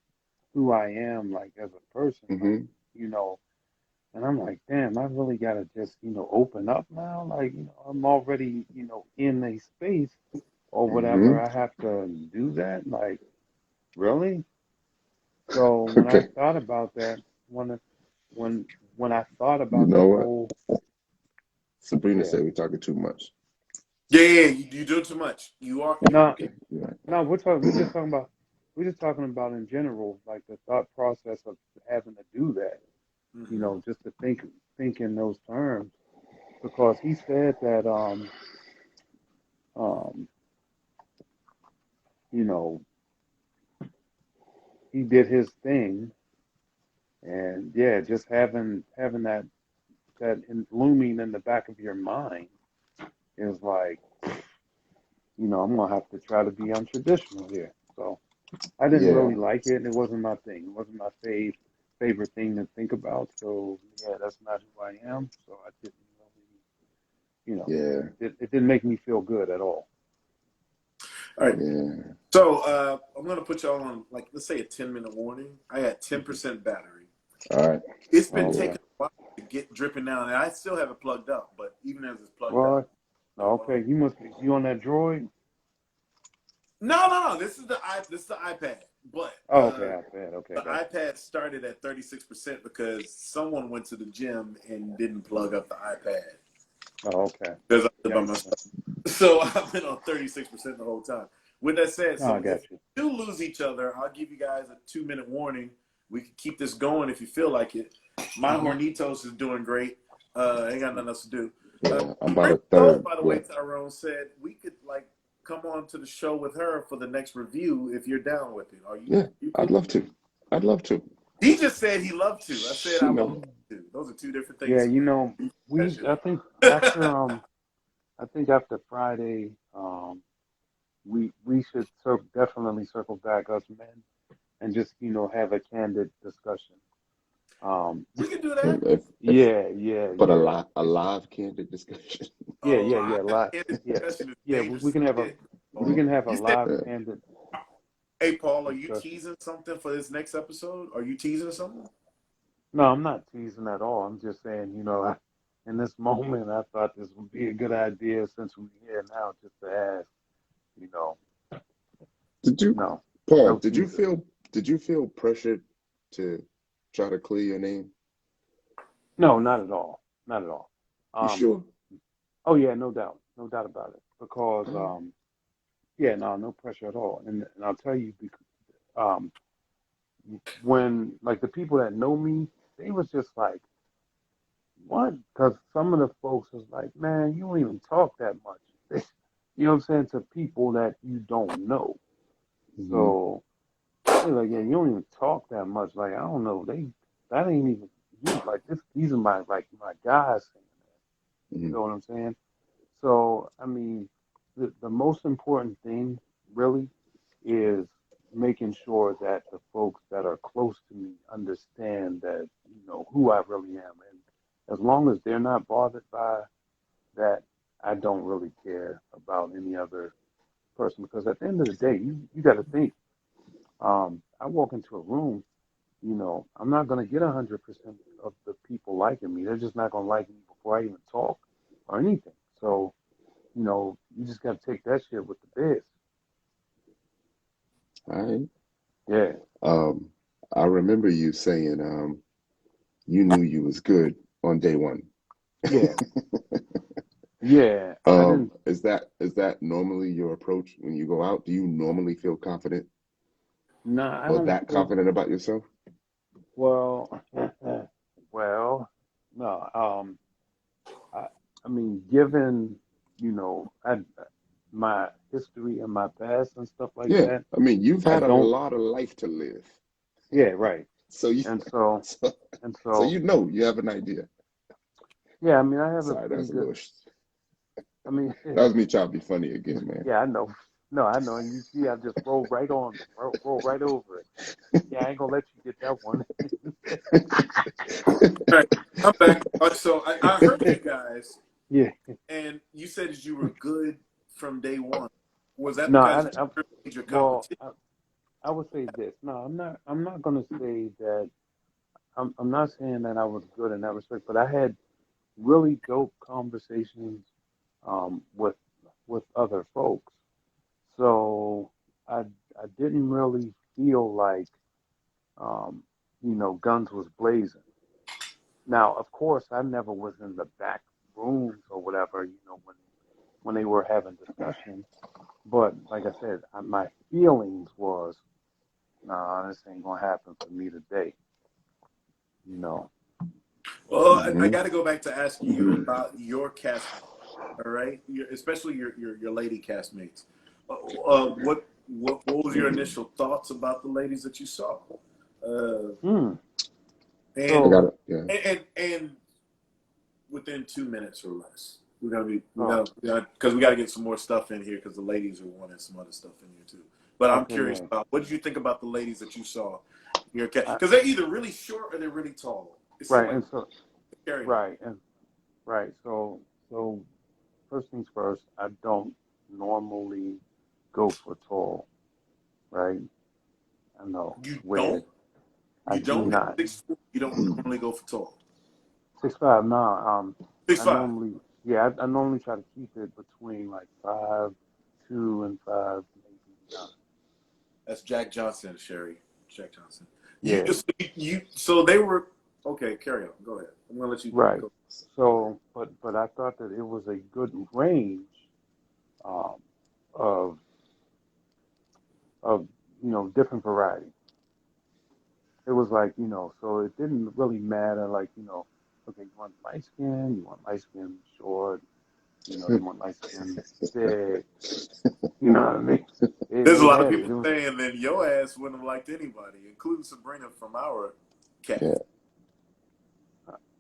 who I am, like as a person. Like, Hmm. you know, and I'm like, damn, I really gotta just, open up now. Like, I'm already, in a space or whatever. Hmm. I have to do that. Like, really? So when I Okay. thought about that, when when when I thought You about know that what? whole, Sabrina yeah, said we're talking too much. Yeah, you do too much. You are. no, Okay. You're right. no, we're talking, we're just talking about in general, like the thought process of having to do that, Mm-hmm. just to think in those terms, because he said that, um, you know, he did his thing, and yeah, just having that looming in the back of your mind is like, I'm gonna have to try to be untraditional here. So I didn't Yeah. really like it. It wasn't my thing. It wasn't my favorite thing to think about. So yeah, that's not who I am. So I didn't really, Yeah. it didn't make me feel good at all. All right. Yeah. So I'm gonna put y'all on, like, let's say a 10-minute warning. I got 10% battery. All right. It's been Oh, Yeah. taking okay. a while to get dripping down, and I still have it plugged up. But even as it's plugged Well, up, okay. You must be you on that droid. no. This is the iPad, but Oh, okay. I bet. Okay, the got iPad started at 36% because someone went to the gym and didn't plug up the iPad you. Oh, okay. because I live by Gotcha. myself. So I've been on 36% the whole time. With that said, No, I so got if you. you do lose each other, I'll give you guys a 2-minute warning. We can keep this going if you feel like it. My Hmm. Hornitos is doing great. Ain't got nothing else to do. Yeah. I'm about Sabrina a Soul, third. by the way, What? Tyrone said we could like come on to the show with her for the next review if you're down with it. Are Yeah. you I'd cool? love to. I'd love to. He just said he loved to. I said She I would know. love to. Those are two different Yeah, things. I think after Friday, we should definitely circle back, us men, and just have a candid discussion. Um, We can do that. If but a yeah, live candid discussion. A live live, candid yeah, discussion is yeah. We dangerous can as have a shit, we Paul. can have a You said, live Yeah. candid hey, Paul, are you discussion. teasing something for this next episode? Are you teasing something? No, I'm not teasing at all. I'm just saying, in this moment, I thought this would be a good idea since we're here now, just to ask, you know, Did you, no, Paul? no teaser. Did you feel pressured to try to clear your name? No, not at all. Not at all. You Um, sure? oh yeah, no doubt about it. Because All right. yeah, no pressure at all. And I'll tell you, um, when like the people that know me, they was just like, what? Because some of the folks was like, man, you don't even talk that much. You know what I'm saying? To people that you don't know. Hmm. So they're like, yeah, you don't even talk that much. Like, I don't know. That ain't even you. Like, these are my guys saying that. You Hmm. know what I'm saying? So, I mean, the most important thing really is making sure that the folks that are close to me understand that, who I really am. And as long as they're not bothered by that, I don't really care about any other person. Because at the end of the day, you got to think, I walk into a room, I'm not going to get 100% of the people liking me. They're just not going to like me before I even talk or anything. So, you just got to take that shit with the biz. All right. Yeah. Um, I remember you saying you knew you was good on day one. Yeah. Yeah. I didn't, Is that normally your approach when you go out? Do you normally feel confident nah, I or don't that feel, confident about yourself? well, well, no, I, I mean, given, my history and my past and stuff like Yeah. that, I mean, you've I had a don't, lot of life to live. yeah, right. So you And so, so, and so so, you know you have an idea. yeah, I mean, I have a Sorry, pretty that's a good, little I mean, that was me trying to be funny again, man. yeah, I know. No, I know. And you see, I just roll right on, roll right over it. Yeah, I ain't gonna let you get that one. All right, I'm back. So I heard you guys, Yeah. and you said that you were good from day one. Was that No, because you were your well, competition? I would say this. No, I'm not gonna say that. I'm not saying that I was good in that respect, but I had really dope conversations with other folks. So I didn't really feel like guns was blazing. Now, of course, I never was in the back rooms or whatever, when they were having discussions. But like I said, my feelings was, nah, this ain't gonna happen for me today. You know. Well, I Hmm. got to go back to asking you about your castmates. All right, especially your lady castmates. What was your initial thoughts about the ladies that you saw? Uh, Hmm. I and got So, it. Yeah. and within 2 minutes or less, oh, because we gotta get some more stuff in here because the ladies are wanting some other stuff in here too. But I'm okay, curious yeah. about what did you think about the ladies that you saw? I, Because they're either really short or they're really tall. It seemed right, like and so carrying on. right, and right. So first things first, I don't normally go for tall, right? I know You it's weird. don't. I You do don't at not. 6'4". You don't normally go for tall. 6'5", no. Six I five. normally, yeah, I normally try to keep it between like 5'2" and 5'9". That's Jack Johnson, Sherry. Jack Johnson. You Yeah, just so they were okay. Carry on. Go ahead. I'm gonna let you right. go. So, but I thought that it was a good range um, of of different varieties. It was like so it didn't really matter like okay, you want light skin, you want light skin short, you want light skin thick, you know what I mean? There's a It lot of had it. people It was saying that your ass wouldn't have liked anybody, including Sabrina from our Yeah. cast,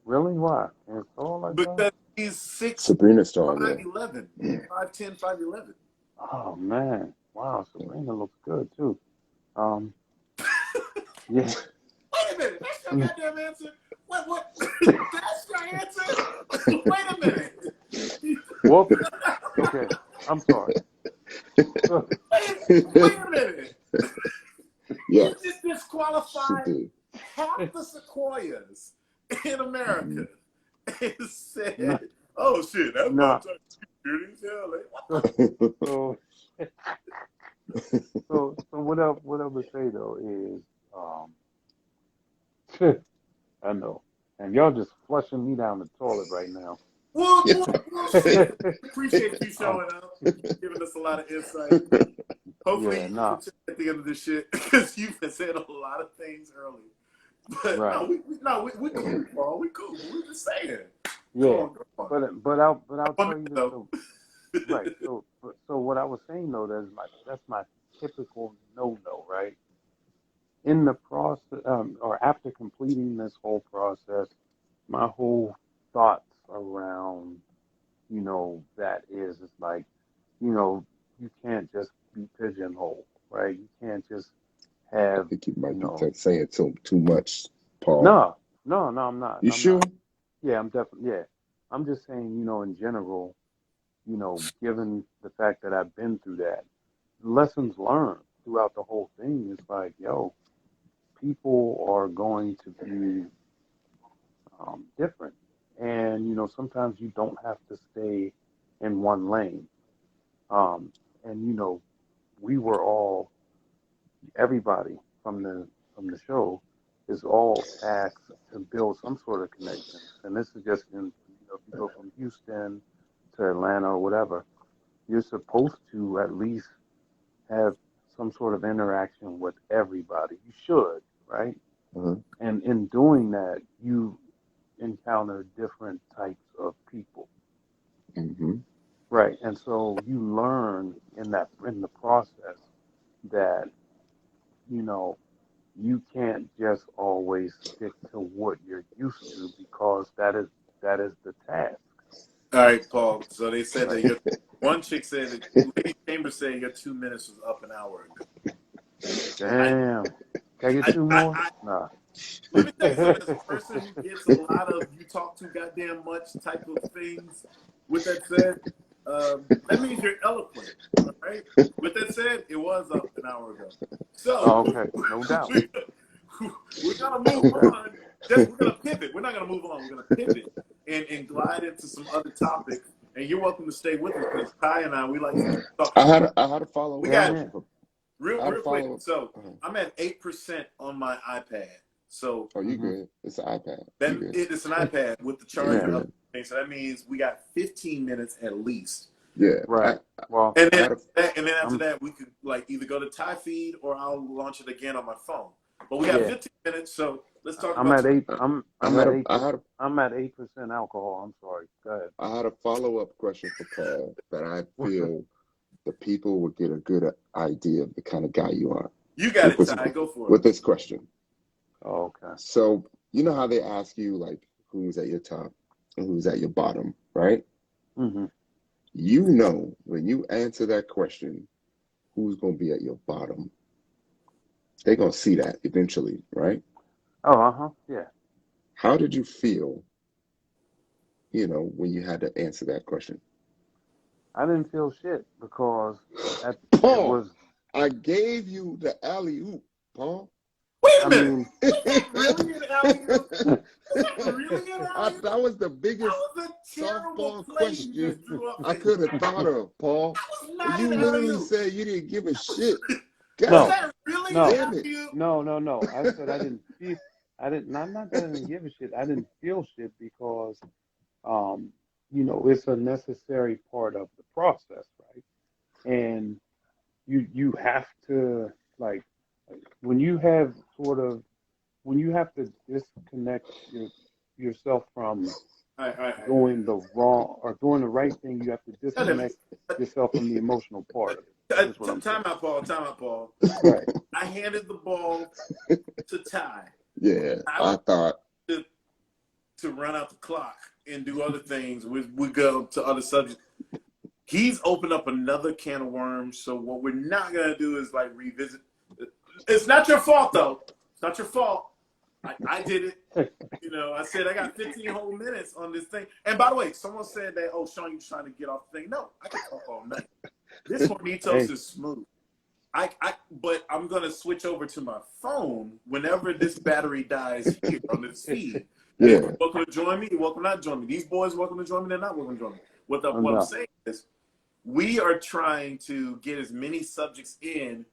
really why? And it's all like that? because he's six Sabrina's tall, five yeah. eleven, 5'10", 5'11". Oh man, wow, Sabrina looks good too. Um, yeah. Wait a minute, that's your goddamn answer. What? That's your answer. Wait a minute. Whoops. Okay, I'm sorry. So, Wait a minute. You Yes, just she disqualified did. half the sequoias in America Hmm. and no, said, "Oh shit, that's my no. type. Beauty as hell." Like, what So, so, so what I would say though is, um, I know, and y'all just flushing me down the toilet right now. we'll see. Appreciate you um, showing up, giving us a lot of insight. Hopefully yeah, you can nah, protect at the end of this shit because you've said a lot of things early But Right. we cool, Paul. We cool. We just saying. Yeah. Come on. But I'll One tell minute you this. though. So, right. So what I was saying though, that's my typical no, right? In the process, or after completing this whole process, my whole thoughts around, that is, it's like, you can't just be pigeonholed, right? You can't just I have, think you you might be know, saying too much, Paul. no, I'm not. You I'm not. sure? Yeah, I'm definitely, yeah. I'm just saying, in general, given the fact that I've been through that, lessons learned throughout the whole thing is like, yo, people are going to be different. And, sometimes you don't have to stay in one lane. Um, and, we were all, everybody from the show is all asked to build some sort of connection. And this is just if you go from Houston to Atlanta or whatever, you're supposed to at least have some sort of interaction with everybody. You should, right? Uh-huh. And in doing that, you encounter different types of people, Mm-hmm. right? And so you learn in the process that you can't just always stick to what you're used to because that is the task, All right, Paul. So they said that right? your one chick said that Lady Chambers said your 2 minutes was up an hour ago. Damn. Can I get two more? Nah. Let me tell you something. As a person who gets a lot of "you talk too goddamn much" type of things. With that said, that means you're eloquent. All right. With that said, it was up an hour ago. So Oh, okay, no doubt, we're gonna move no doubt. on. We're gonna pivot. We're not gonna move on. We're gonna pivot and glide into some other topics. And you're welcome to stay with us because Ty and I we like to talk I shit. had a follow We up Yeah, got yeah. question for. I had a real quick. follow up. So I'm at 8% on my iPad. So Oh, you Mm-hmm. good? It's an iPad. You then good? it's an iPad with the You charger Yeah, up. good? So that means we got 15 minutes at least. Yeah. right. Well, And I then had a. after I'm that we could like either go to Thai feed or I'll launch it again on my phone. But we got yeah. 15 minutes, so let's talk I'm about at some. eight. I I'm had at a. eight. I had a. I'm at 8% alcohol. I'm sorry. Go ahead. I had a follow up question for Paul that I feel the people will get a good idea of the kind of guy you are You got with it, this Ty. Go for it. with this question. Oh, okay. So you know how they ask you like who's at your top and who's at your bottom, right? Mm-hmm. You know when you answer that question, who's gonna be at your bottom. They're gonna see that eventually, right? Oh, uh-huh. Yeah. How did you feel, when you had to answer that question? I didn't feel shit because it Paul, was. I gave you the alley oop, Paul. Wait a I minute. mean, Was that really an alley-oop? Was that really an alley-oop? That was the That biggest was a terrible softball play you question just threw up I there. could have thought of, Paul. That was And not you an literally alley-oop. said you didn't give a shit. Was God no, that really an no, damn it. alley-oop? no. I said I didn't feel. I didn't. Not that I didn't give a shit. I didn't feel shit because, um, it's a necessary part of the process, right? And you have to like when you have when you have to disconnect yourself from All right. doing the wrong or doing the right thing. You have to Tell them. disconnect yourself from the emotional part of it. Is what I'm saying. Time out, Paul. Time out, Paul. Right. I handed the ball to Ty. Yeah, I I was thought. to run out the clock and do other things. We go to other subjects. He's opened up another can of worms. So what we're not gonna do is like revisit. It's not your fault though. It's not your fault. I did it. I said I got 15 whole minutes on this thing. And by the way, someone said that, oh, Shawn, you're trying to get off the thing. No, I can talk all night. This Hornitos Hey, is smooth. But I'm gonna switch over to my phone whenever this battery dies here on this feed. And Yeah. you're welcome to join me. You're welcome not to join me. These boys welcome to join me. They're not welcome to join me. What I'm no. saying is, we are trying to get as many subjects in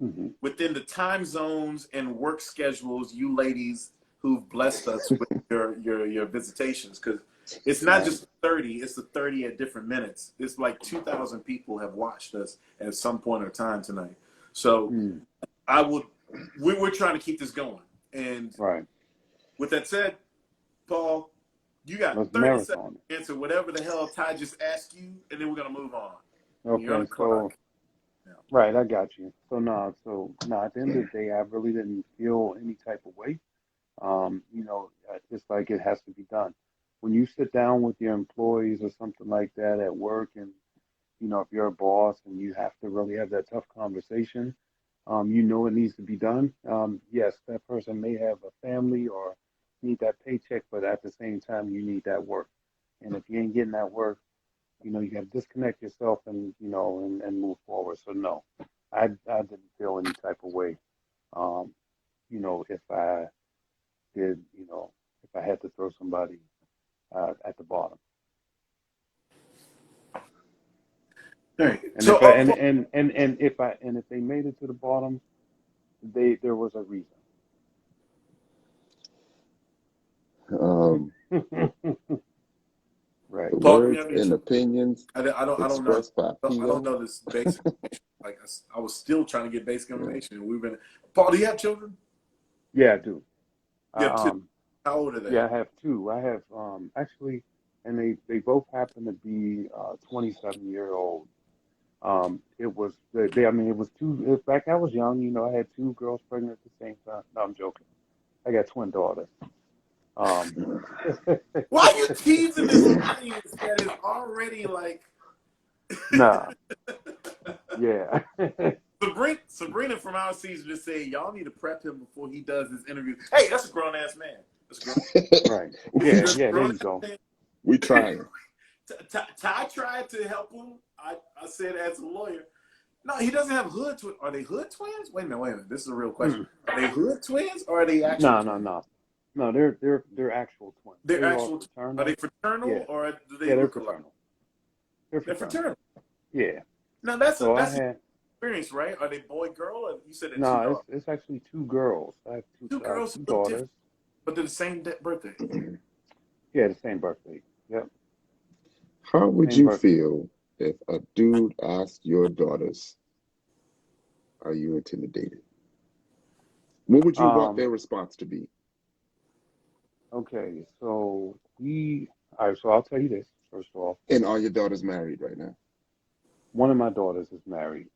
Mm-hmm. within the time zones and work schedules you ladies who've blessed us with your visitations, because it's not just 30, it's the 30 at different minutes. It's like 2,000 people have watched us at some point in time tonight. So Mm. we're trying to keep this going. And Right. With that said, Paul, you got Let's 30 seconds marathon to answer whatever the hell Ty just asked you, and then we're gonna move on. it. You're on Okay, the so clock. right, I got you. So at the end of the day, I really didn't feel any type of way. It's like it has to be done. When you sit down with your employees or something like that at work, and if you're a boss and you have to really have that tough conversation, it needs to be done. Yes, that person may have a family or need that paycheck, but at the same time, you need that work. And if you ain't getting that work, you got to disconnect yourself and move forward. So no, I didn't feel any type of way. Um, if I did, if I had to throw somebody at the bottom. All right. And So, if I and if they made it to the bottom, there was a reason. Um, Right. the Paul, let me words and understand. opinions I don't know. expressed by I don't P.O. know this basic. Like I was still trying to get basic Yeah. information. We've been. Paul, do you have children? Yeah, I do. You have two. Um, How old are they? yeah, I have two. I have actually, and they both happen to be 27-year-old. It was two. In fact, I was young. I had two girls pregnant at the same time. No, I'm joking. I got twin daughters. Um, Why are you teasing this audience that is already like? nah, yeah. Sabrina from our season just said y'all need to prep him before he does his interview. Hey, that's a grown ass man. That's a grown. Right. Yeah, That's a yeah, there grown you go. ass man. We trying. Ty tried to help him. I said as a lawyer. No, he doesn't have hood twins. Are they hood twins? Wait a minute. This is a real question. Mm. Are they hood twins or are they actual No, no, twins? no. No, they're actual twins. They're They are actual. Are they fraternal. fraternal Yeah. or do they Yeah, they're look alike? fraternal. They're They're fraternal. fraternal. Yeah. Now that's So I an had experience, right? Are they boy girl? Or you said that two no, daughters. it's actually two girls. I have Two girls two who look different, daughters. but they're the same birthday. Yeah, the same birthday. Yep, How would same you birthday. feel if a dude asked your daughters, "Are you intimidated?" What would you want Um, their response to be? okay, all right, so I'll tell you this, first off. And are your daughters married right now? One of my daughters is married.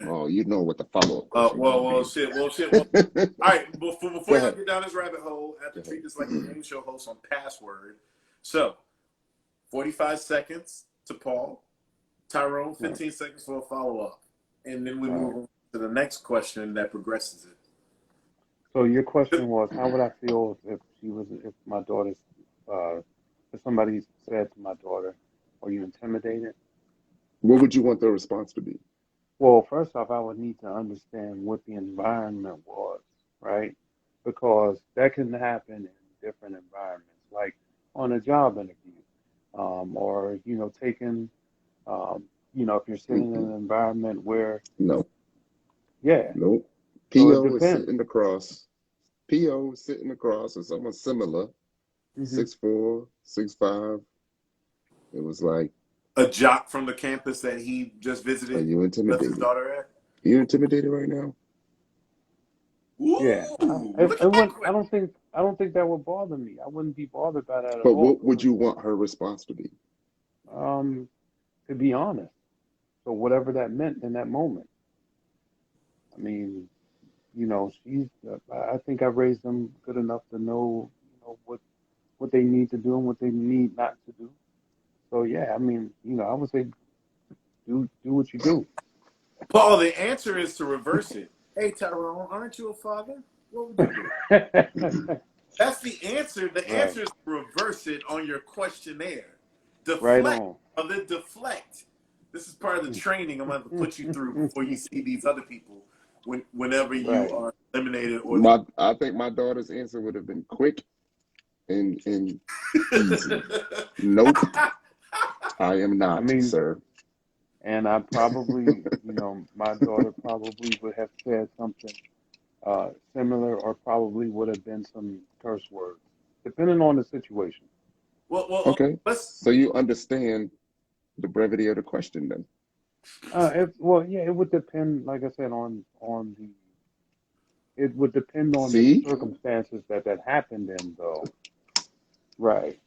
Oh, you know what the follow-up question gonna be. Shit. All right, Go before y'all ahead. get down this rabbit hole, I have Go to ahead. treat this like a game show host on Password. So, 45 seconds to Paul. Tyrone, Right. 15 seconds for a follow-up. And then we All move right. on to the next question that progresses it. So your question was, how would I feel if my daughter's, if somebody said to my daughter, "Are you intimidated?" What would you want their response to be? Well, first off, I would need to understand what the environment was, right? Because that can happen in different environments, like on a job interview, or taking, if you're sitting in Mm-mm. an environment where, No, yeah. no. So it PO is depends. sitting across. PO is sitting across with someone similar, Hmm. 6'4", 6'5". It was like, A jock from the campus that he just are visited, you left his intimidated? daughter at. You intimidated right now? Yeah. Ooh, look at that question. I don't think that would bother me. I wouldn't be bothered by that at But all what would because, you want her response to be? um, to be honest, so whatever that meant in that moment. I mean, she's. I think I raised them good enough to know, what they need to do and what they need not to do. So yeah, I mean, I would say do what you do. Paul, the answer is to reverse it. Hey, Tyrone, aren't you a father? What would you do? That's the answer. The Right, answer is to reverse it on your questionnaire. right Deflect, on. brother, deflect. This is part of the training I'm going to have to put you through before you see these other people whenever you Right. are eliminated or I think my daughter's answer would have been quick and easy. Nope, I am I not, mean, sir. and I probably, my daughter probably would have said something similar, or probably would have been some curse words, depending on the situation. well, Okay, let's. so you understand the brevity of the question then. Well, yeah, it would depend, like I said, on It would depend on the See, circumstances that happened in, though. Right.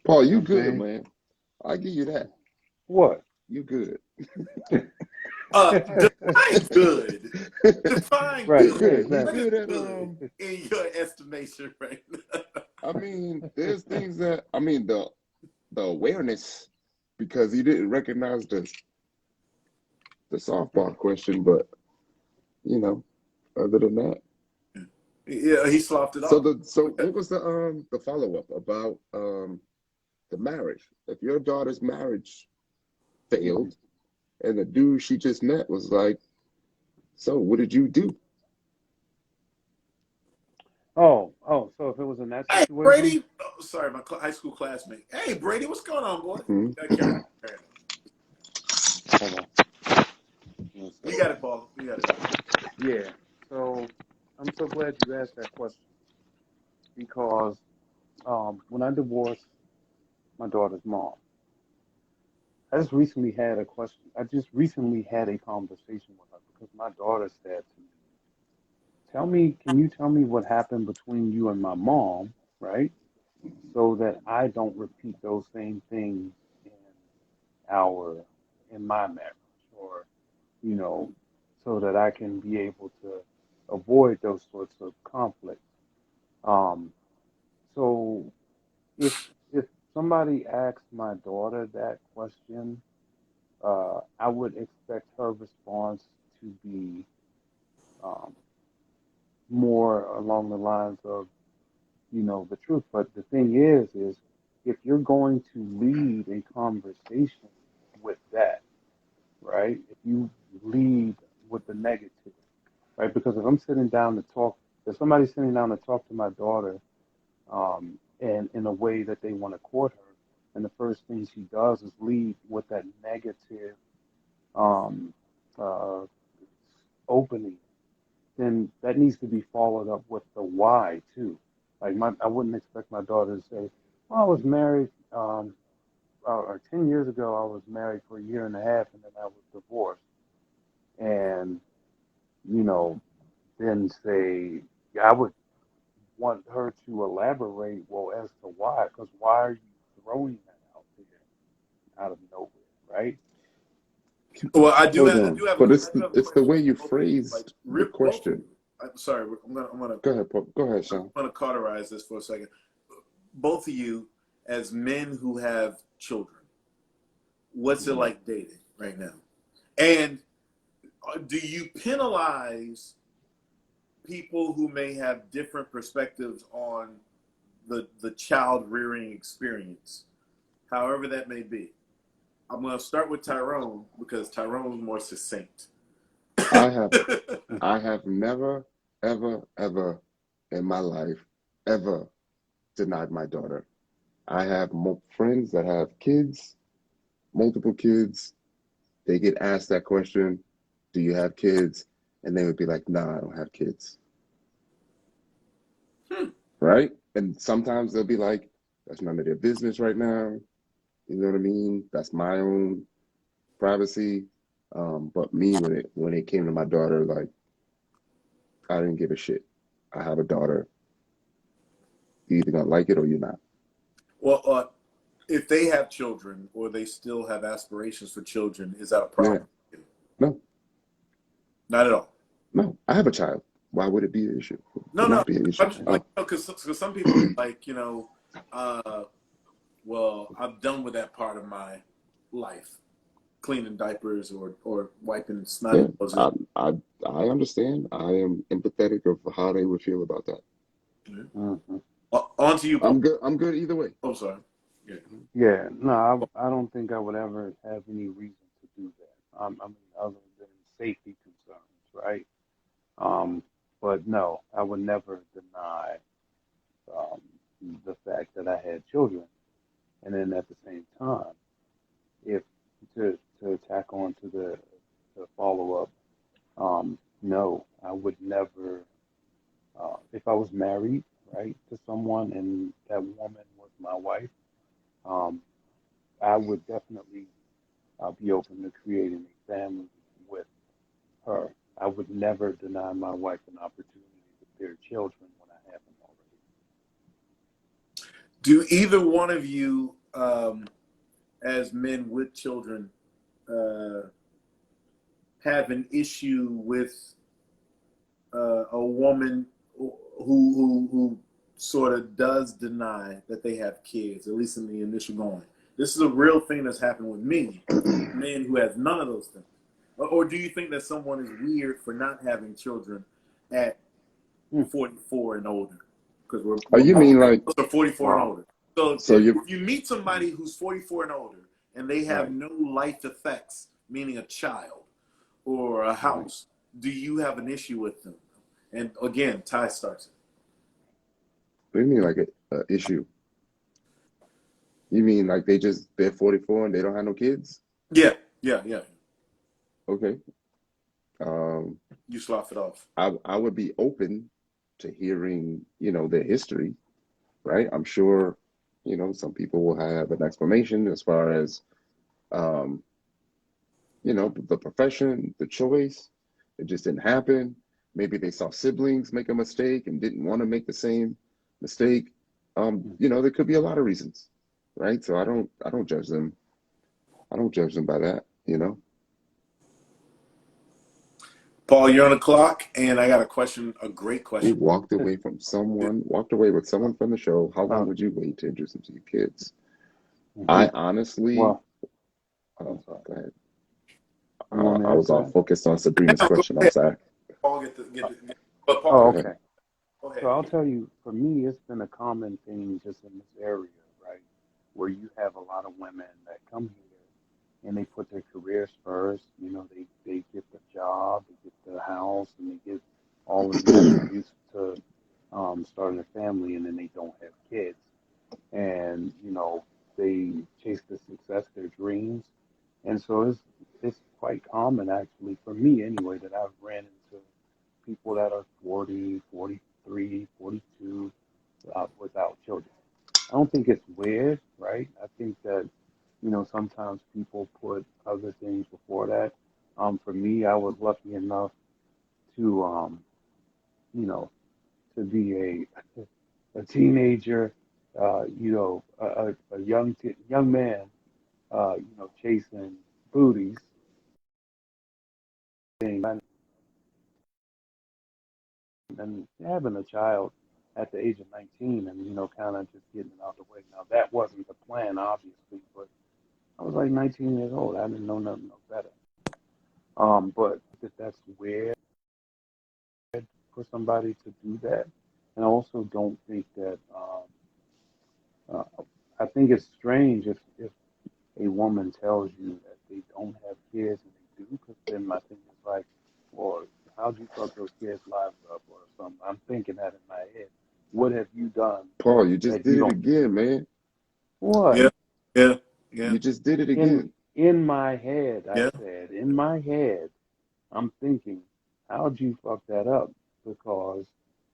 Paul, You know you what I'm good, saying? man. I give you that. What? You good. Define good. Define Right. He Yeah. good. good. He What Exactly. is good at good in your estimation right now? I mean, there's things that I mean the awareness because he didn't recognize the softball question, but you know, other than that. Yeah, he sloughed it So off. so what was the follow up about the marriage? If your daughter's marriage Hmm. failed and the dude she just met was like, so what did you do? Oh. So if it was in that Hey, situation, Brady. Oh, sorry, my high school classmate. Hey, Brady, what's going on, boy? Hmm. Carry on. Carry on. hold on 1 You second. got it, Paul. You got it. Yeah. So I'm so glad you asked that question because when I divorced my daughter's mom, I just recently had a conversation with her because my daughter said to me, can you tell me what happened between you and my mom, right? So that I don't repeat those same things in our, in my marriage, or, you know, so that I can be able to avoid those sorts of conflicts. Um, so if, if somebody asks my daughter that question, I would expect her response to be um, more along the lines of, the truth. But the thing is if you're going to lead a conversation with that, right? If you lead with the negative, right? Because if somebody's sitting down to talk to my daughter, and in a way that they want to court her, and the first thing she does is lead with that negative um, uh, opening, then that needs to be followed up with the why too. I wouldn't expect my daughter to say, "Well, I was married, or 10 years ago, I was married for a year and a half, and then I was divorced," and you know, then say, I would want her to elaborate, well, as to why, because why are you throwing that out there out of nowhere, right? Well, Hold on, but I do have a it's the question way you for both of you. Like, phrased the both of question. you. I'm sorry. Go ahead, Paul. Go ahead, Sean. I'm gonna cauterize this for a second. Both of you, as men who have children, what's it Mhm. like dating right now? And do you penalize people who may have different perspectives on the child rearing experience, however that may be? I'm going to start with Tyrone because Tyrone's more succinct. I have I have never, ever, ever in my life ever denied my daughter. I have friends that have kids, multiple kids. They get asked that question, "Do you have kids?" And they would be like, "Nah, I don't have kids." Hmm. Right? And sometimes they'll be like, "That's none of their business right now." You know what I mean? That's my own privacy. But me, when it came to my daughter, like I didn't give a shit. I have a daughter. You either gonna like it or you're not. Well, if they have children or they still have aspirations for children, is that a Yeah. problem? No, Not at all. no. I have a child. Why would it be an issue? No, Would no. not be an issue. I'm just like, Oh, because some people are like, uh, well, I'm done with that part of my life, cleaning diapers or wiping snotty yeah. noses. I understand. I am empathetic of how they would feel about that. Hmm. On to you, Paul. I'm good. I'm good either way. Oh, sorry. Yeah. Yeah, no, I don't think I would ever have any reason to do that. I mean, other than safety concerns, right? Um, but no, I would never deny um, the fact that I had children. And then at the same time, if to tack on to the follow up, no, I would never. If I was married, right, to someone and that woman was my wife, um, I would definitely be open to creating a family with her. I would never deny my wife an opportunity to bear children when I have them already. Do either one of you, as men with children, have an issue with a woman who sort of does deny that they have kids, at least in the initial going? This is a real thing that's happened with me, men who have none of those things. Or do you think that someone is weird for not having children at 44 and older? Because Oh, you mean like, most are 44 and older. So so if you, you meet somebody who's 44 and older and they have Right. no life effects, meaning a child or a house, do you have an issue with them? And again, Ty starts it. what do you mean like a issue? You mean like they're 44 and they don't have no kids? Yeah. Okay. You slough it off. I would be open to hearing, their history, right? I'm sure, some people will have an explanation as far as, the profession, the choice. It just didn't happen. Maybe they saw siblings make a mistake and didn't want to make the same mistake. There could be a lot of reasons, right? So I don't judge them. I don't judge them by that. Paul, you're on the clock, and I got a question, a great You question. walked away with someone from the show. How long Uh, would you wait to introduce them to your kids? mhm. I honestly, Well, go ahead. you want me I to was answer all that? focused on Sabrina's No, go question. I'm ahead. sorry. Paul, but Paul, Oh, Go okay. ahead. go ahead. So I'll tell you, for me, it's been a common thing just in this area, right? Where you have a lot of women that come here and they put their careers first. They get the job, they get the house, and they get all of the attributes to starting a family, and then they don't have kids. And, they chase the success, their dreams. And so it's quite common, actually, for me anyway, that I've ran into people that are 40, 43, 42 without children. I don't think it's weird, right? I think that, sometimes people put other things before that. For me, I was lucky enough to, you know, to be a teenager, a young man, chasing booties, and having a child at the age of 19 and, kind of just getting it out of the way. Now, that wasn't the plan, obviously, but I was like 19 years old. I didn't know nothing no better. But that's weird for somebody to do that. And I also don't think that, I think it's strange if a woman tells you that they don't have kids and they do, because then my thing is like, well, how'd you fuck those kids' lives up or something? I'm thinking that in my head. What have you done Paul, you just that you did it don't? again, man. What? Yeah, yeah, yeah, You just did it In again. in my head, I yeah. said, in my head, I'm thinking, how'd you fuck that up? Because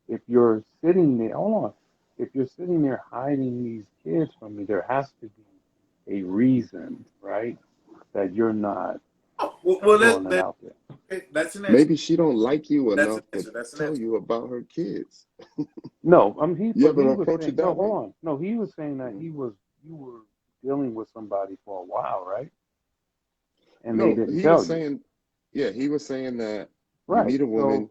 if you're sitting there, hold on, if you're sitting there hiding these kids from me, there has to be a reason, right? That you're not Oh, well, throwing it out there. that's an answer. Maybe she don't like you That's an enough to answer. That's an tell answer. you about her kids. No, You but ever he was approach saying, it no, that hold way? on. No, he was saying that Mhm. you were dealing with somebody for a while, right? And they No, didn't he was tell you. saying, yeah, he was saying that you Right. meet a So, woman,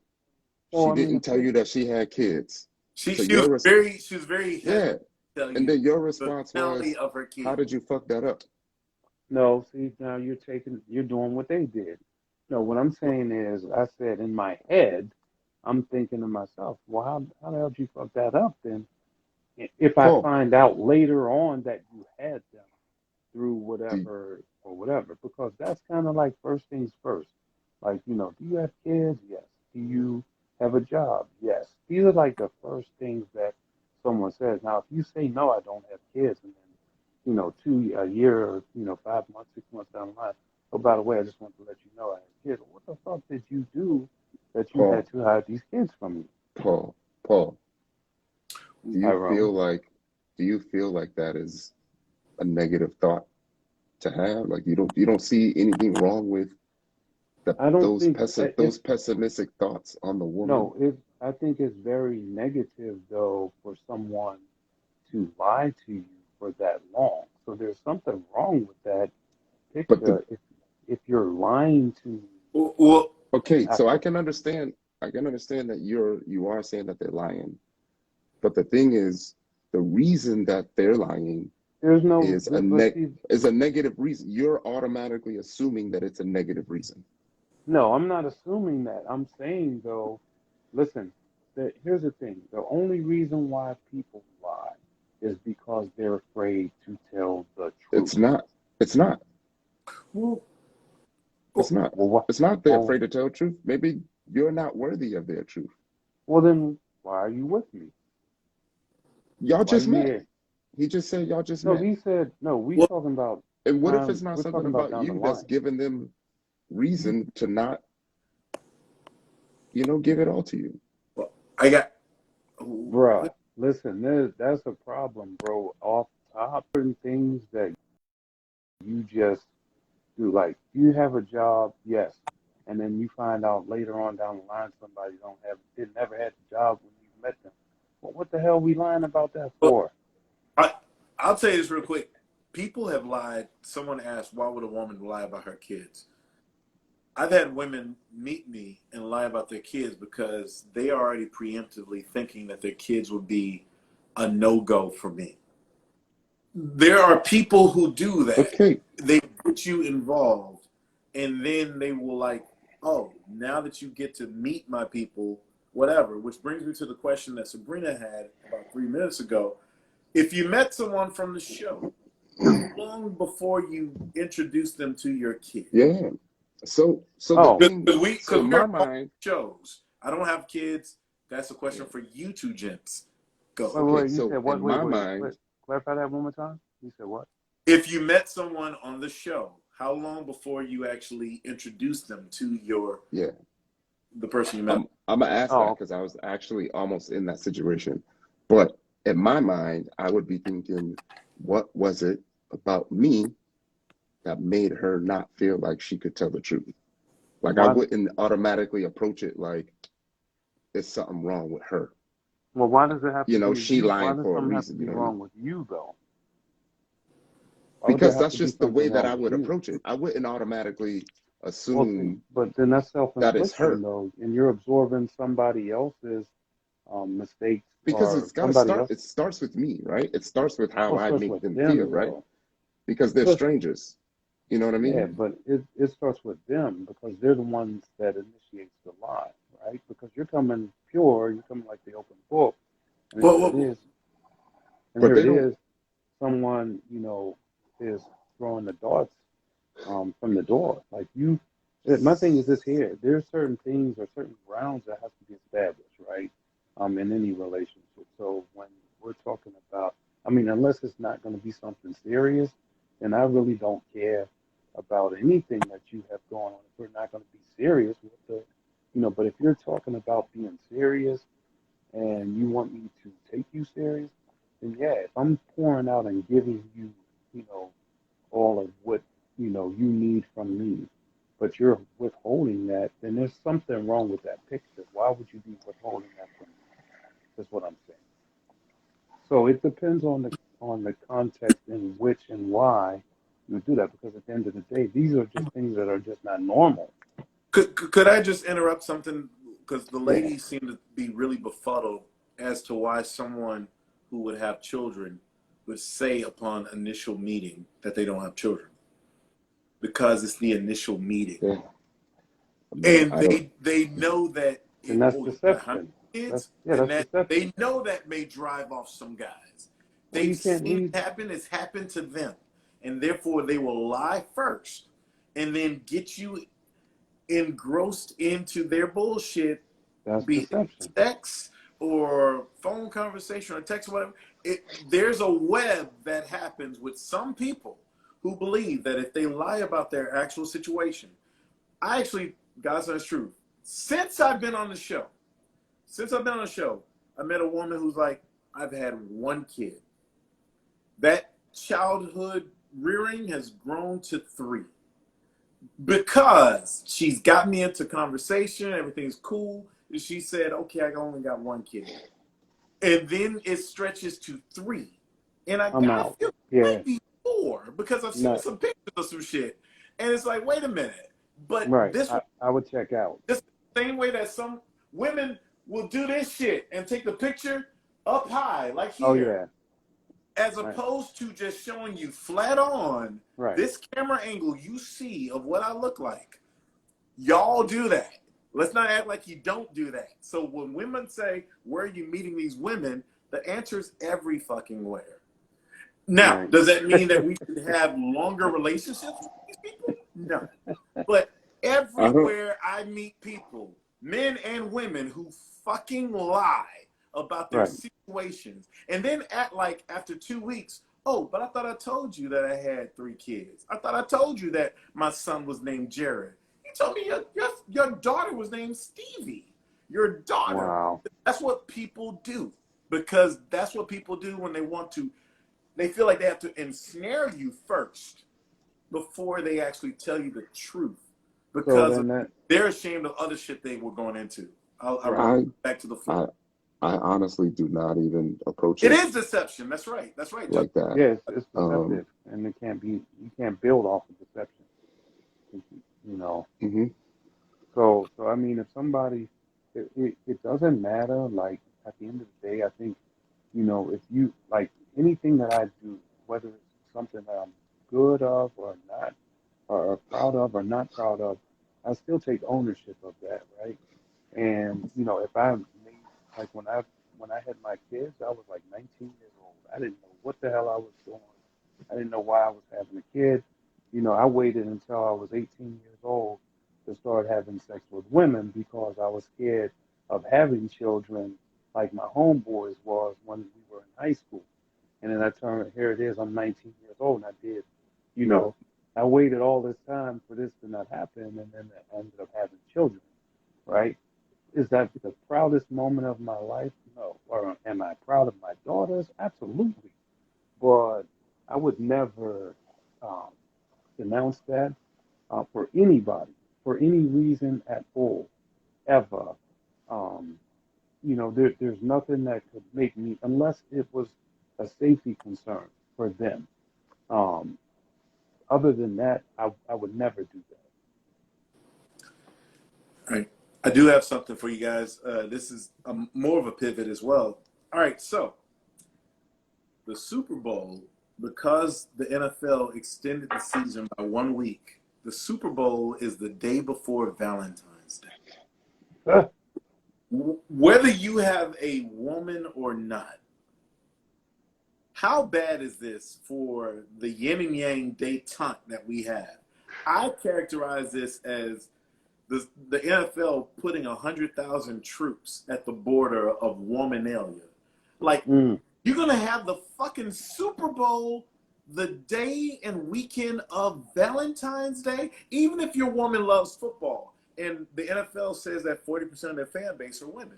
well, she I mean, didn't the tell thing, you that she had kids. She So she was very hesitant yeah, to tell and you then your the response totality was, of her how kids. did you fuck that up? no, see, now you're doing what they did. No, what I'm saying is, I said in my head, I'm thinking to myself, well, how the hell did you fuck that up then? If I Paul, find out later on that you had them through do, whatever or whatever, because that's kind of like first things first. Like, do you have kids? Yes. Do you have a job? Yes. These are like the first things that someone says. Now, if you say no, I don't have kids, and then, a year or 5 months, 6 months down the line, oh, by the way, I just want to let you know I have kids. What the fuck did you do that you had Paul, to hide these kids from Paul, me, do you Tyrone? feel like, that is a negative thought to have? Like you don't see anything wrong with I don't think those pessimistic thoughts on the woman. no, I think it's very negative though for someone to lie to you for that long. So there's something wrong with that But the picture if you're lying to Well, okay, so after I can understand that you are saying that they're lying. But the thing is, the reason that they're lying there's no is but see is a negative reason. You're automatically assuming that it's a negative reason. no, I'm not assuming that. I'm saying though, listen, here's the thing. The only reason why people lie is because they're afraid to tell the truth. It's not. It's not. well, It's not. Well, what? It's not they're Well, afraid to tell the truth. Maybe you're not worthy of their truth. well, then why are you with me? Y'all Why are just you met. here? He just said y'all just No, met. he said no. We well, talking about And what if time. it's not We're something talking about about down the you that's line, giving them reason to not, give it all to you? well, I got. bruh. Listen, that's a problem, bro. Off top, certain things that you just do. Like you have a job, yes, and then you find out later on down the line somebody didn't ever had the job when you met them. Well, what the hell we lying about that Well, for? I, I'll tell you this real quick. People have lied. Someone asked, why would a woman lie about her kids? I've had women meet me and lie about their kids because they are already preemptively thinking that their kids would be a no-go for me. There are people who do that. Okay. They get you involved, and then they will like, oh, now that you get to meet my people, whatever. Which brings me to the question that Sabrina had about 3 minutes ago. If you met someone from the show, how long before you introduce them to your kid? Yeah. So the Oh, thing, so Because in we're my on mind, shows. I don't have kids. That's a question yeah. for you two gents. Go. Okay, wait. You so said what? in my Wait. mind, Clarify that one more time. You said what? If you met someone on the show, how long before you actually introduce them to yeah, the person you met? I'm gonna ask that Oh, because I was actually almost in that situation. But in my mind, I would be thinking, what was it about me that made her not feel like she could tell the truth? Like I why? wouldn't automatically approach it like there's something wrong with her. Well, why does it have to be She you? Why lying does for a something have to reason, you be know what I mean? wrong with you though? Why would there Because have that's to be just the way something that wrong I with would you? approach it. I wouldn't automatically Well, see, assume but then that's that it's self-infliction her though, and you're absorbing somebody else's mistakes because or it's got to somebody start. else. It starts with me, right? It starts with how Well, it I starts make with them feel, them right? though. Because they're But strangers. You know what I yeah, mean? but it starts with them because they're the ones that initiates the lie, right? Because you're coming pure, you're coming like the open book, and Well, here it well, is, and But here they it don't. is, someone is throwing the darts from the door. Like my thing is this here. There's certain things or certain grounds that have to be established, right? In any relationship. So when we're talking about, I mean, unless it's not going to be something serious, then I really don't care about anything that you have going on. If we're not going to be serious with but if you're talking about being serious and you want me to take you serious, then yeah, if I'm pouring out and giving you, you know, all of what you need from me, but you're withholding that, then there's something wrong with that picture. Why would you be withholding that from me? That's what I'm saying. So it depends on the context in which and why you do that, because at the end of the day, these are just things that are just not normal. could I just interrupt something? Because the Yeah, ladies seem to be really befuddled as to why someone who would have children would say upon initial meeting that they don't have children. Because it's the initial meeting. Yeah. And I don't. they know that and that's you got how many deception. kids? And That's that they deception. know that may drive off some guys. Well, They've you can't seen leave. it happen, it's happened to them. And therefore they will lie first and then get you engrossed into their bullshit, That's be it deception. sex or phone conversation or text or whatever. There's a web that happens with some people who believe that if they lie about their actual situation, I actually, God's honest truth, since I've been on the show, I met a woman who's like, I've had one kid. That childhood rearing has grown to 3. Because she's got me into conversation, everything's cool. And she said, okay, I only got one kid. And then it stretches to 3. And I I'm gotta out. feel it Yeah. might be 4 because I've seen No. some pictures of some shit. And it's like, wait a minute. But Right. this I would check out. just the same way that some women will do this shit and take the picture up high, like here. Oh yeah. As Right. opposed to just showing you flat on Right. this camera angle you see of what I look like. Y'all do that. Let's not act like you don't do that. So when women say, where are you meeting these women? The answer is every fucking where. Now, Right. does that mean that we should have longer relationships with these people? No. But everywhere I meet people, men and women, who fucking lie about their Right. situations and then act like after 2 weeks, oh, but I thought I told you that I had 3 kids. I thought I told you that my son was named Jared. You told me your daughter was named Stevie. Your daughter. Wow. That's what people do. Because that's what people do when they want to. They feel like they have to ensnare you first before they actually tell you the truth. Because they're ashamed of other shit they were going into. I'll back to the floor. I honestly do not even approach it. It is deception. That's right. That's right. Like that. Yeah, it's deceptive, and you can't build off of deception. You know. Mm-hmm. So I mean, if somebody, it doesn't matter. Like at the end of the day, I think, you know, if you like anything that I do, whether it's something that I'm good of or not, or proud of or not proud of, I still take ownership of that, right? And you know, if I made, like when I had my kids, I was like 19 years old. I didn't know what the hell I was doing. I didn't know why I was having a kid. You know, I waited until I was 18 years old to start having sex with women because I was scared of having children like my homeboys was when we were in high school. And then I turned, here it is, I'm 19 years old, and I did, you know, I waited all this time for this to not happen, and then I ended up having children, right? Is that the proudest moment of my life? No. Or am I proud of my daughters? Absolutely. But I would never denounce that for anybody, for any reason at all, ever. Um, you know, there's nothing that could make me, unless it was a safety concern for them. Um, Other than that, I would never do that. All right. I do have something for you guys. This is more of a pivot as well. All right. So the Super Bowl, because the NFL extended the season by 1 week, the Super Bowl is the day before Valentine's Day. Whether you have a woman or not, how bad is this for the yin and yang detente that we have? I characterize this as the NFL putting 100,000 troops at the border of Womanalia. Like, you're going to have the fucking Super Bowl the day and weekend of Valentine's Day, even if your woman loves football. And the NFL says that 40% of their fan base are women.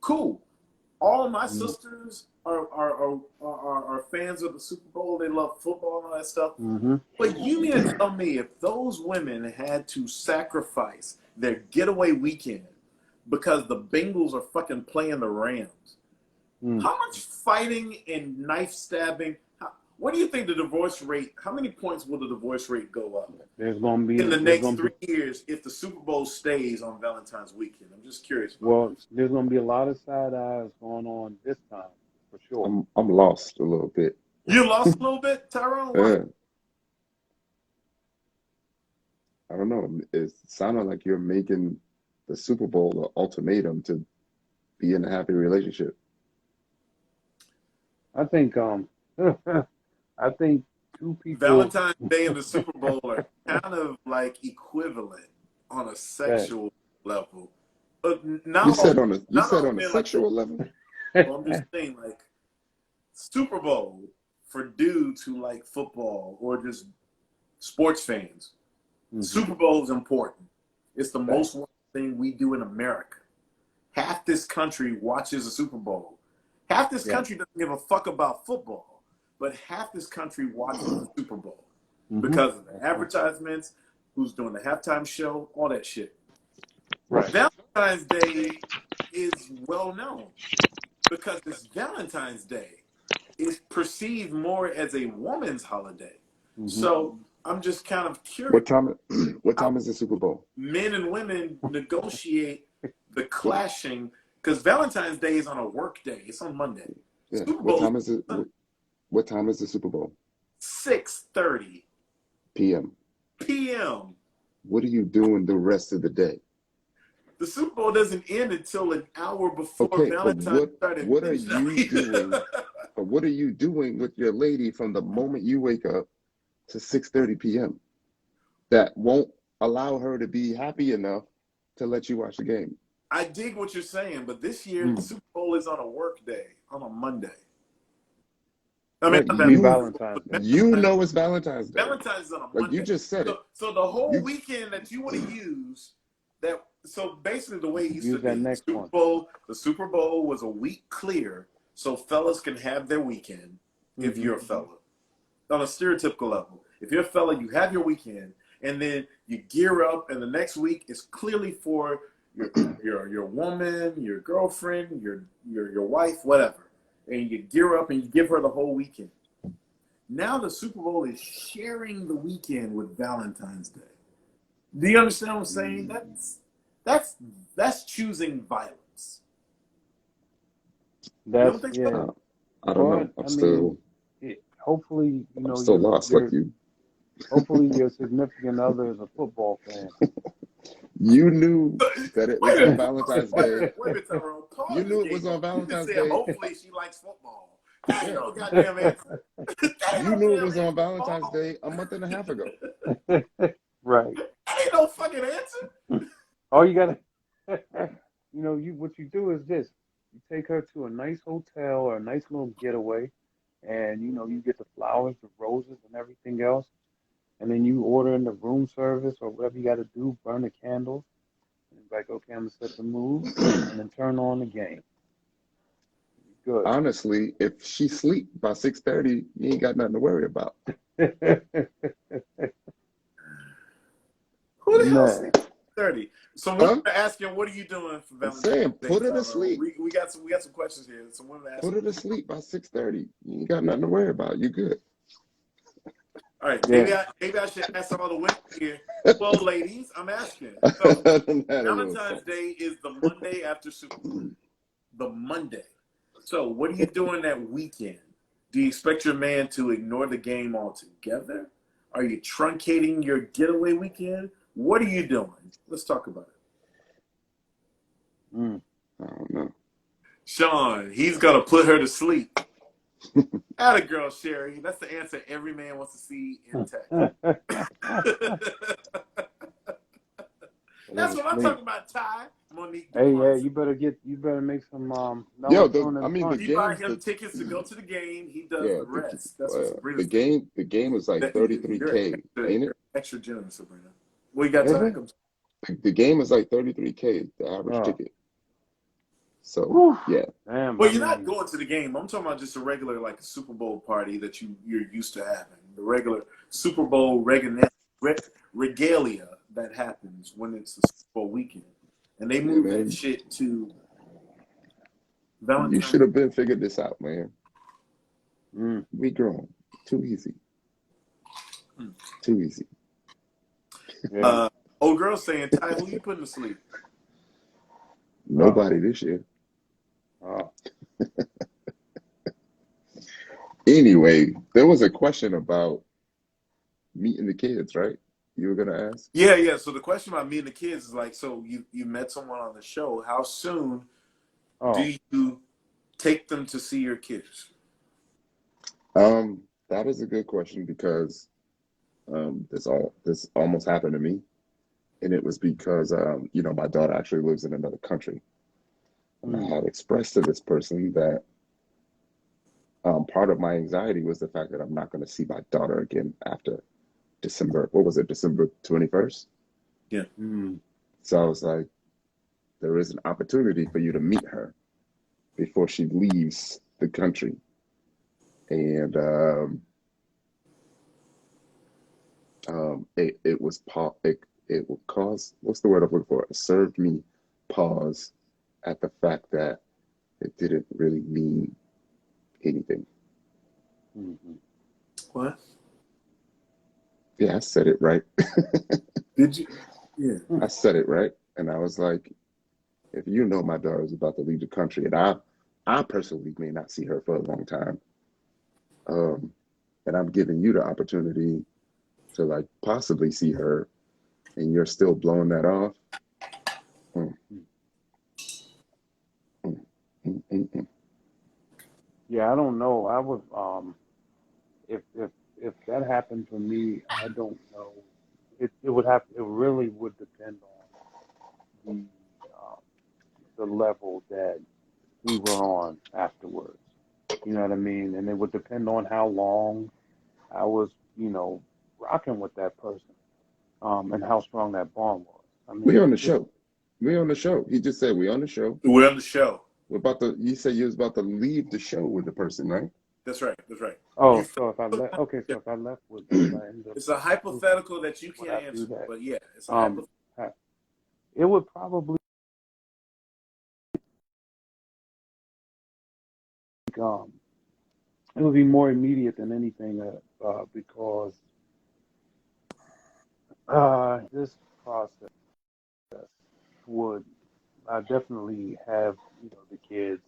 Cool. All of my sisters are fans of the Super Bowl. They love football and all that stuff. But you mean to tell me if those women had to sacrifice their getaway weekend because the Bengals are fucking playing the Rams, how much fighting and knife stabbing? What do you think the divorce rate? How many points will the divorce rate go up? There's going to be in the next 3 years if the Super Bowl stays on Valentine's weekend. I'm just curious. Well, there's going to be a lot of side eyes going on this time, for sure. I'm lost a little bit. You lost a little bit, Tyrone? Yeah. I don't know. It sounded like you're making the Super Bowl an ultimatum to be in a happy relationship. I think I think two people. Valentine's Day and the Super Bowl are kind of like equivalent on a sexual level. But not you said on a like, sexual level? Well, I'm just saying, like, Super Bowl for dudes who like football or just sports fans. Super Bowl is important. It's the most important thing we do in America. Half this country watches the Super Bowl. Half this country doesn't give a fuck about football, but half this country watches the Super Bowl because of the advertisements, who's doing the halftime show, all that shit. Right. Valentine's Day is well known because it's Valentine's Day. It's perceived more as a woman's holiday. Mm-hmm. So I'm just kind of curious. What time is the Super Bowl? Men and women negotiate the clashing because Valentine's Day is on a work day. It's on Monday. Yeah. Super Bowl What time is the Super Bowl? 6:30 p.m. p.m. What are you doing the rest of the day? The Super Bowl doesn't end until an hour before Okay, Valentine's but what are you doing? But what are you doing with your lady from the moment you wake up to 6:30 p.m. that won't allow her to be happy enough to let you watch the game? I dig what you're saying, but this year the Super Bowl is on a work day, on a Monday. I mean, you know it's Valentine's Day. Valentine's is on a Monday. Like you just said it. So the whole weekend that you want to use that. So basically, the way it used to be, the Super Bowl was a week clear, so fellas can have their weekend. If you're a fella, on a stereotypical level, if you're a fella, you have your weekend, and then you gear up, and the next week is clearly for your woman, your girlfriend, your wife, whatever. And you gear up and you give her the whole weekend. Now the Super Bowl is sharing the weekend with Valentine's Day. Do you understand what I'm saying? That's choosing violence. I don't know. Hopefully, I'm still lost like you. Hopefully, your significant other is a football fan. You knew that it was on Valentine's Day. Wait a minute, Tyrone. You knew it was on Valentine's Day. Hopefully, she likes football. That ain't no goddamn answer. You knew it was on Valentine's Day a month and a half ago. Right. That ain't no fucking answer. All you gotta, what you do is this: you take her to a nice hotel or a nice little getaway, and you get the flowers, the roses, and everything else. And then you order in the room service or whatever you got to do, burn the candles. And it's like, okay, I'm going to set the mood and then turn on the game. Good. Honestly, if she sleep by 6:30, you ain't got nothing to worry about. Who the hell sleeps at 30? So we're asking, what are you doing for Valentine's Day? I'm saying, put her to sleep. We got some questions here. So we're asking. Put her to sleep by 6:30. You ain't got nothing to worry about. You good. All right, maybe I should ask some of the women here. Well, ladies, I'm asking. So, Valentine's Day is the Monday after Super Bowl. The Monday. So what are you doing that weekend? Do you expect your man to ignore the game altogether? Are you truncating your getaway weekend? What are you doing? Let's talk about it. I don't know. Shawn, he's going to put her to sleep. Atta girl, Sherry. That's the answer every man wants to see in text. That's what I'm talking about, Ty. Monique. Hey, yeah, you better make some. He buy him tickets to go to the game. He does the rest. That's what Sabrina's the game was like 33K, ain't it? Extra generous, Sabrina. What you got, Ty? The game is like 33K, the average ticket. So yeah. Damn, well, you're not going to the game. I'm talking about just a regular, like a Super Bowl party that you're used to having. The regular Super Bowl regalia that happens when it's the Super Bowl weekend, and they move that shit to Valentine's. You should have been figured this out, man. We grown. Too easy. Too easy. Yeah. Old girl saying, Ty, who you putting to sleep? Nobody this year. Anyway, there was a question about meeting the kids, right? You were gonna ask? Yeah. So the question about meeting the kids is like, so you met someone on the show. How soon do you take them to see your kids? That is a good question because this almost happened to me, and it was because my daughter actually lives in another country. And I had expressed to this person that part of my anxiety was the fact that I'm not going to see my daughter again after December 21st? Yeah. So I was like, there is an opportunity for you to meet her before she leaves the country. And it was it would cause, what's the word I'm looking for? It served me pause at the fact that it didn't really mean anything. Mm-hmm. What? Yeah, I said it right. Did you? Yeah. I said it right. And I was like, if you know my daughter is about to leave the country, and I personally may not see her for a long time, um, and I'm giving you the opportunity to like possibly see her, and you're still blowing that off. Mm, mm, mm. Yeah, I don't know. I would if that happened to me, I don't know. It really would depend on the level that we were on afterwards. You know what I mean? And it would depend on how long I was, rocking with that person, and how strong that bond was. I We mean, on the just show. We on the show. He just said we on the show. We're on the show. We're about to. You said you was about to leave the show with the person, right? That's right. That's right. You. oh, so if I left, okay, so if I left with, if I ended up It's a with, hypothetical that you would can't I do answer, that? but yeah, it's a Um, hypothetical. ha- it would probably um, it would be more immediate than anything, because this process would I definitely have the kids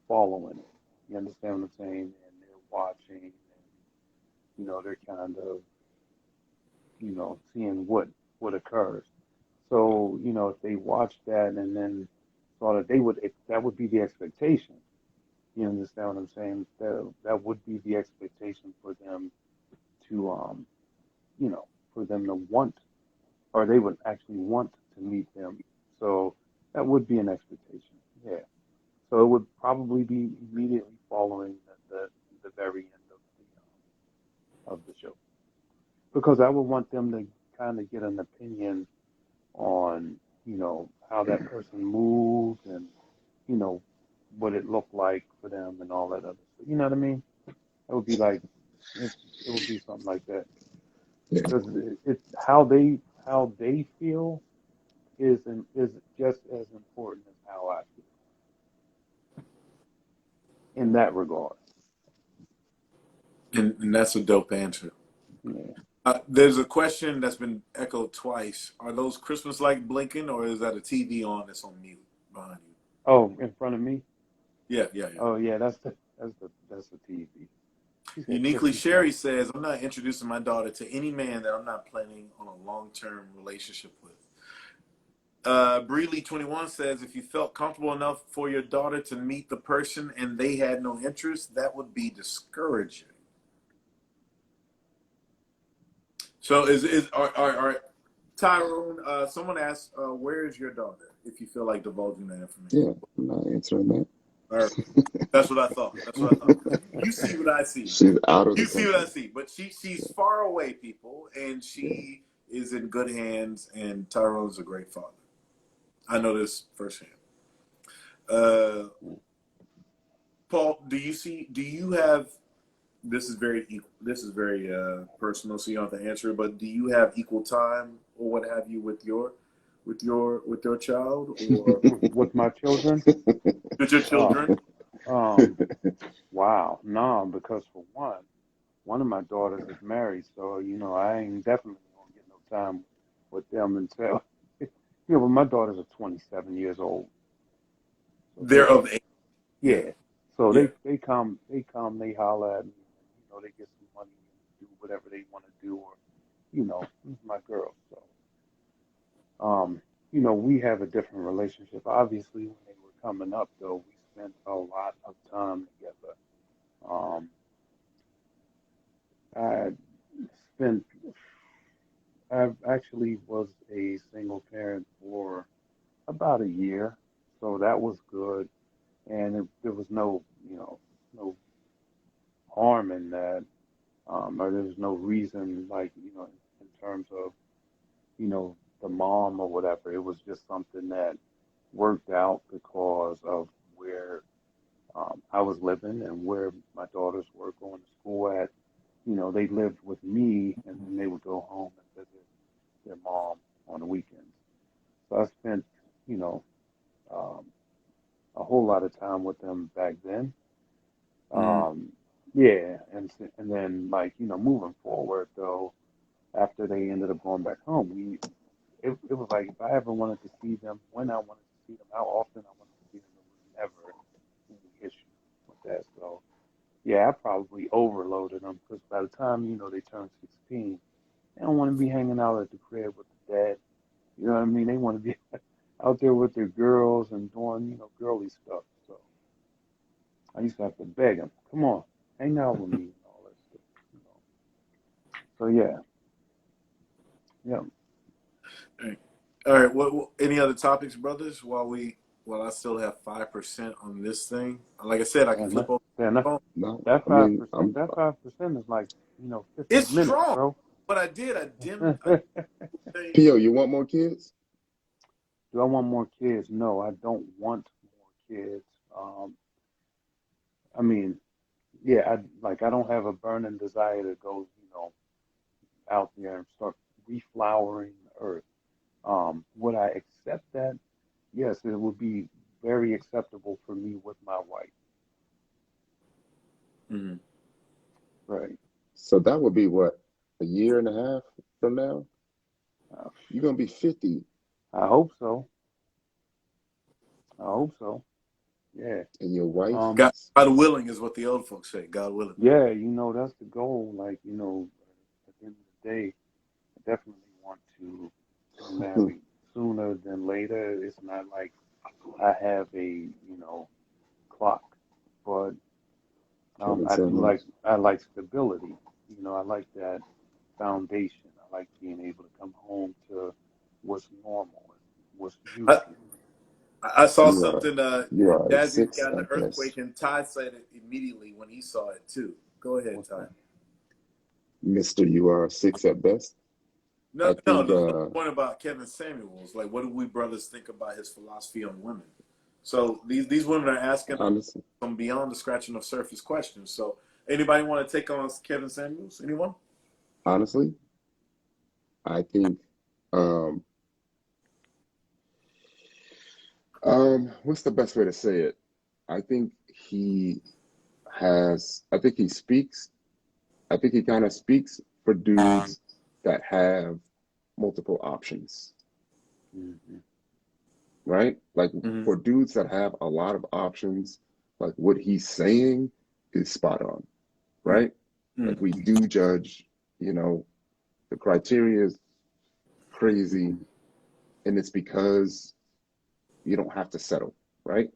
following it. You understand what I'm saying? And they're watching, and they're kind of seeing what occurs. So if they watch that and then sort of that would be the expectation. You understand what I'm saying? That would be the expectation for them to for them to want, or they would actually want to meet them. So that would be an expectation. Yeah. So it would probably be immediately following the very end of the show, because I would want them to kind of get an opinion on how that person moved, and you know what it looked like for them and all that other stuff. You know what I mean? It would be like it would be something like that, Yeah. because it's how they feel is just as important as how I feel in that regard. And that's a dope answer. Yeah. There's a question that's been echoed twice. Are those Christmas lights blinking, or is that a TV on that's on mute behind you? Oh, in front of me? Yeah, yeah, yeah. Oh yeah, that's the TV. She said Uniquely, Christmas light. Sherry says, I'm not introducing my daughter to any man that I'm not planning on a long-term relationship with. Breely21 says, if you felt comfortable enough for your daughter to meet the person and they had no interest, that would be discouraging. So are Tyrone, someone asked, where is your daughter, if you feel like divulging that information? Yeah. I'm not answering that. All right. That's what I thought. That's what I thought. You see what I see. She's out of You the see what I country. see. But she's far away, people, and Yeah. she is in good hands, and Tyrone's a great father. I know this firsthand. Uh, Paul, do you have, this is very personal, so you don't have to answer it, but do you have equal time or what have you with your child or With my children. with your Uh, children? um, wow, no, because for one of my daughters is married, so I ain't definitely gonna get no time with them until but my daughters are 27 years old, so They're of age. Yeah, yeah, so yeah. they holler at me, and they get some money and do whatever they want to do, or my girl. So we have a different relationship. Obviously, when they were coming up, though, we spent a lot of time together. Um, I spent I actually was a single parent for about a year, so that was good, and there was no harm in that, or there was no reason, like in terms of the mom or whatever. It was just something that worked out because of where I was living and where my daughters were going to school at. they lived with me, and then they would go home and visit their mom on the weekends. So I spent, you know, um, a whole lot of time with them back then. Mm. Yeah, and then like moving forward though, after they ended up going back home, it was like if I ever wanted to see them, when I wanted to see them, how often I wanted to see them, there was never any issue with that. So yeah, I probably overloaded them because by the time they turn 16, they don't want to be hanging out at the crib with the dad. You know what I mean? They want to be out there with their girls and doing girly stuff. So I used to have to beg them, come on, hang out with me and all that stuff. You know. So yeah, yeah. All right. All right. Any other topics, brothers? While I still have 5% on this thing, like I said, I can And flip that, over then the that, phone. No, that I five mean, percent, that 5% is like 50 It's minutes, strong. bro. What I did, I dimmed. P.O., you want more kids? Do I want more kids? No, I don't want more kids. Um, I mean, yeah, I don't have a burning desire to go, out there and start reflowering the earth. Would I accept that? Yes, it would be very acceptable for me with my wife. Mm-hmm. Right. So that would be what, a year and a half from now? Uh, You're gonna be 50, I hope so. I hope so. Yeah. and your wife, Um, God willing is what the old folks say. God willing. yeah, that's the goal. Like, at the end of the day, I definitely want to get married sooner than later. It's not like I have a, clock, but Kevin I Samuels. like stability. I like that foundation. I like being able to come home to what's normal, what's I, usual. I saw You are something. you are a Jazzy's 6 got an at earthquake, best, and Ty said it immediately when he saw it too. Go ahead, What's Ty. that? Mister. You are a 6 at best. No, I no, think no. The point about Kevin Samuels, like, what do we brothers think about his philosophy on women? So these women are asking honestly, some beyond the scratching of surface questions. So anybody want to take on Kevin Samuels? Anyone? honestly, I think um what's the best way to say it? I think he I think he speaks. I think he kind of speaks for dudes that have multiple options, Hmm. right? Like Mm-hmm. for dudes that have a lot of options, like what he's saying is spot on, right? Mm-hmm. Like we do judge, you know, the criteria is crazy, and it's because you don't have to settle, right?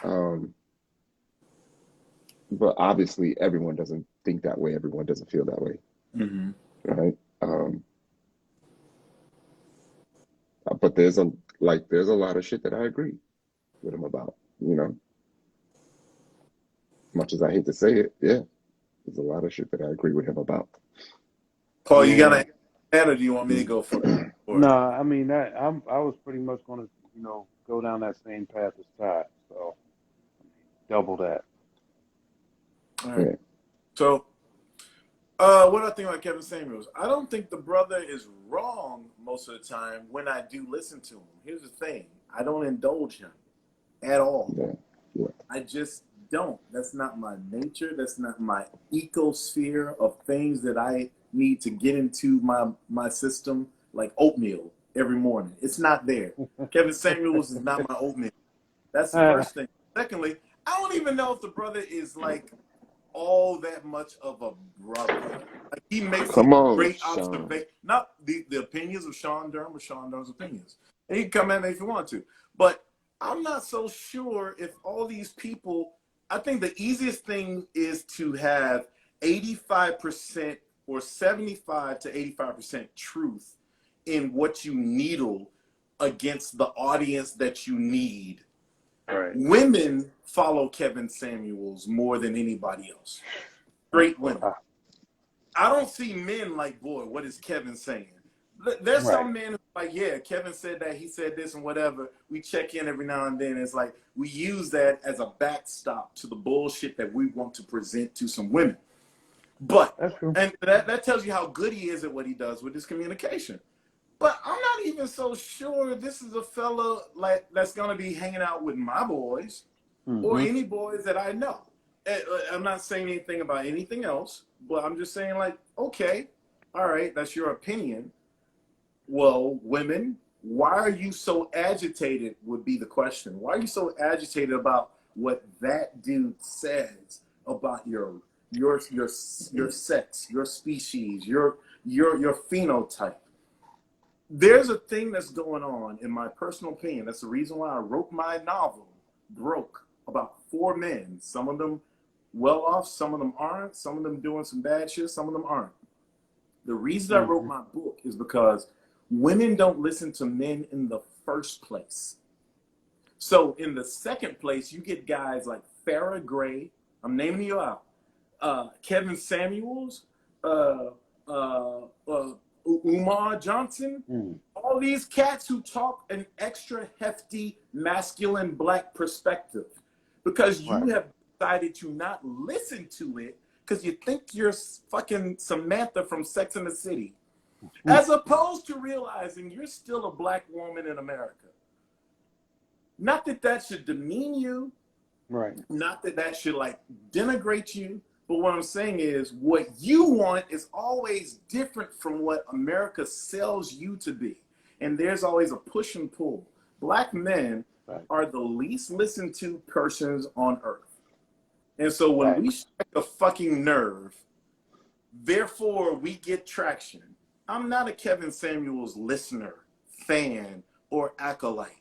Um, but obviously everyone doesn't think that way, everyone doesn't feel that way, Mm-hmm. right? But there's a lot of shit that I agree with him about, you know. Much as I hate to say it, yeah, there's a lot of shit that I agree with him about. Paul, you got Yeah. to add, or do you want me to go first? No, Or I mean I was pretty much going to, go down that same path as Ty. So double that. all right. Yeah, So, what do I think about Kevin Samuels? I don't think the brother is wrong most of the time when I do listen to him. Here's the thing: I don't indulge him at all. yeah, yeah. I just don't. That's not my nature. That's not my ecosphere of things that I need to get into my system, like oatmeal every morning. It's not there. Kevin Samuels is not my oatmeal. That's the first thing. Secondly, I don't even know if the brother is like all that much of a brother. Like, he makes these Come on, great Sean. observations. Not the opinions of Sean Durham or Sean Durham's opinions. And he can come at me if you want to. But I'm not so sure if all these people, I think the easiest thing is to have 85% or 75 to 85% truth in what you needle against the audience that you need. Right. Women follow Kevin Samuels more than anybody else. Straight women. I don't see men like, boy, what is Kevin saying? There's Right. some men who are like, yeah, Kevin said that, he said this and whatever. We check in every now and then. It's like we use that as a backstop to the bullshit that we want to present to some women. But That's true. and that tells you how good he is at what he does with his communication. But I'm not even so sure this is a fella like that's gonna be hanging out with my boys or Mm-hmm. any boys that I know. I'm not saying anything about anything else, but I'm just saying like, okay, all right, that's your opinion. Well, women, why are you so agitated would be the question. Why are you so agitated about what that dude says about your sex, your species, your phenotype? There's a thing that's going on, in my personal opinion. That's the reason why I wrote my novel, Broke, about 4 men. Some of them well off, some of them aren't, some of them doing some bad shit, some of them aren't. The reason I wrote Mm-hmm. my book is because women don't listen to men in the first place. So in the second place, you get guys like Farrah Gray. I'm naming you out. Kevin Samuels, uh, uh, uh, Umar Johnson. Mm-hmm. All these cats who talk an extra hefty masculine black perspective because you Right. have decided to not listen to it because you think you're fucking Samantha from Sex and the City, as opposed to realizing you're still a black woman in America. Not that that should demean you, Right. not that that should like denigrate you, but what I'm saying is what you want is always different from what America sells you to be. And there's always a push and pull. Black men Right. are the least listened to persons on earth. And so when Right. we strike a fucking nerve, therefore we get traction. I'm not a Kevin Samuels listener, fan, or acolyte.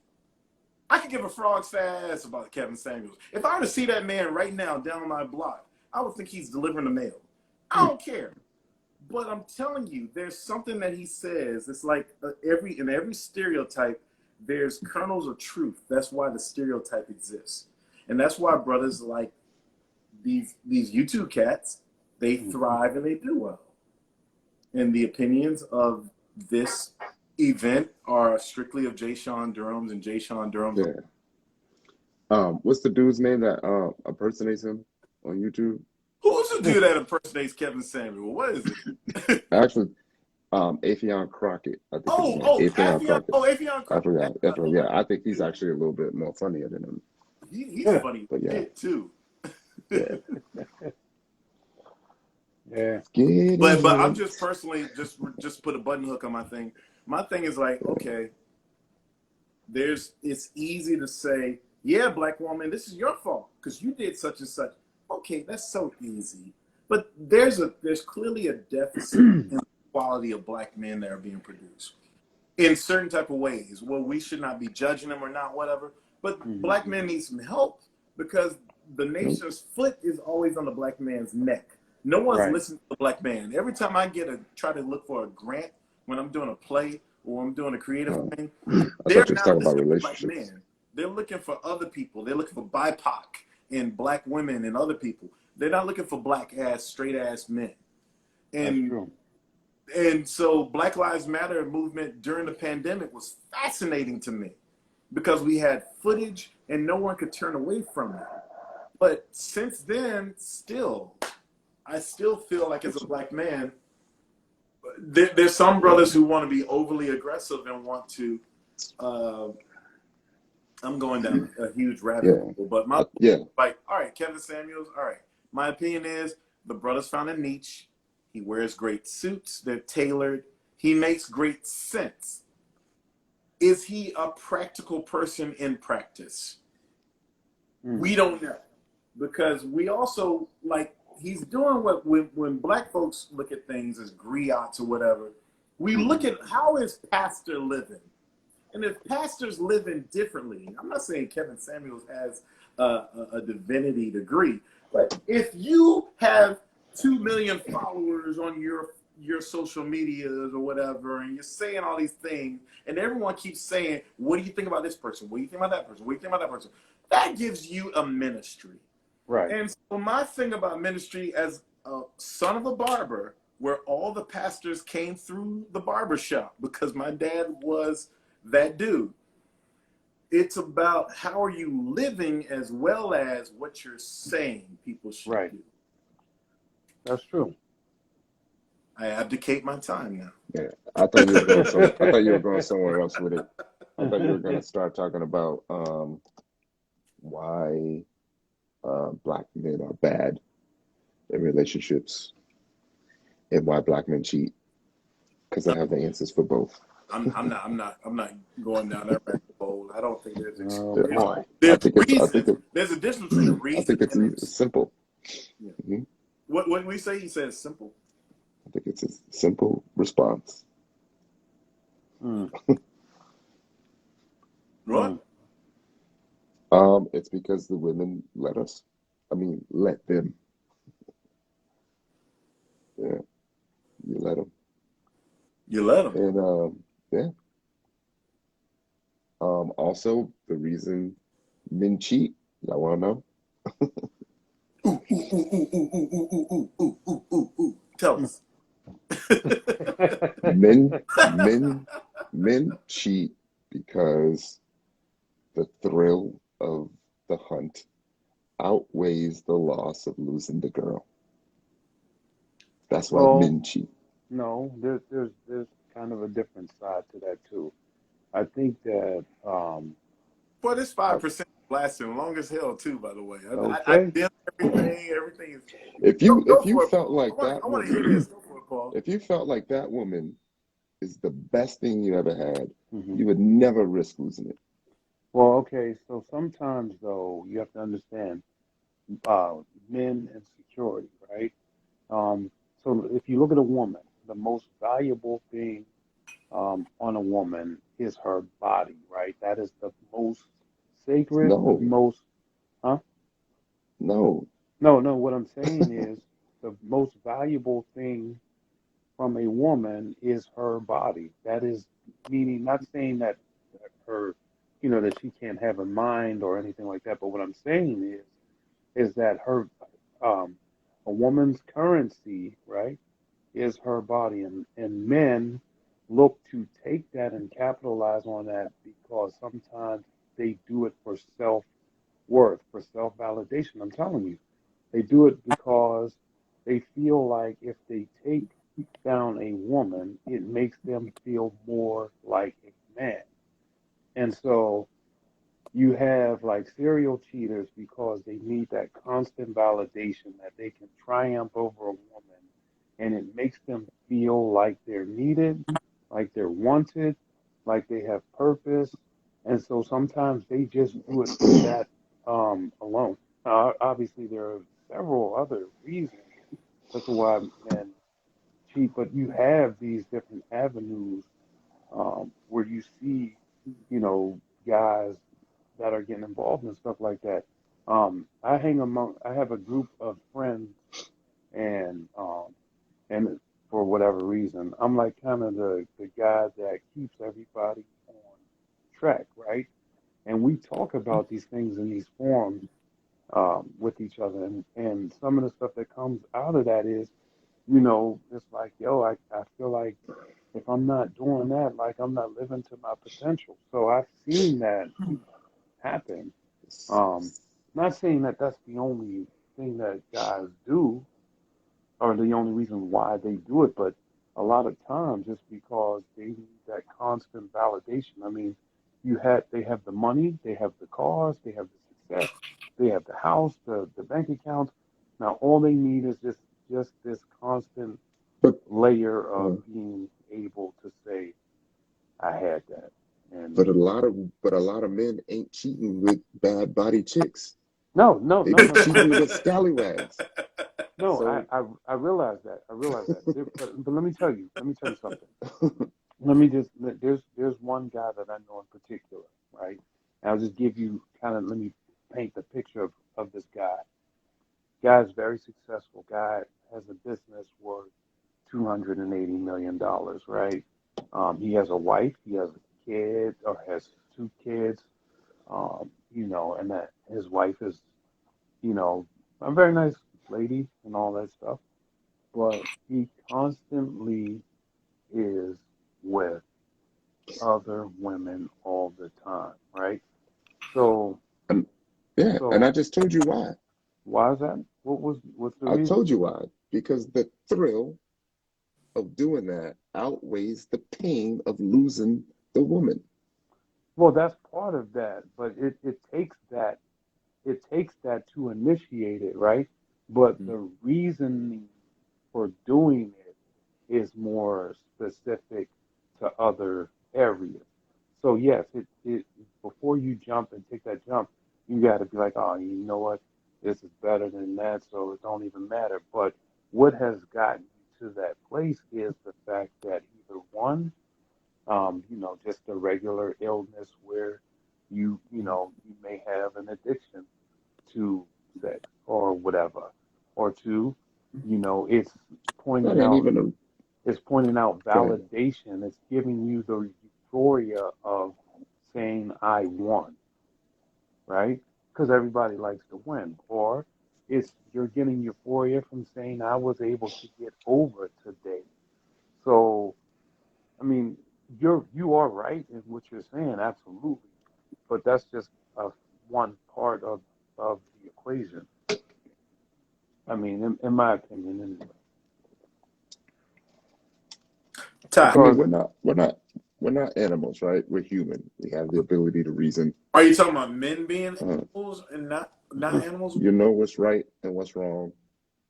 I could give a frog's ass about Kevin Samuels. If I were to see that man right now down my block, I would think he's delivering the mail. I don't care. But I'm telling you, there's something that he says. It's like in every stereotype, there's kernels of truth. That's why the stereotype exists. And that's why brothers like these YouTube cats, they thrive and they do well. And the opinions of this event are strictly of Jay Sean Durham's and Jay Sean Durham's. Yeah. What's the dude's name that impersonates him on YouTube? Who's the dude that impersonates Kevin Samuel? What is it? Actually, Afion Crockett. I think his name. Afion Crockett. Afion Crockett. That's right. Yeah, I think he's actually a little bit more funnier than him. He's Yeah. funny But yeah. too. Yeah. Yeah. But I'm just personally just put a button hook on my thing. My thing is like, okay, it's easy to say, yeah, black woman, this is your fault because you did such and such. Okay, that's so easy. But there's clearly a deficit in the quality of black men that are being produced in certain type of ways. Well, we should not be judging them or not, whatever. But black men need some help because the nation's foot is always on the black man's neck. No one's listening to the black man. Every time I try to look for a grant when I'm doing a play or I'm doing a creative thing, they're not talking about listening to black relationships. men. They're looking for other people. They're looking for BIPOC and black women and other people. They're not looking for black ass, straight ass men. That's true. And so Black Lives Matter movement during the pandemic was fascinating to me because we had footage and no one could turn away from it. But since then, I still feel like as a black man, there's some brothers who want to be overly aggressive and want to, I'm going down a huge rabbit hole, but like, all right, Kevin Samuels, all right. My opinion is the brother's found a niche. He wears great suits. They're tailored. He makes great sense. Is he a practical person in practice? We don't know because we also like, he's doing what when black folks look at things as griots or whatever, we look at how is pastor living. And if pastors living differently, I'm not saying Kevin Samuels has a divinity degree, but if you have 2 million followers on your social medias or whatever, and you're saying all these things, and everyone keeps saying, what do you think about this person? What do you think about that person? What do you think about that person? That gives you a ministry. Right. And so my thing about ministry as a son of a barber, where all the pastors came through the barber shop because my dad was that dude. It's about how are you living as well as what you're saying people should do. That's true. I abdicate my time now. Yeah, I thought you were going some. I thought you were going somewhere else with it. I thought you were going to start talking about why black men are bad in relationships and why black men cheat. Because I have the answers for both. I'm not going down that rabbit hole. I don't think Oh Yeah, boy. I there's think it's. I think reasons. it. There's a difference between a I think reason it's and simple. yeah. Hmm What we say? You said it's simple. I think it's a simple response. Mm, What? mm. It's because the women let us. I mean, let them. Yeah, you let them. You let them. And yeah. Also, the reason men cheat, y'all want to know? Tell us. Men, men, men cheat because the thrill of the hunt outweighs the loss of losing the girl. That's why Well, men cheat. no, there's kind of a different side to that too. I think that Boy, this I, 5% lasting long as hell too. By the way, I okay. dim everything. Everything is. If Go, you go if you for it, felt Paul. like that I want to hear this. woman, Go for it, Paul. if you felt like that woman is the best thing you ever had, Hmm. you would never risk losing it. Well, okay. So sometimes though, you have to understand uh, men and security, right? Um, so if you look at a woman, the most valuable thing on a woman is her body, right? That is the most sacred, the No, most, huh? no. No, no, what I'm saying is the most valuable thing from a woman is her body. That is meaning not saying that her, that she can't have a mind or anything like that, but what I'm saying is that her um a woman's currency, right, is her body and men look to take that and capitalize on that because sometimes they do it for self worth, for self validation. I'm telling you, they do it because they feel like if they take down a woman, it makes them feel more like a man. And so you have like serial cheaters because they need that constant validation that they can triumph over a woman and it makes them feel like they're needed, like they're wanted, like they have purpose. And so sometimes they just do it for that alone. Obviously, there are several other reasons as to why men cheat, but you have these different avenues where you see, guys that are getting involved and stuff like that. I have a group of friends, and and for whatever reason, I'm like kind of the guy that keeps everybody on track, right? And we talk about these things in these forums with each other, and some of the stuff that comes out of that is, it's like, yo, I feel like if I'm not doing that, like I'm not living to my potential. So I've seen that happen. Um, Not saying that that's the only thing that guys do or the only reason why they do it, but a lot of times it's because they need that constant validation. I mean, they have the money, they have the cars, they have the success, they have the house, the bank accounts. Now all they need is just this constant But layer of uh, being able to say, I had that. but And a lot of men ain't cheating with bad body chicks. no, no, They no, be no, no. cheating with scallywags. No, So I realize that. I realize that. But let me tell you something. Let me just there's one guy that I know in particular, right? And I'll just give you let me paint the picture of this guy. Guy's very successful. Guy has a business worth $280 million, right? He has a wife, he has a kid or has two kids, and that his wife is, you know, a very nice lady and all that stuff. But he constantly is with other women all the time, right? So, and yeah, and I so just told you why. why is that? What's the I reason? told you why. Because the thrill of doing that outweighs the pain of losing the woman. Well, that's part of that, but it takes that to initiate it, right? But Mm. the reasoning for doing it is more specific to other areas. So yes, it before you jump and take that jump, you got to be like, oh, you know what, this is better than that, so it don't even matter. But what has gotten you to that place is the fact that either one, just a regular illness where you may have an addiction to sex or whatever, or two, it's That pointing ain't out even a go ahead. validation. It's giving you the euphoria of saying I won, right? Because everybody likes to win. Or it's you're getting euphoria from saying I was able to get over today. So I mean, you are right in what you're saying, absolutely. But that's just one part of the equation. I mean, in my opinion, anyway. Ty, I mean, Because we're not animals, right? We're human. We have the ability to reason. are you talking about men being Uh, animals and not animals? you know what's right and what's wrong.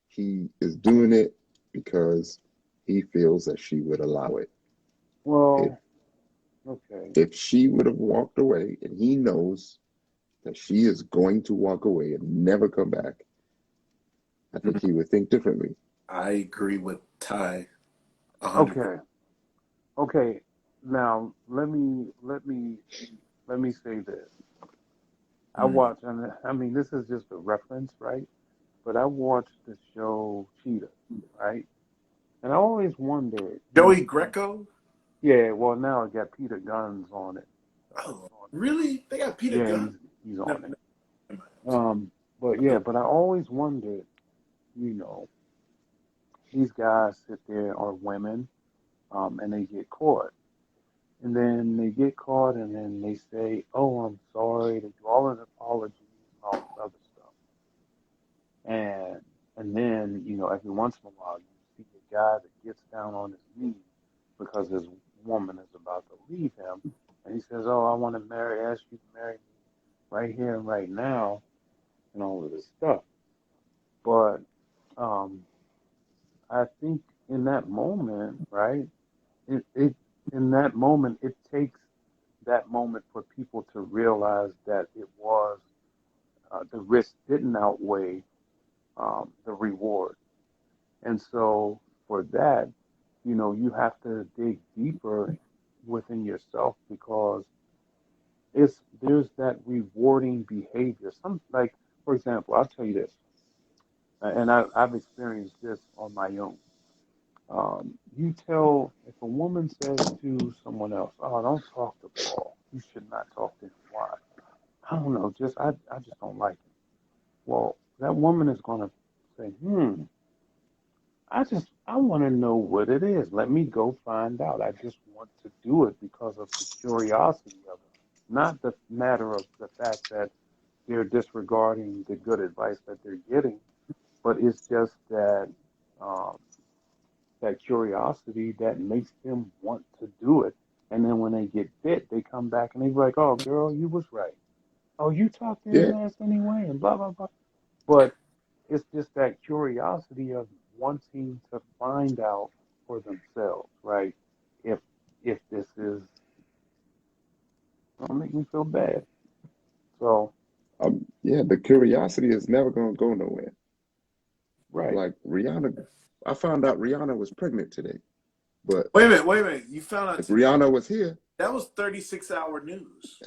He is doing it because he feels that she would allow it. If well, okay, if she would have walked away and he knows that she is going to walk away and never come back, I think he would think differently. I agree with Ty 100%. okay, okay. Now let me say this. I Mm. watch, and I mean this is just a reference, right? But I watched the show Cheetah, right? And I always wondered, Joey Greco? yeah. Well, now it got Peter Guns on it. Oh, really? They got Peter Yeah, Gunn? he's No, on it. no, never mind. But yeah, but I always wondered, you know, these guys sit there or women, and they get caught. And then they get caught and then they say, oh, I'm sorry. They do all of the apologies and all this other stuff. And and then, every once in a while you see a guy that gets down on his knees because his woman is about to leave him. And he says, oh, I want to ask you to marry me right here and right now and all of this stuff. But um, I think in that moment, right, it in that moment, it takes that moment for people to realize that it was the risk didn't outweigh the reward. And so for that, you have to dig deeper within yourself because there's that rewarding behavior. Some like, for example, I'll tell you this, and I've experienced this on my own. You tell if a woman says to someone else, "Oh, don't talk to Paul. You should not talk to him. Why? I don't know. I just don't like him." Well, that woman is going to say, I want to know what it is. Let me go find out. I just want to do it because of the curiosity of it, not the matter of the fact that they're disregarding the good advice that they're getting, but it's just um, that curiosity that makes them want to do it. And then when they get bit, they come back and they're like, "Oh, girl, you was right. Oh, you talked to his Yeah, ass anyway," and blah blah blah. But it's just that curiosity of wanting to find out for themselves, right? If if this is gonna make me feel bad. So yeah. The curiosity is never gonna go nowhere. right. Like Rihanna, I found out Rihanna was pregnant today, but Wait a minute, wait a minute. You found out if today? Rihanna was here, That was 36-hour news.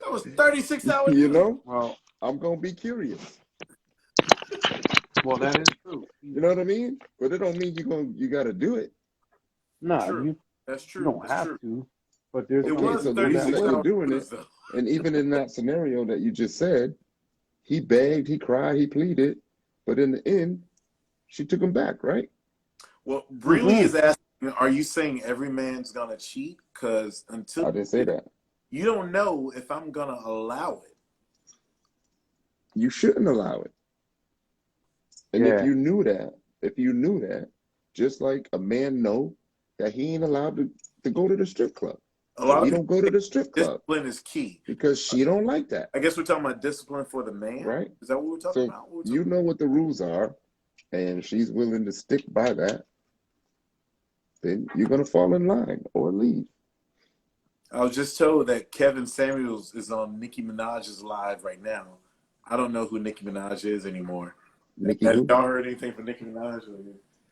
That was 36-hour you news. know, Well I'm gonna be curious. well that is true. You know what I mean? But it don't mean you gotta do it. Nah, True. you That's you true. don't That's have true. to, but there's It some Okay, was so the people reason that that you're will. 36-hour doing news, it, though. and even in that scenario that you just said, he begged, he cried, he pleaded, but in the end, she took him back, right? Well, Brinley Mm-mm. is asking, are you saying every man's going to cheat? Because until I didn't say that. you don't know if I'm going to allow it. You shouldn't allow it. And Yeah. if you knew that, just like a man know that he ain't allowed to go to the strip club. A So lot he of don't go to the strip club discipline is key. because she don't like that, I guess we're talking about discipline for the man. right? Is that what we're talking So about? you know what the rules are, and she's willing to stick by that, then you're gonna fall in line or leave. I was just told that Kevin Samuels is on Nicki Minaj's live right now. I don't know who Nicki Minaj is anymore. Nikki Have who? y'all heard anything from Nicki Minaj?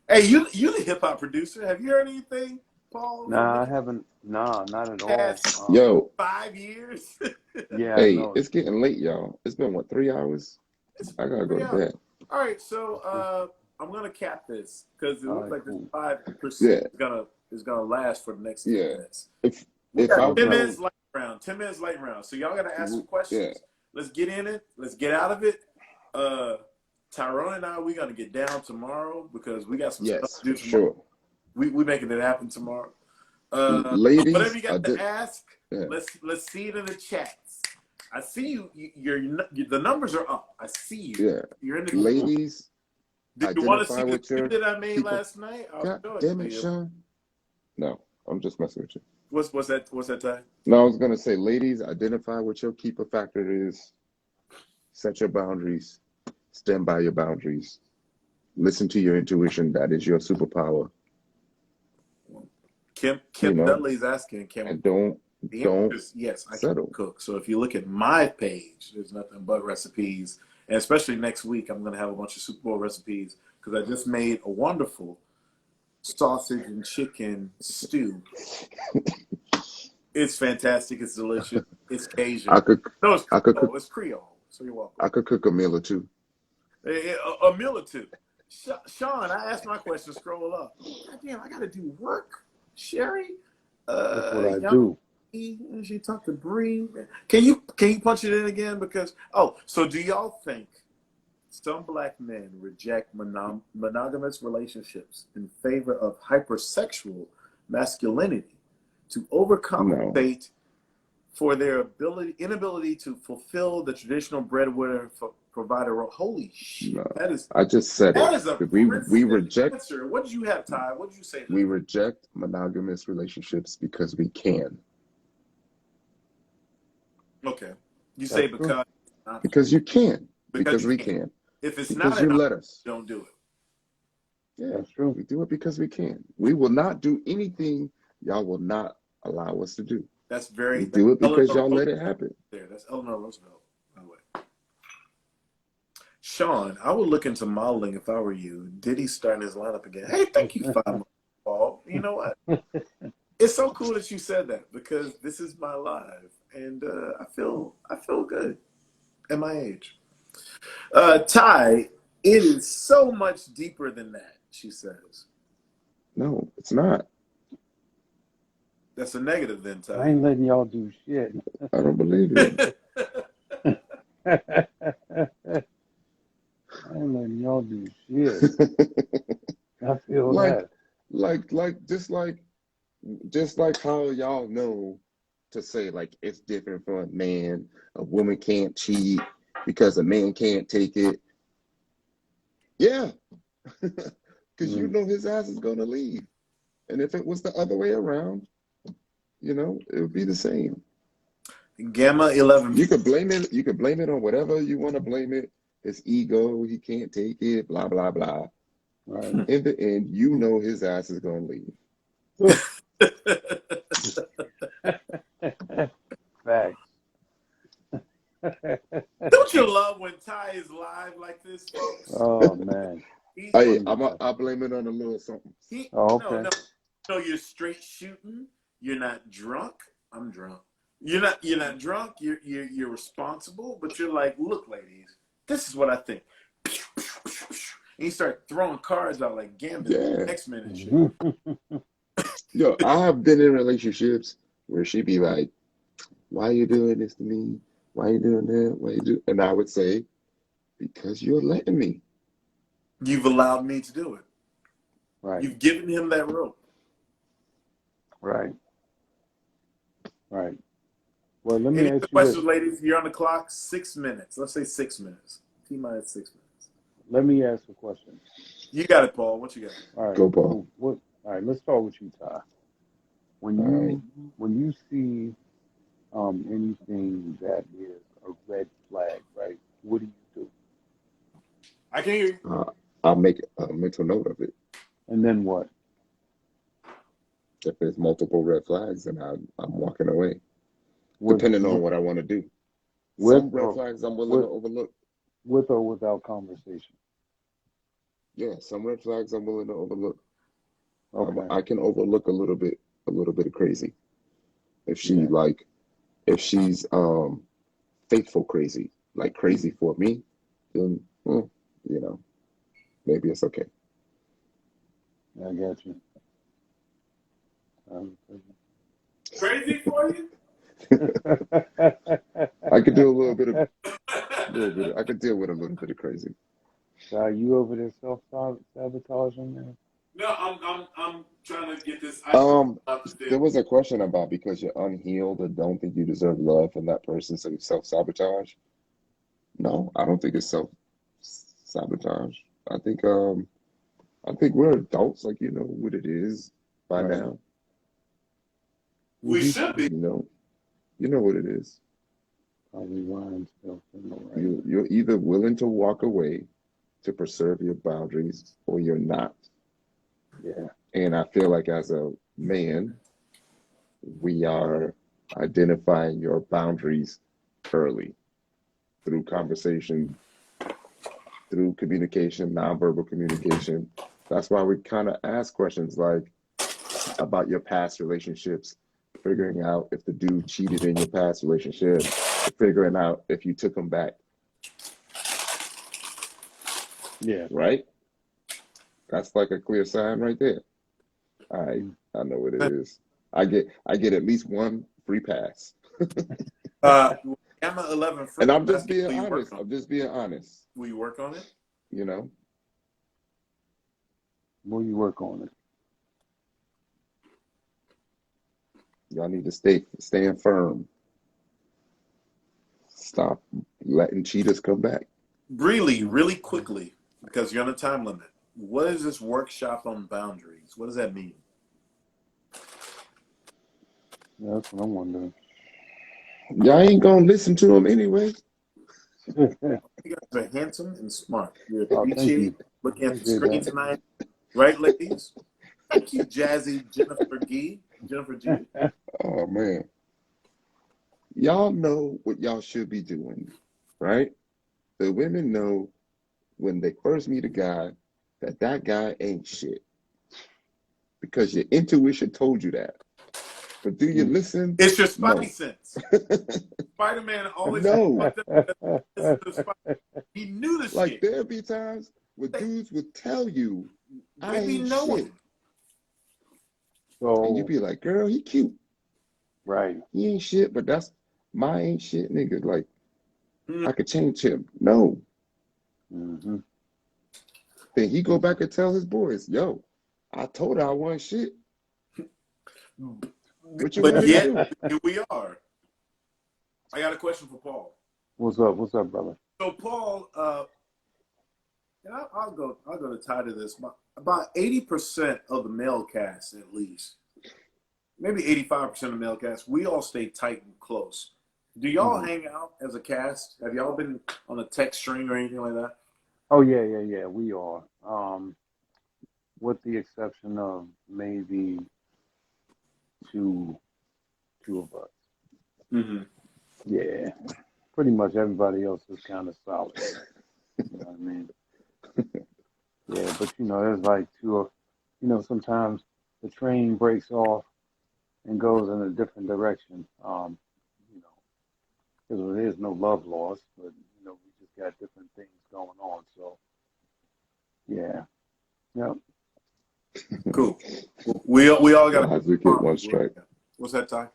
Hey, you the hip hop producer. Have you heard anything, Paul? From Nah, I Nicki haven't. Nah, not at all. past Yo, 5 years? Yeah, I hey, know. it's getting late, y'all. It's been what, 3 hours? It's I gotta go to 3 hours. bed. All right, so I'm gonna cap this because it All looks right, like this cool. 5% Yeah, is gonna last for the next 10 yeah. minutes. If We if I got 10 Okay. minutes know, light round. 10 minutes light round. So y'all gotta ask some yeah, questions. Let's get in it. Let's get out of it. Tyrone and I, we're gonna get down tomorrow because we got some stuff yes, to do for tomorrow. sure. We making it happen tomorrow. Whatever Ladies, you got to ask, yeah. let's see it in the chats. I see you. The numbers are up. I see you. Yeah. You're in the. Ladies, Did you want to see identify the with your tweet that I made people. last night? I'll God show it damn to it, you. Shawn. No, I'm just messing with you. What's that? What's that time? No, I was gonna say, ladies, identify what your keeper factor is. Set your boundaries. Stand by your boundaries. Listen to your intuition. That is your superpower. Kim You know, Dudley's asking, and the answer don't is yes, I settle. can cook. So if you look at my page, there's nothing but recipes. And especially next week, I'm going to have a bunch of Super Bowl recipes because I just made a wonderful sausage and chicken stew. It's fantastic. It's delicious. It's Cajun. I could No, it's I could Creole. cook It's Creole. So you're welcome. I could cook a meal or two. A meal or two. Shawn, I asked my question. Scroll up. God damn, I got to do work. Sherry, That's what I young do. and she talked to Bree. Can you punch it in again? Because so do y'all think some black men reject monogamous relationships in favor of hypersexual masculinity to No. overcompensate for their inability to fulfill the traditional breadwinner provider role? Holy shit! No. That is I just said that it. is a We Princeton reject answer. What did you have, Ty? What did you say? we reject monogamous relationships because we can. Okay, you say That's true. because not Because you can. because Because you we can. can. If it's Because not you an option, let us. don't do it. Yeah, That's true. we do it because we can. We will not do anything y'all will not allow us to do. That's We do it because y'all let it happen. there. That's Eleanor Roosevelt, by the way. Shawn, I would look into modeling if I were you. Diddy starting his lineup again. Hey, thank you, Paul. You know what? It's so cool that you said that because this is my live, and I feel good at my age. Ty, it is so much deeper than that. She says. No, it's not. That's a negative then, I Ty. ain't letting y'all do shit. I don't believe you. I ain't letting y'all do shit. I feel like, that. just like how y'all know to say like it's different for a man. A woman can't cheat because a man can't take it. Yeah, because you know his ass is gonna leave. And if it was the other way around, it would be the same. Gamma 11. You could blame it. You could blame it on whatever you want to blame it. His ego, he can't take it. Blah blah blah. Right. In the end, you know his ass is gonna leave. Facts. Don't you love when Ty is live like this, folks? Oh man. Hey, I blame it on a little something. Oh, okay. No, you're straight shooting. You're not drunk. I'm drunk. You're not drunk. You're responsible, but you're like, look, ladies, this is what I think. And you start throwing cards out like Gambit, Yeah. X-Men and shit. Yo, I have been in relationships where she'd be like, "Why are you doing this to me? Why are you doing that? Why you do?" And I would say, "Because you're letting me." You've allowed me to do it. Right. You've given him that rope. Right. Right. Well, let me Any ask other you this. questions, ladies? You're on the clock. 6 minutes. Let's say 6 minutes. T-minus 6 minutes. Let me ask a question. You got it, Paul. What you got? All right. Go, Paul. So what? All right. Let's start with you, Ty. When All right. you see anything that is a red flag, right? What do you do? I can hear you. I'll make a mental note of it. And then what? If there's multiple red flags, then I'm walking away, With depending on what I want to do. with Some red or flags I'm willing with to overlook. with or without conversation? Yeah, some red flags I'm willing to overlook. Okay. I can overlook a little bit of crazy. If Yeah. if she's faithful crazy, like crazy for me, then you know, maybe it's okay. I got you. Crazy for you? I could do a little bit of I could deal with a little bit of crazy. Are you over there self-sabotaging, man? No, I'm trying to get this. There was a question about because you're unhealed and don't think you deserve love from that person, so you self-sabotage. No, I don't think it's self-sabotage. I think we're adults, like you know what it is by Right. now. We Mhm. should be. You know what it is. Probably lying still. Right. You're either willing to walk away to preserve your boundaries or you're not. Yeah. And I feel like as a man, we are identifying your boundaries early through conversation, through communication, nonverbal communication. That's why we kind of ask questions like about your past relationships, figuring out if the dude cheated in your past relationship, figuring out if you took him back, Yeah. right? That's like a clear sign right there. All right, I know what it is. I get at least one free pass. Gamma 11 free. And I'm just being honest. I'm just being honest. Will you work on it? You know? Will you work on it? Y'all need to stand firm. Stop letting cheaters come back. Really quickly, because you're on a time limit. What is this workshop on boundaries? What does that mean? Yeah, that's what I'm wondering. Y'all ain't gonna listen to him anyway. You guys are handsome and smart. You Oh, thank appreciate you. looking at the Appreciate screen that. tonight. Right, ladies? Thank you, Jazzy Jennifer G. Oh man. Y'all know what y'all should be doing, right? The women know when they first meet a guy that guy ain't shit. Because your intuition told you that. But do you listen? It's your spidey No. sense. Spider-Man always No. he knew the Like shit. there'd be times where dudes would tell you, I They be ain't knowing. shit. So, And you'd be like, girl, he cute. right. He ain't shit, but that's my ain't shit nigga. Like, I could change him. No. Mm-hmm. Then he go back and tell his boys, yo, I told her I wasn't shit. What you want But me to yet, do? here we are. I got a question for Paul. What's up? What's up, brother? So Paul, and I'll go to tie to this. About 80% of the male cast, at least, maybe 85% of the male cast, we all stay tight and close. Do y'all hang out as a cast? Have y'all been on a text string or anything like that? Oh yeah. We are. With the exception of maybe two of us. Mm-hmm. Yeah. Pretty much everybody else is kind of solid. You know what I mean? Yeah, but there's like sometimes the train breaks off and goes in a different direction. Because there is no love lost, but we just got different things going on. So yeah. Yep. Cool. We all got Lies we get one strike. What's that, Ty?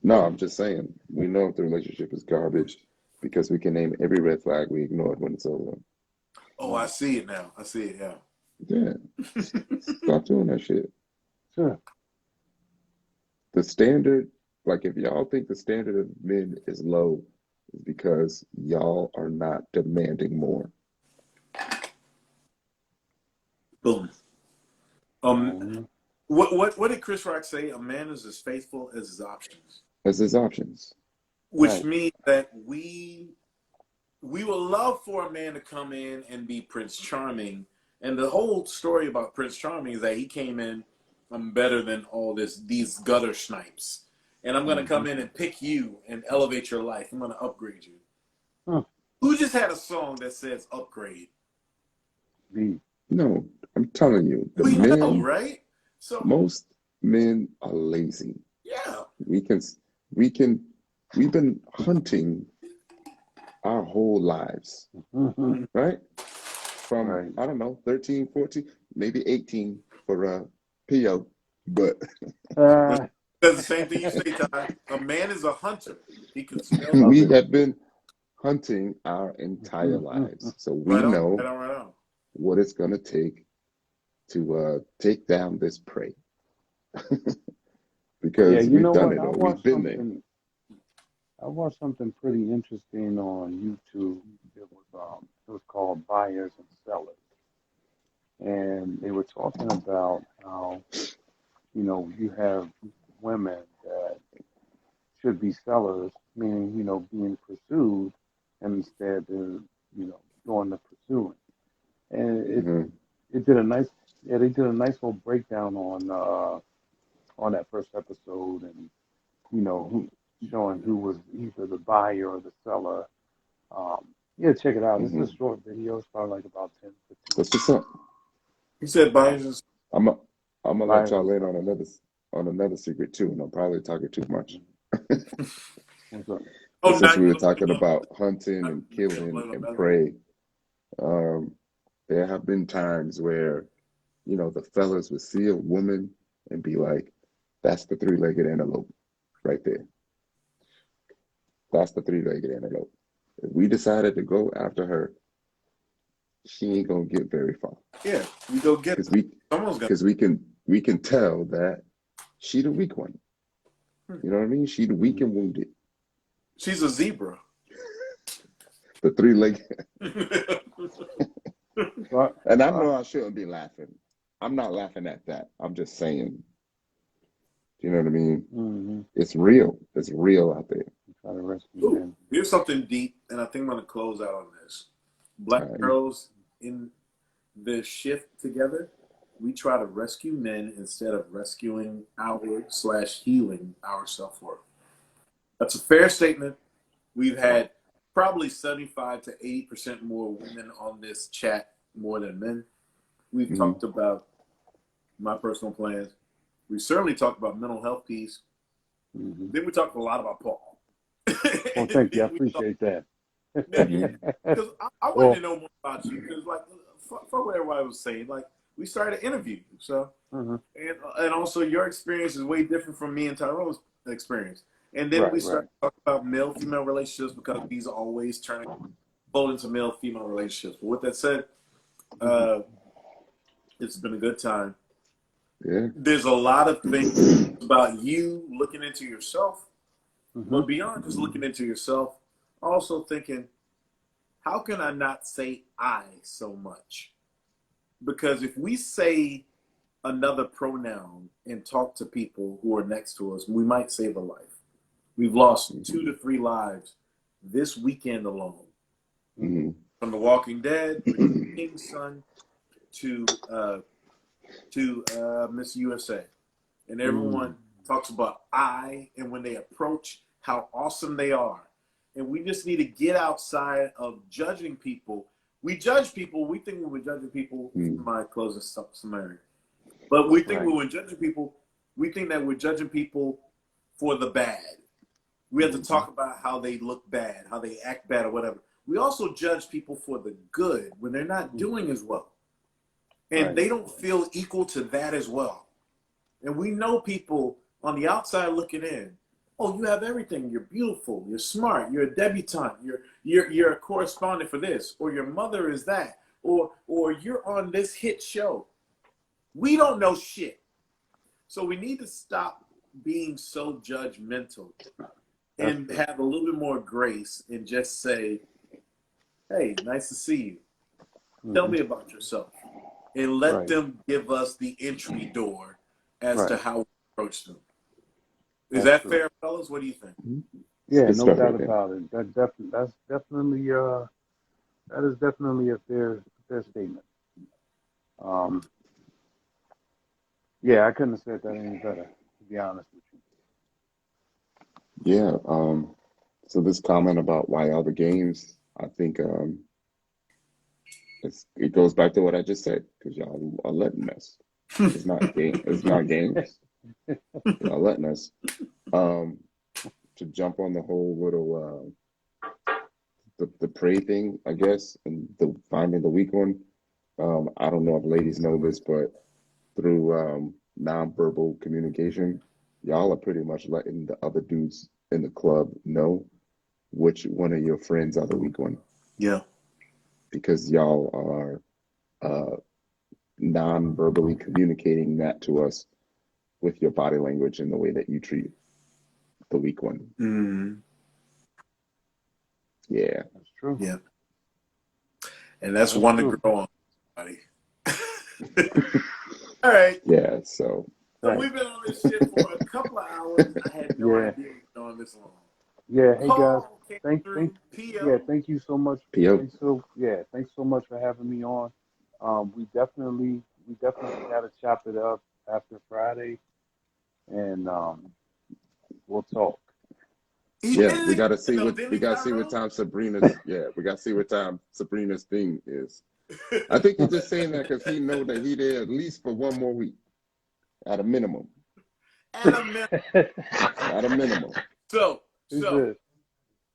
No, I'm just saying, we know if the relationship is garbage because we can name every red flag we ignored when it's over. Oh, I see it now. I see it, yeah. Yeah. Stop doing that shit. Sure. The standard, like if y'all think the standard of men is low, is because y'all are not demanding more. Boom. Mhm. What did Chris Rock say? A man is as faithful as his options, As his options. which Right. means that we would love for a man to come in and be Prince Charming. And the whole story about Prince Charming is that he came in, I'm better than all these gutter snipes. And I'm going to come in and pick you and elevate your life. I'm going to upgrade you. Huh. Who just had a song that says upgrade? Me. No, I'm telling you, the We know, men, right? So, most men are lazy. yeah. We can, we've been hunting our whole lives, Mhm. right? From, Right. I don't know, 13, 14, maybe 18 for PO, but Uh, That's the same thing you say, Ty. A man is a hunter. He can smell the love we it. have been hunting our entire lives. So we right on, know right on, right on. what it's going to take to take down this prey Yeah, because you we've know done what? it or we've been there. I watched something pretty interesting on YouTube. It was called Buyers and Sellers, and they were talking about how you have women that should be sellers, meaning being pursued, and instead they're doing the pursuing. And Mhm. it did a nice they did a nice little breakdown on that first episode, and showing who was either the buyer or the seller. Yeah, check it out. It's a Mhm. short video. It's probably like about 10, 15 That's what's minutes. up. He said Um, buyers and I'm a, I'm gonna let buyers and y'all in sellers. on another secret too, and I'm probably talking too much. What's up? oh, But now since we you were gonna talking blame about hunting and killing on and another. prey, um, there have been times where, the fellas would see a woman and be like, "That's the three-legged antelope right there. That's the three-legged antelope." If we decided to go after her, she ain't gonna get very far Yeah, we go get because them. Someone's gonna. we can tell that she the weak one. You know what I mean? She the weak and wounded. She's a zebra. The three-legged. So And I I, know I shouldn't be laughing. I'm not laughing at that. I'm just saying. You know what I mean? mm-hmm, It's real. It's real out there. try to rescue Ooh, men. here's something deep, and I think I'm gonna close out on this. Black All right. girls in the shift together, we try to rescue men instead of rescuing our/healing our self-worth. That's a fair statement. We've had probably 75 to 80% more women on this chat more than men. We've Mm-hmm. talked about my personal plans. We certainly talked about mental health piece. Mm-hmm. Then we talked a lot about Paul. Well, And thank you. I then we talked, appreciate that. yeah, Mm-hmm. because I wanted Well, to know more about you. Because like, for what everybody was saying, like we started an interview, so mhm, and also your experience is way different from me and Tyrone's experience. And then we right, started right. talking about male female relationships because these are always turning pull into male female relationships. But with that said, Mm-hmm, uh, it's been a good time. Yeah. There's a lot of things about you looking into yourself, mm-hmm, but beyond just looking into yourself, also thinking, how can I not say I so much? Because if we say another pronoun and talk to people who are next to us, we might save a life. We've lost 2 Mm-hmm. to 3 lives this weekend alone. mm-hmm, Mm-hmm. From The Walking Dead, King's Son, to Miss USA. And mm-hmm. everyone talks about I and when they approach how awesome they are. And we just need to get outside of judging people. We judge people. We think when we're judging people, my closing summary. But we think Right. when we're judging people, we think that we're judging people for the bad. We have to Mm-hmm, talk about how they look bad, how they act bad, or whatever. We also judge people for the good when they're not doing as well. And right. they don't feel equal to that as well. And we know people on the outside looking in. Oh, you have everything. You're beautiful. You're smart. You're a debutante. You're a correspondent for this, or your mother is that, or you're on this hit show. We don't know shit. So we need to stop being so judgmental and That's have a little bit more grace and just say, "Hey, nice to see you. Tell mm-hmm, me about yourself." and let Right. them give us the entry door as to Right. how we approach them. Is That's that true. fair, fellas? What do you think? Yeah, Good no stuff doubt right there. about it. That's definitely that is definitely a fair statement. Um, yeah, I couldn't have said that any better, to be honest with you. Yeah. So this comment about why all the games, I think it goes back to what I just said, because y'all are letting us. It's not game. It's not games. Y'all letting us. Um, to jump on the whole little the prey thing, I guess, and the finding the weak one. I don't know if ladies know this, but through nonverbal communication, y'all are pretty much letting the other dudes in the club know which one of your friends are the weak one, Yeah. because y'all are non-verbally communicating that to us with your body language and the way that you treat the weak one. Mm, Yeah. That's true. yeah. And that's That's one to true. grow on, buddy. All right. Yeah. So So Right. we've been on this shit for a couple of hours. I had no Yeah. idea we've been on this long. Yeah. Hey guys, Paul came thank through. yeah, PO. thank you so much. PO. Thanks so much for having me on. We definitely gotta chop it up after Friday, and we'll talk. He Yeah, did we it gotta again, see though, what didn't we he, gotta see what Tyrone? time Sabrina's. Yeah, we gotta see what time Sabrina's thing is. I think he's just saying that because he know that he there at least for one more week, at a minimum. At a minute. At a minimum. So Who's this?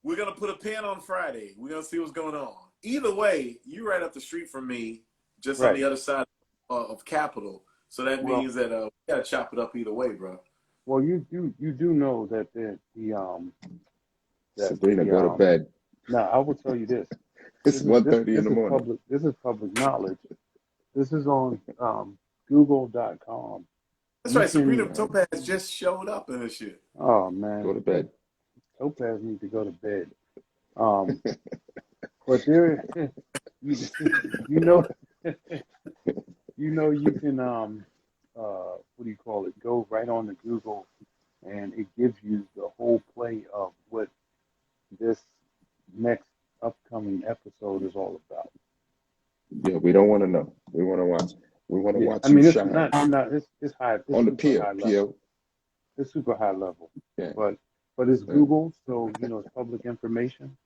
we're gonna put a pin on Friday. We're gonna see what's going on. Either way, you're right up the street from me, just on Right. the other side of Capitol. So that Well, means that we gotta chop it up either way, bro. you do know that Sabrina, go to bed. now I will tell you this. It's 1:30 in This the is morning. public knowledge. This is on Google.com. That's You right. Sabrina can. Topaz just showed up in this shit. Oh Go man, to bed. Topaz need to go to bed. Um, but there, you, you know, you can what do you call it? Go right on to Google, and it gives you the whole play of what this next upcoming episode is all about. Yeah, we don't want to know. We want to watch. We want to Yeah, I watch you mean it's shine not it's high, it's on the super pier. high level. PO. It's super high level, Yeah. but it's Yeah. Google, so it's public information.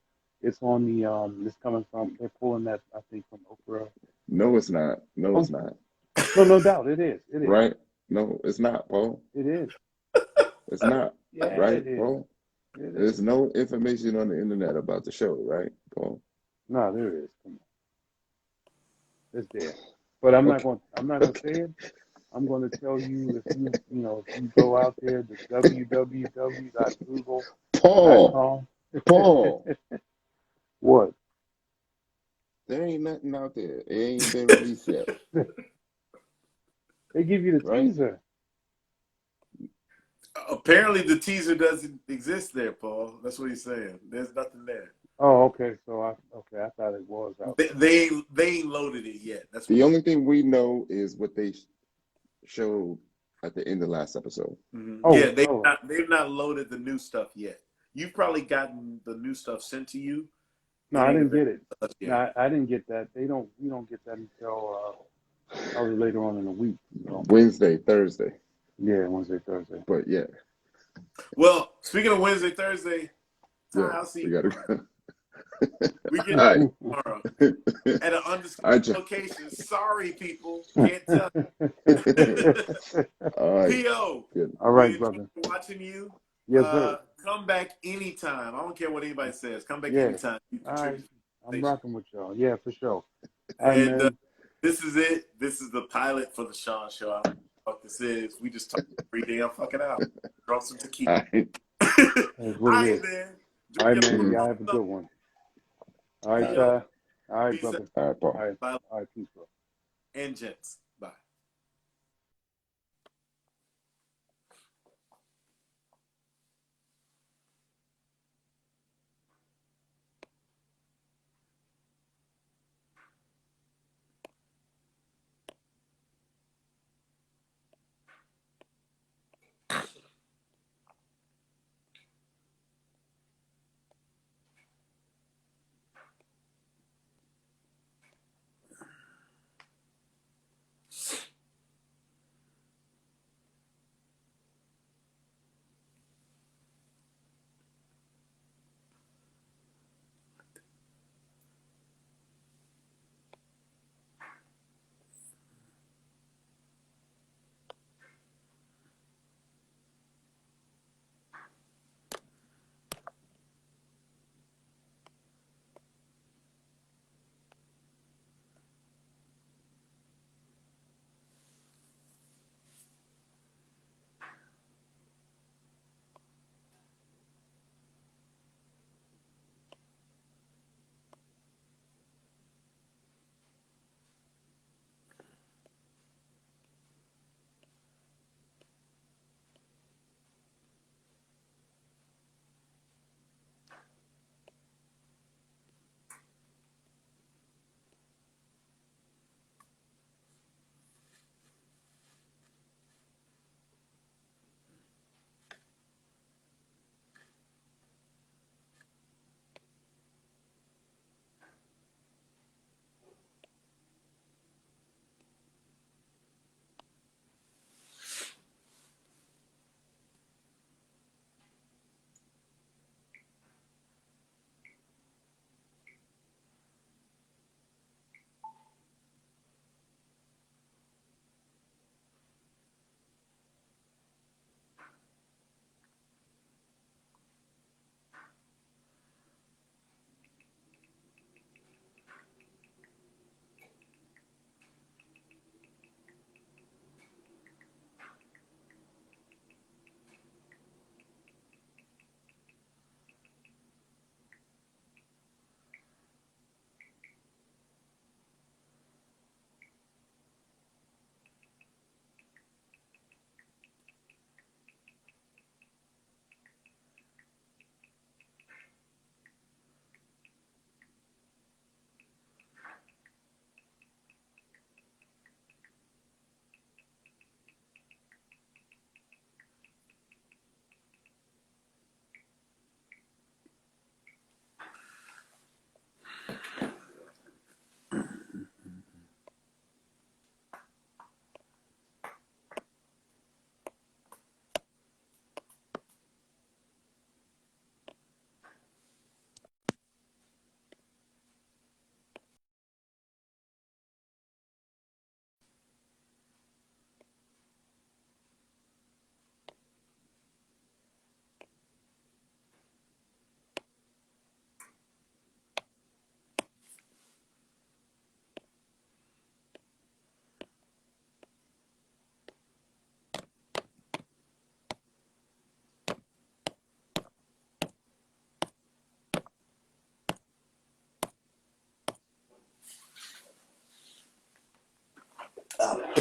It's on the it's coming from, they're pulling that, I think, from Oprah. No, it's not. No, it's Oh, not. no doubt, it is. Right? No, it's not, Paul. It is. It's not. Yeah, Right, it is. Paul? It There's is. no information on the internet about the show, right, Paul? No, there is. Come on, it's there. But I'm not Okay. going. I'm not going to say it. I'm going to tell you, if if you go out there to Paul, www.google.com. Paul, What? there ain't nothing out there. It ain't been released yet, They give you the right? teaser. Apparently, the teaser doesn't exist there, Paul. That's what he's saying. There's nothing there. Oh, okay. So I thought it was out there. They ain't loaded it yet. That's what The only thing we know is what they showed at the end of last episode. Yeah, Oh, oh. they've not loaded the new stuff yet. You've probably gotten the new stuff sent to you. No, It I ain't didn't get available it. to us No, yet. I didn't get that. We don't get that until probably later on in the week. So Wednesday, Thursday. yeah, Wednesday, Thursday. But yeah, Well, speaking of Wednesday, Thursday, yeah, I'll see we you gotta tomorrow. go. We All get right. tomorrow at an undisclosed I just, location. Sorry, people, can't tell. all right. P.O. Good. All We right, enjoyed brother. watching you. Yes, sir. Come back anytime. I don't care what anybody says. Come back Yeah. anytime. You All right. contribute to the I'm station. rocking with y'all. Yeah, for sure. All right, And man. this is it. This is the pilot for the Shawn Show. I don't know what the fuck this is. We just talk every damn fucking hour. Drunk some tequila. All right. That's All what it right, is. man. All right, Drink man. your Y'all have a good one. All right, All right. Ty. All right, Peace out. brother. All right, Paul. All right. Bye. All right, peace, bro. And gents. Bye.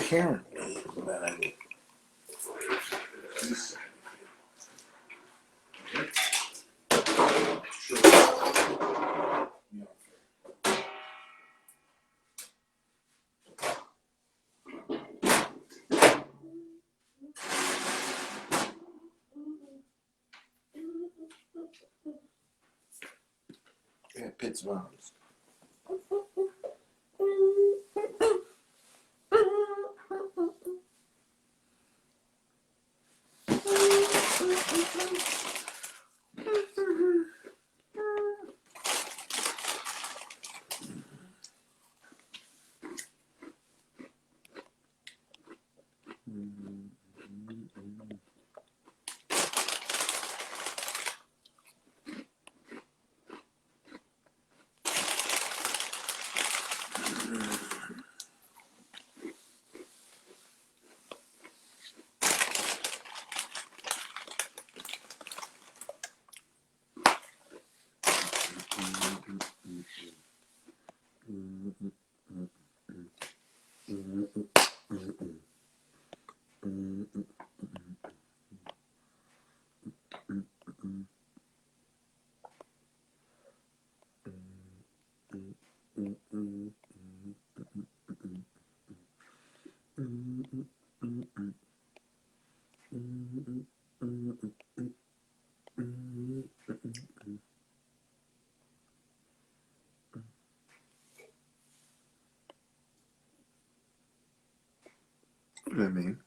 Apparently, yeah, Pittsburgh. What do I mean?